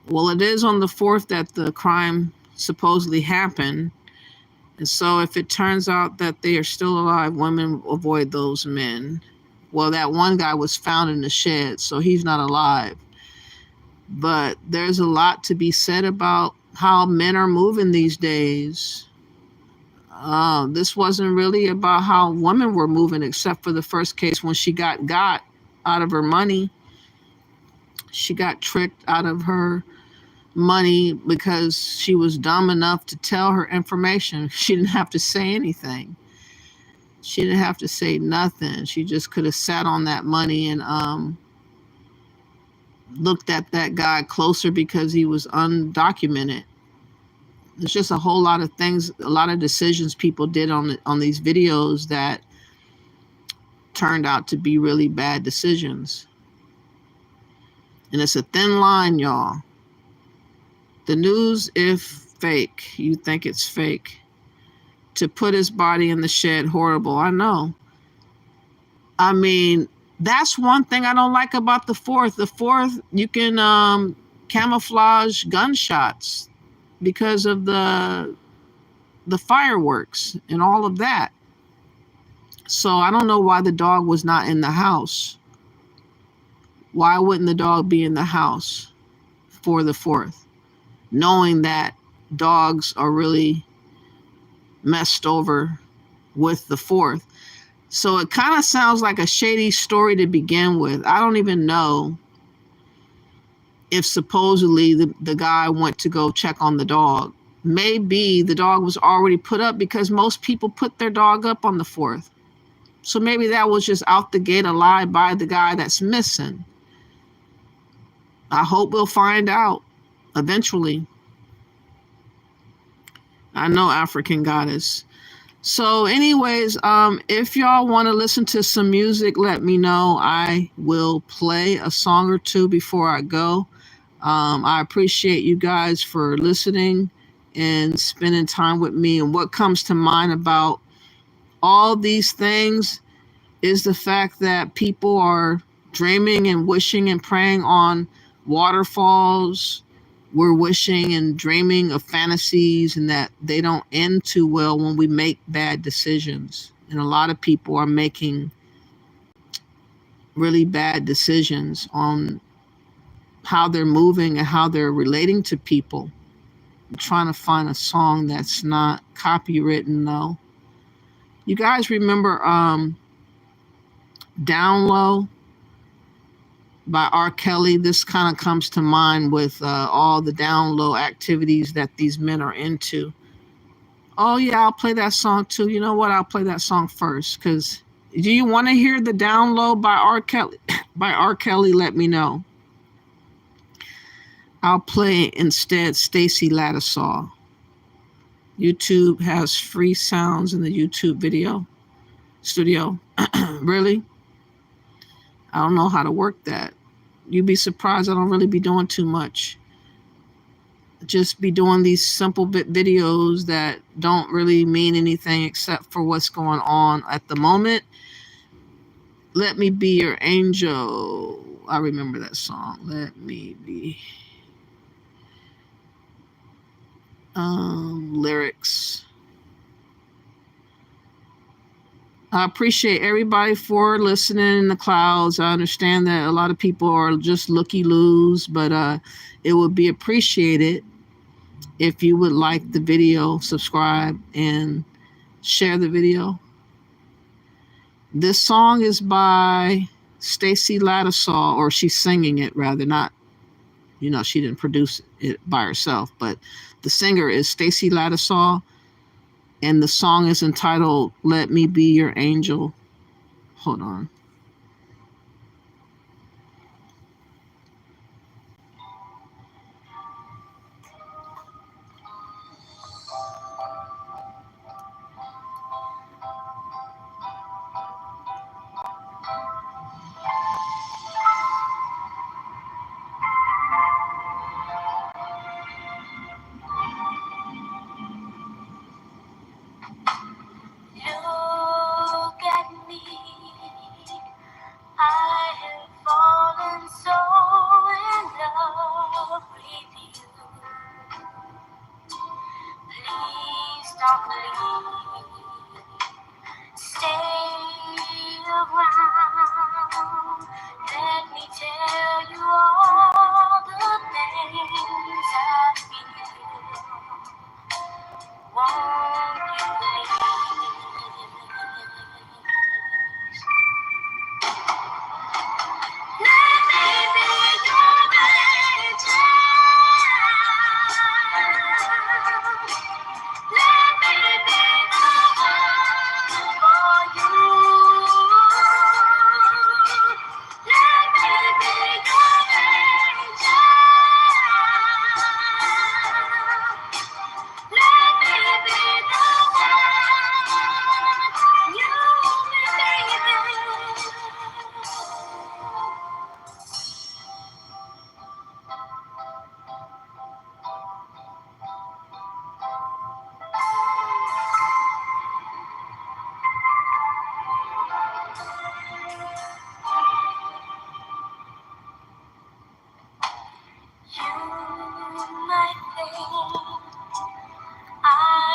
Well, it is on the 4th that the crime supposedly happened. And so if it turns out that they are still alive, women avoid those men. Well, that one guy was found in the shed, so he's not alive. But there's a lot to be said about how men are moving these days. This wasn't really about how women were moving, except for the first case when she got out of her money. She got tricked out of her money because she was dumb enough to tell her information. She didn't have to say anything. She didn't have to say nothing. She just could have sat on that money and looked at that guy closer because he was undocumented. There's just a whole lot of things, a lot of decisions people did on these videos that turned out to be really bad decisions. And it's a thin line, y'all. The news, if fake, you think it's fake. To put his body in the shed, horrible. I know. I mean, that's one thing I don't like about the 4th. The 4th, you can camouflage gunshots because of the fireworks and all of that. So I don't know why the dog was not in the house. Why wouldn't the dog be in the house for the 4th? Knowing that dogs are really messed over with the 4th. So it kind of sounds like a shady story to begin with. I don't even know if supposedly the guy went to go check on the dog. Maybe the dog was already put up because most people put their dog up on the 4th. So maybe that was just out the gate a lie by the guy that's missing. I hope we'll find out eventually. I know, African goddess. So anyways, if y'all want to listen to some music, let me know. I will play a song or 2 before I go. I appreciate you guys for listening and spending time with me. And what comes to mind about all these things is the fact that people are dreaming and wishing and praying on waterfalls. We're wishing and dreaming of fantasies, and that they don't end too well when we make bad decisions. And a lot of people are making really bad decisions on how they're moving and how they're relating to people. I'm trying to find a song that's not copywritten though. You guys remember Down Low? by R. Kelly. This kind of comes to mind with all the down low activities that these men are into. Oh yeah, I'll play that song too. You know what? I'll play that song first, because do you want to hear the down low by R. Kelly? By R. Kelly, let me know. I'll play instead Stacy Lattisaw. YouTube has free sounds in the YouTube video studio. Really? I don't know how to work that. You'd be surprised I don't really be doing too much. Just be doing these simple bit videos that don't really mean anything except for what's going on at the moment. Let Me Be Your Angel. I remember that song. Let me be. Lyrics. I appreciate everybody for listening in the clouds. I understand that a lot of people are just looky-loos, but it would be appreciated if you would like the video, subscribe, and share the video. This song is by Stacy Lattisaw, or she's singing it rather, not, she didn't produce it by herself, but the singer is Stacy Lattisaw, and the song is entitled Let Me Be Your Angel. Hold on. Look at me, I have fallen so in love with you. Please don't leave, stay around. Let me tell you all the things I feel. Won't you please? Let me be your angel. Let me be the one for you. Let me be your angel. Let me be the one you believe in. You might think I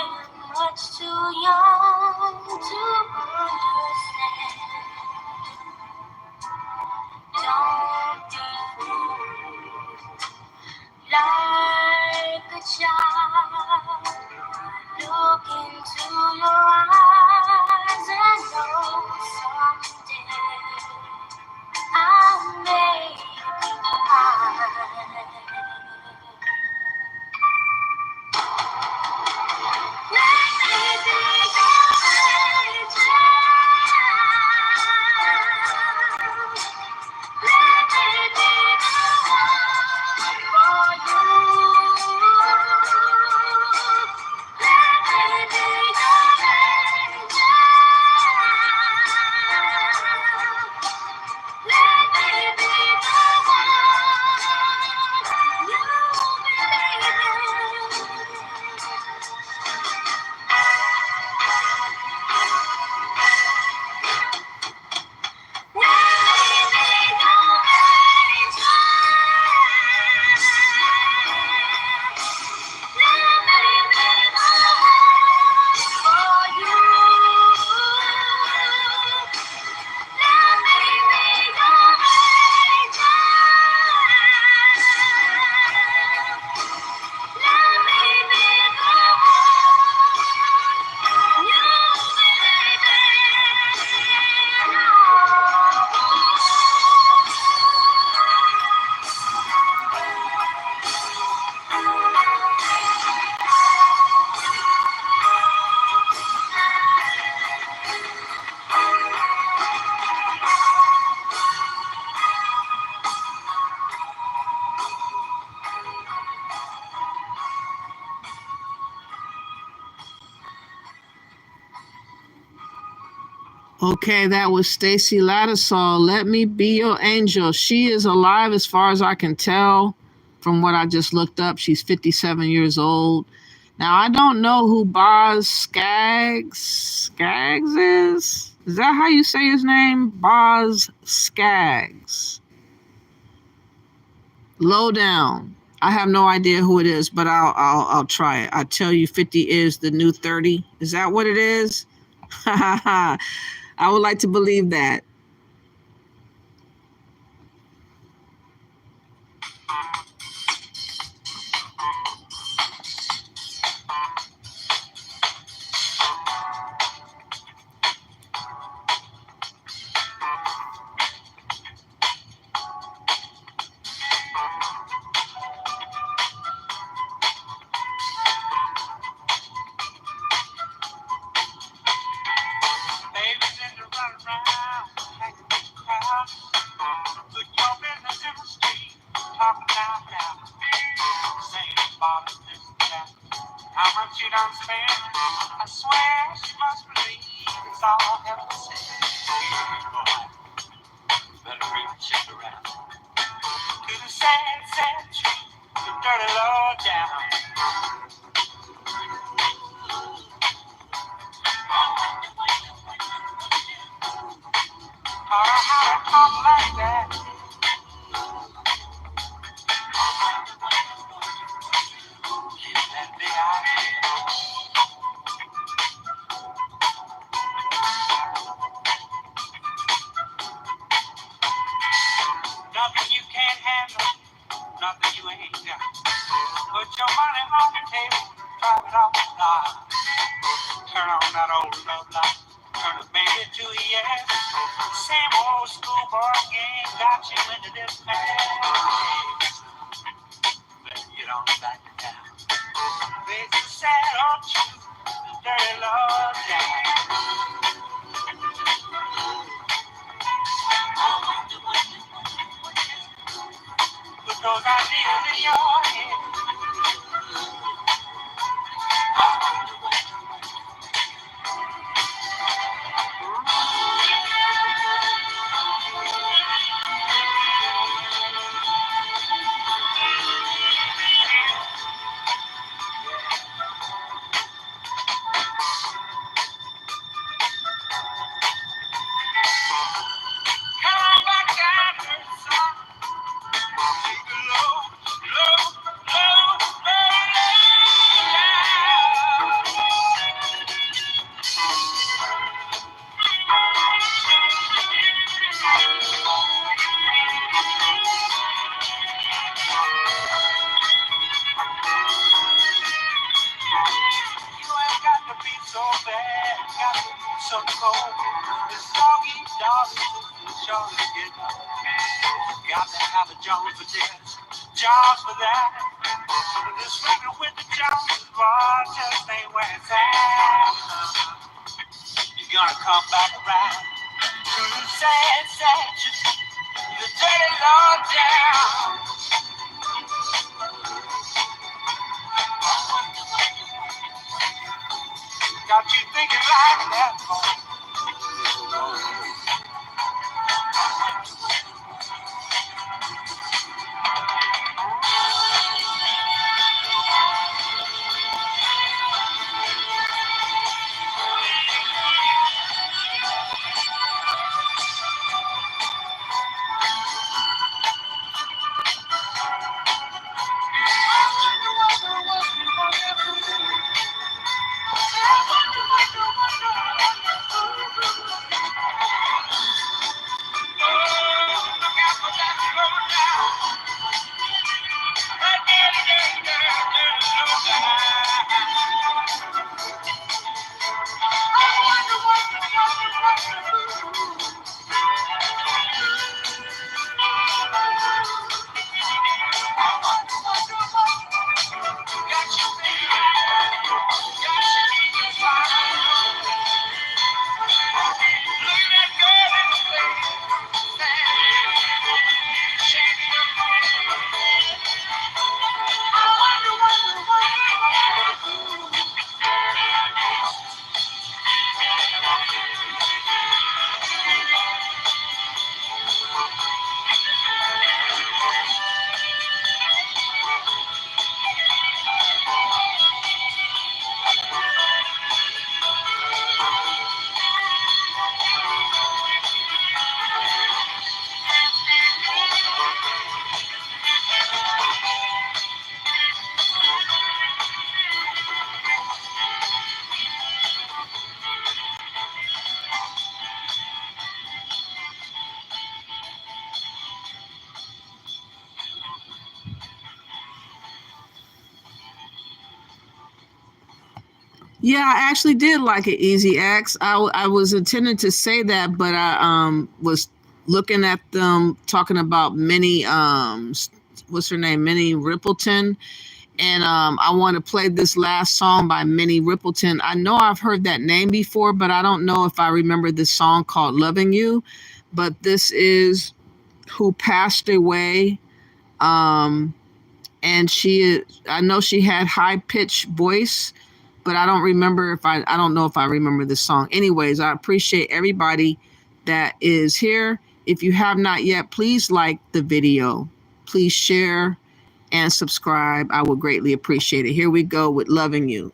am much too young to understand. Don't be fooled like a child. Look into your eyes and know someday I may be mine. Let me be your angel. Let me be the one for you. Let me be your Okay, that was Stacy Lattisaw. Let Me Be Your Angel. She is alive as far as I can tell from what I just looked up. She's 57 years old. Now, I don't know who Boz Skaggs is. Is that how you say his name? Boz Skaggs. Lowdown. I have no idea who it is, but I'll try it. I tell you, 50 is the new 30. Is that what it is? I would like to believe that. Babies in the run around, hanging with the crowd. Put your business in the street, talking down now. Saying about this and that. How much you done spend? I swear she must believe it's all heaven sent. Boy, better bring the chick around. To the sad, sad truth, the dirty low down. How to talk like that. That big idea. Nothing you can't handle, nothing you ain't got. Put your money on the table, drive it off the lot. Turn on that old love light, turn the baby to a yes. Same old schoolboy game got you into this mess. Better get on back to town. Face the sad old truth, the dirty love down. Put those ideas in your head. Come on back down here, son. Take a low, low, low, low, you ain't got to be so bad, got to be so cold. This doggy dog is sure to get up. Got to have a job for this, jobs for that. This record with the Jones bar just ain't where it's at. You're gonna come back around to the sad, sad truth, the dirty low down. Got you thinking like that, boy. Yeah, I actually did like it, Easy X. I was intending to say that, but I was looking at them talking about Minnie, what's her name, Minnie Rippleton, and I want to play this last song by Minnie Rippleton. I know I've heard that name before, but I don't know if I remember this song called "Loving You." But this is who passed away, and I know she had high pitched voice, but I don't remember if I don't know if I remember this song. Anyways, I appreciate everybody that is here. If you have not yet, please like the video, please share and subscribe. I would greatly appreciate it. Here we go with "Loving You."